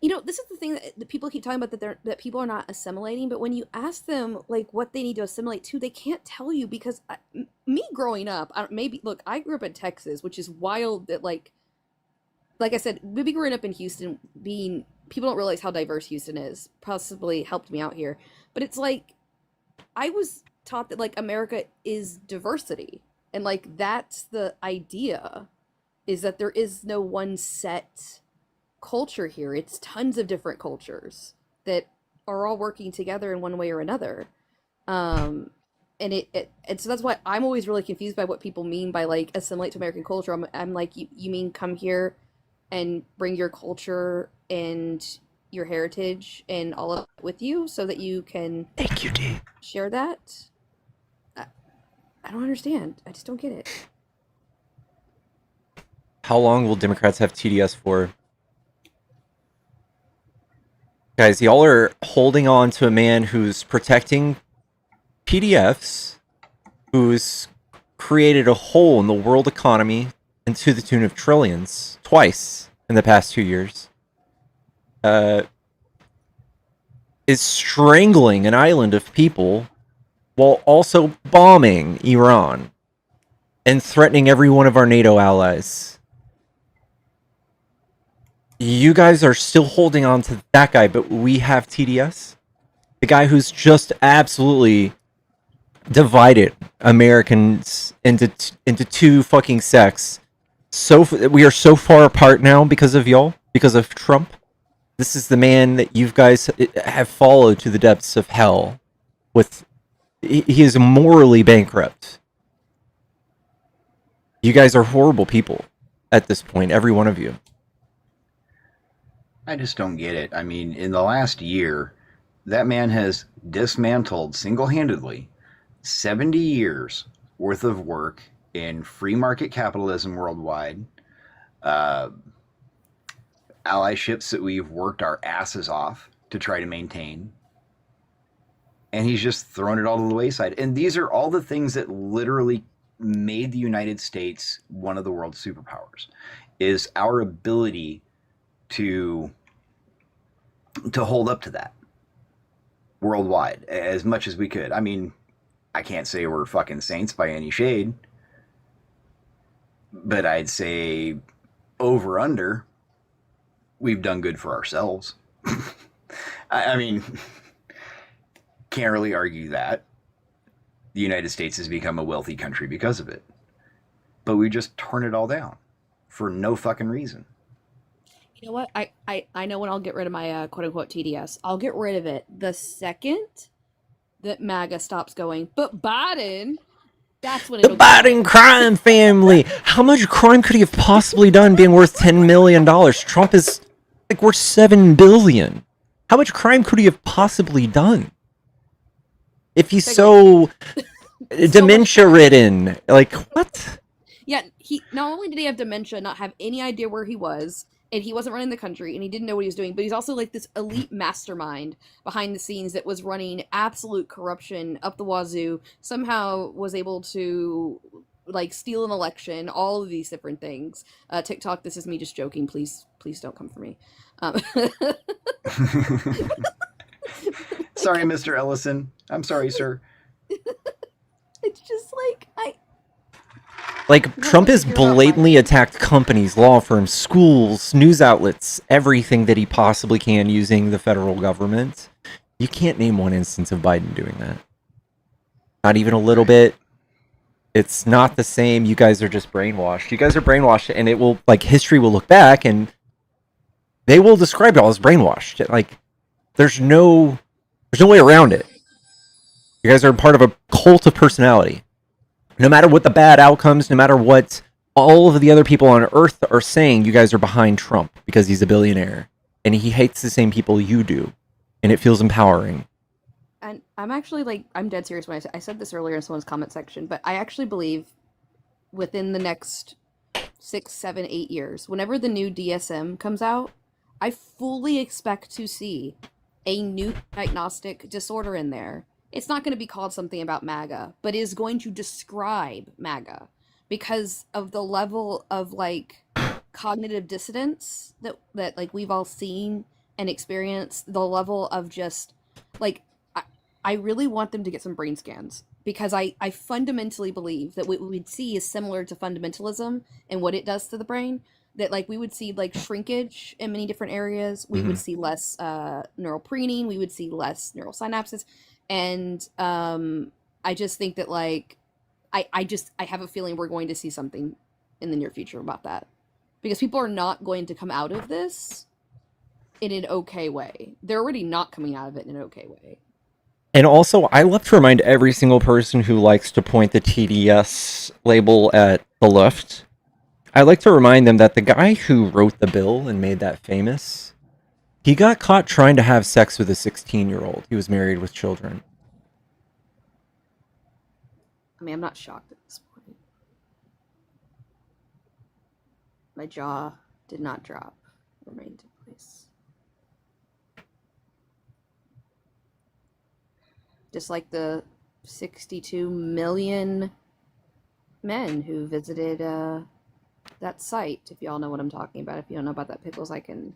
You know, this is the thing that people keep talking about, that people are not assimilating, but when you ask them like what they need to assimilate to, they can't tell you, because me growing up, look, I grew up in Texas, which is wild that like I said, maybe growing up in Houston, people don't realize how diverse Houston is. Possibly helped me out here, but it's like I was taught that like America is diversity, and like that's the idea, is that there is no one set culture here. It's tons of different cultures that are all working together in one way or another. And so that's why I'm always really confused by what people mean by like assimilate to American culture. I'm like, you mean come here and bring your culture and your heritage and all of it with you so that you can Thank you, D. share that? I don't understand. I just don't get it. How long will Democrats have TDS for? Guys, y'all are holding on to a man who's protecting PDFs, who's created a hole in the world economy and to the tune of trillions twice in the past 2 years. Is strangling an island of people while also bombing Iran and threatening every one of our NATO allies. You guys are still holding on to that guy, but we have TDS? The guy who's just absolutely divided Americans into two fucking sects. We are so far apart now because of y'all, because of Trump. This is the man that you guys have followed to the depths of hell. He is morally bankrupt. You guys are horrible people at this point, every one of you. I just don't get it. I mean, in the last year, that man has dismantled single-handedly 70 years worth of work in free market capitalism worldwide, allyships that we've worked our asses off to try to maintain, and he's just thrown it all to the wayside. And these are all the things that literally made the United States one of the world's superpowers, is our ability to hold up to that worldwide as much as we could. I mean, I can't say we're fucking saints by any shade, but I'd say over under, we've done good for ourselves. I mean, can't really argue that. The United States has become a wealthy country because of it. But we just turn it all down for no fucking reason. You know what? I know when I'll get rid of my quote unquote TDS. I'll get rid of it the second that MAGA stops going, but Biden, that's when The it'll go Biden away. crime family. How much crime could he have possibly done being worth $10 million? Trump is like worth $7 billion. How much crime could he have possibly done? If he's Like, so much dementia crime. ridden. Like, what? Yeah, he not only did he have dementia, not have any idea where he was, and he wasn't running the country, and he didn't know what he was doing, but he's also like this elite mastermind behind the scenes that was running absolute corruption up the wazoo, somehow was able to like steal an election, all of these different things. TikTok, this is me just joking. Please don't come for me. Sorry, Mr. Ellison. I'm sorry, sir. It's just like Like, Trump has blatantly attacked companies, law firms, schools, news outlets, everything that he possibly can using the federal government. You can't name one instance of Biden doing that. Not even a little bit. It's not the same. You guys are just brainwashed. You guys are brainwashed, and it will, like, history will look back, and they will describe it all as brainwashed. Like, there's no way around it. You guys are part of a cult of personality. No matter what the bad outcomes, no matter what all of the other people on Earth are saying, you guys are behind Trump because he's a billionaire. And he hates the same people you do. And it feels empowering. And I'm actually like, I'm dead serious when I said this earlier in someone's comment section, but I actually believe within the next 6, 7, 8 years, whenever the new DSM comes out, I fully expect to see a new diagnostic disorder in there. It's not going to be called something about MAGA, but is going to describe MAGA because of the level of like cognitive dissonance that like we've all seen and experienced, the level of just like I really want them to get some brain scans because I fundamentally believe that what we'd see is similar to fundamentalism and what it does to the brain. That like we would see like shrinkage in many different areas. We would see less neural preening. We would see less neural synapses. And I just think that like I have a feeling we're going to see something in the near future about that because people are not going to come out of this in an okay way. They're already not coming out of it in an okay way. And also, I love to remind every single person who likes to point the TDS label at the left, I like to remind them that the guy who wrote the bill and made that famous, he got caught trying to have sex with a 16-year-old. He was married with children. I mean, I'm not shocked at this point. My jaw did not drop, remained in place. Just like the 62 million men who visited that site. If y'all know what I'm talking about. If you don't know about that, Pickles, I can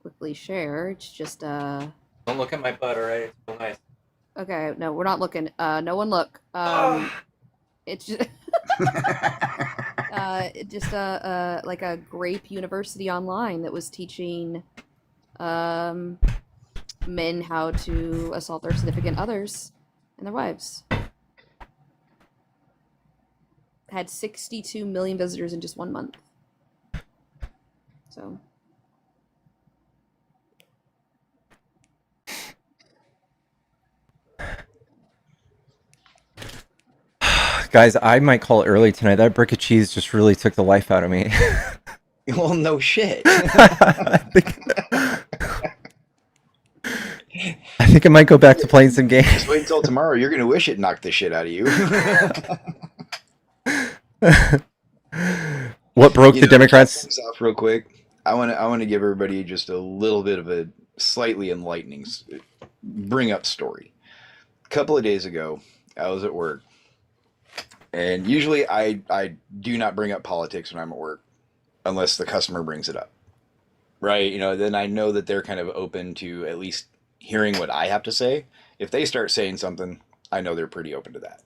quickly share. It's just Don't look at my butt, alright? It's so nice. Okay, no, we're not looking. No one look. It's just like a grape university online that was teaching men how to assault their significant others and their wives. Had 62 million visitors in just 1 month. So Guys, I might call it early tonight. That brick of cheese just really took the life out of me. Well, no shit. I think I might go back to playing some games. Just wait until tomorrow. You're going to wish it knocked the shit out of you. What broke the Democrats? Things off real quick. I want to give everybody just a little bit of a slightly enlightening bring up story. A couple of days ago, I was at work And usually I do not bring up politics when I'm at work unless the customer brings it up. Right? Then I know that they're kind of open to at least hearing what I have to say. If they start saying something, I know they're pretty open to that.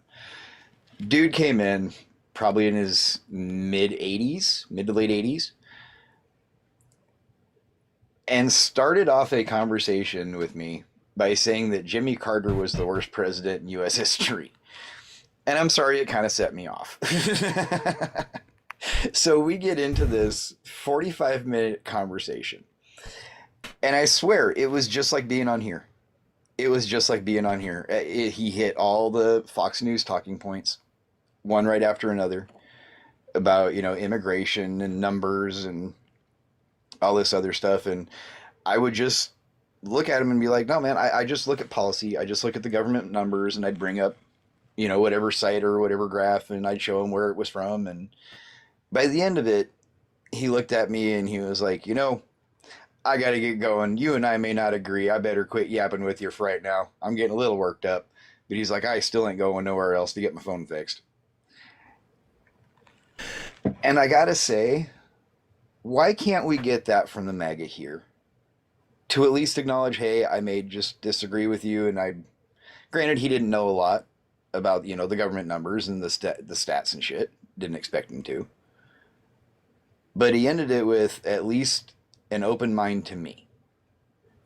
Dude came in probably in his mid to late 80s, and started off a conversation with me by saying that Jimmy Carter was the worst president in U.S. history. And I'm sorry, it kind of set me off. So we get into this 45-minute conversation. And I swear, it was just like being on here. He hit all the Fox News talking points, one right after another, about, immigration and numbers and all this other stuff. And I would just look at him and be like, no, man, I just look at policy. I just look at the government numbers, and I'd bring up, whatever site or whatever graph, and I'd show him where it was from. And by the end of it, he looked at me and he was like, I got to get going. You and I may not agree. I better quit yapping with you for right now. I'm getting a little worked up. But he's like, I still ain't going nowhere else to get my phone fixed. And I got to say, why can't we get that from the MAGA here? To at least acknowledge, hey, I may just disagree with you. And granted, he didn't know a lot about, the government numbers and the stats and shit. Didn't expect him to. But he ended it with at least an open mind to me.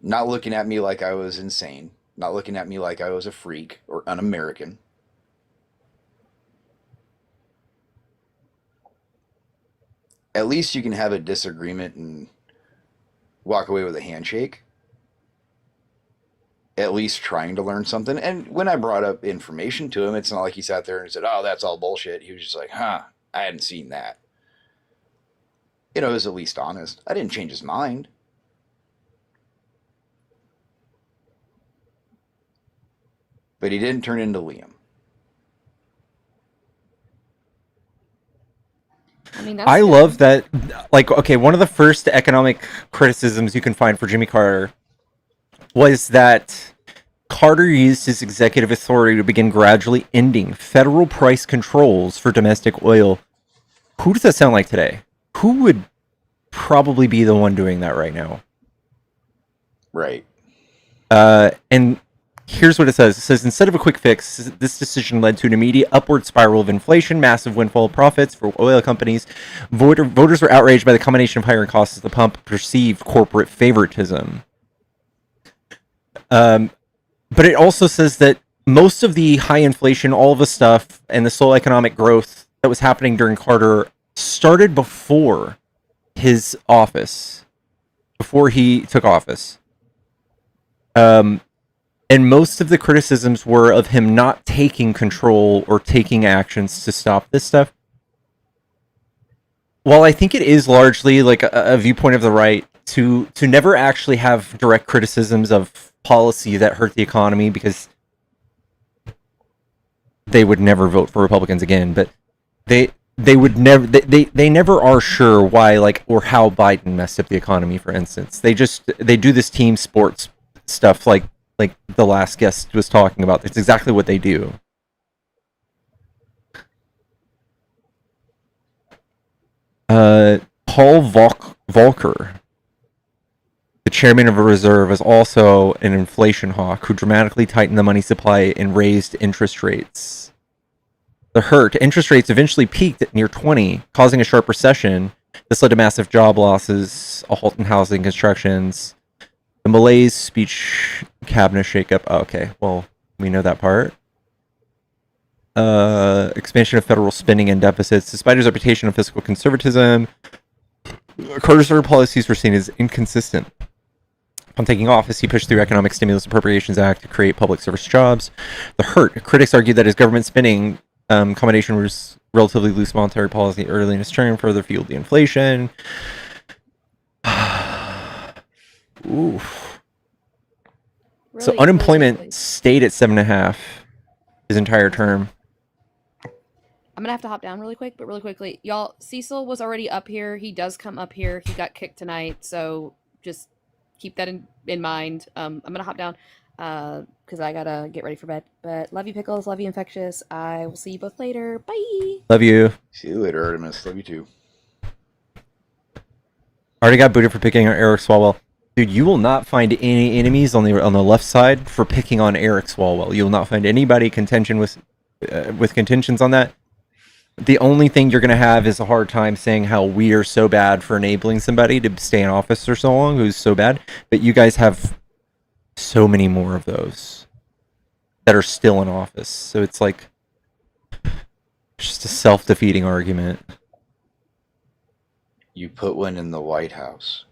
Not looking at me like I was insane. Not looking at me like I was a freak or un-American. At least you can have a disagreement and walk away with a handshake. At least trying to learn something. And when I brought up information to him, it's not like he sat there and said, oh, that's all bullshit. He was just like, I hadn't seen that. It was at least honest. I didn't change his mind. But he didn't turn into Liam. I love that. One of the first economic criticisms you can find for Jimmy Carter was that Carter used his executive authority to begin gradually ending federal price controls for domestic oil. Who does that sound like today? Who would probably be the one doing that right now? Right. And here's what it says. It says, instead of a quick fix, this decision led to an immediate upward spiral of inflation, massive windfall of profits for oil companies. Voters were outraged by the combination of higher costs at the pump, perceived corporate favoritism. But it also says that most of the high inflation, all of the stuff, and the slow economic growth that was happening during Carter started before his office, before he took office. And most of the criticisms were of him not taking control or taking actions to stop this stuff. While I think it is largely like a viewpoint of the right to never actually have direct criticisms of policy that hurt the economy, because they would never vote for Republicans again, but they would never they never are sure why, or how Biden messed up the economy, for instance. They do this team sports stuff like the last guest was talking about. It's exactly what they do. Paul Volcker, the chairman of a reserve, is also an inflation hawk who dramatically tightened the money supply and raised interest rates. The hurt, interest rates eventually peaked at near 20, causing a sharp recession. This led to massive job losses, a halt in housing constructions, the malaise speech cabinet shakeup. Oh, okay, well, we know that part. Expansion of federal spending and deficits. Despite his reputation of fiscal conservatism, Carter's policies were seen as inconsistent. Upon taking office, he pushed through Economic Stimulus Appropriations Act to create public service jobs. The hurt, critics argued that his government spending combination was relatively loose monetary policy early in his term, further fueled the inflation. Oof. So unemployment stayed at 7.5 his entire term. I'm gonna have to hop down really quick, but really quickly, y'all. Cecil was already up here. He does come up here. He got kicked tonight, so just keep that in mind. I'm gonna hop down. because I gotta get ready for bed. But love you, Pickles. Love you, Infectious. I will see you both later. Bye. Love you. See you later, Artemis. Love you too. Already got booted for picking on Eric Swalwell. Dude, you will not find any enemies on the left side for picking on Eric Swalwell. You will not find anybody contention with contentions on that. The only thing you're going to have is a hard time saying how we are so bad for enabling somebody to stay in office for so long who's so bad. But you guys have so many more of those that are still in office. So it's like just a self-defeating argument. You put one in the White House.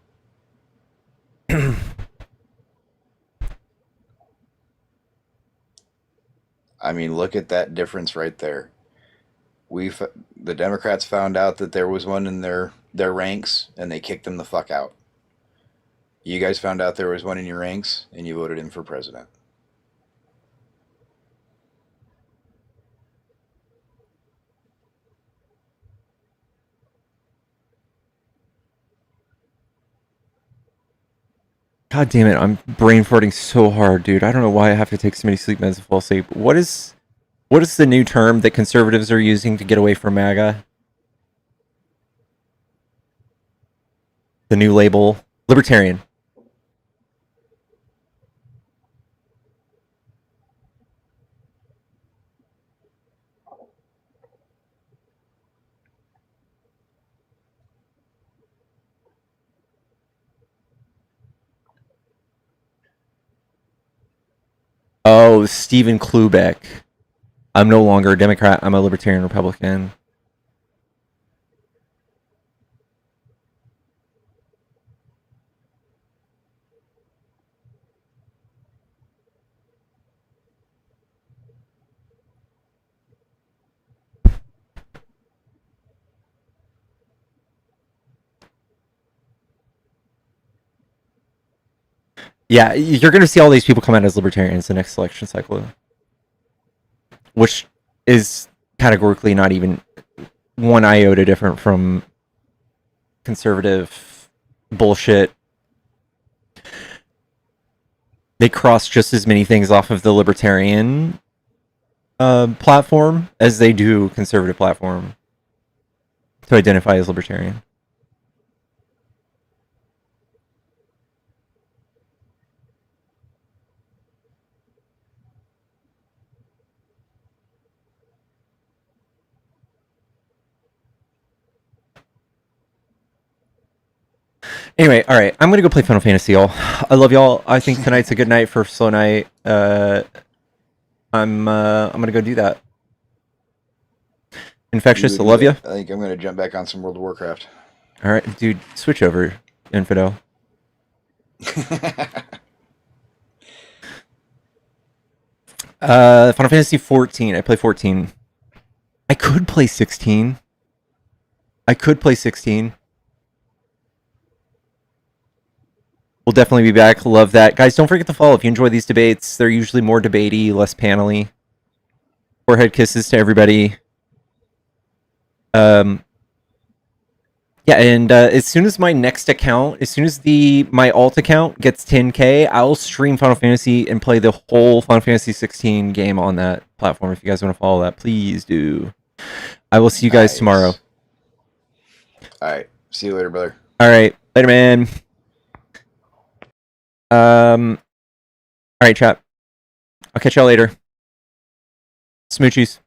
I mean, look at that difference right there. The Democrats found out that there was one in their ranks, and they kicked them the fuck out. You guys found out there was one in your ranks, and you voted him for president. God damn it, I'm brain farting so hard, dude. I don't know why I have to take so many sleep meds to fall asleep. What is the new term that conservatives are using to get away from MAGA? The new label? Libertarian. Oh, Stephen Klubeck. I'm no longer a Democrat. I'm a Libertarian Republican. Yeah, you're going to see all these people come out as libertarians the next election cycle, which is categorically not even one iota different from conservative bullshit. They cross just as many things off of the libertarian platform as they do conservative platform to identify as libertarian. Anyway, all right, I'm gonna go play Final Fantasy, y'all. I love y'all. I think tonight's a good night for slow night. I'm gonna go do that. Infectious, I love you. I think I'm gonna jump back on some World of Warcraft. All right, dude, switch over, Infidel. Final Fantasy 14. I play 14. I could play 16. We'll definitely be back. Love that. Guys, don't forget to follow if you enjoy these debates. They're usually more debatey, less panely. Forehead kisses to everybody. Yeah, and as soon as my next account, as soon as my alt account gets 10K, I'll stream Final Fantasy and play the whole Final Fantasy 16 game on that platform. If you guys want to follow that, please do. I will see you guys tomorrow. All right. See you later, brother. All right. Later, man. All right, chat. I'll catch y'all later. Smoochies.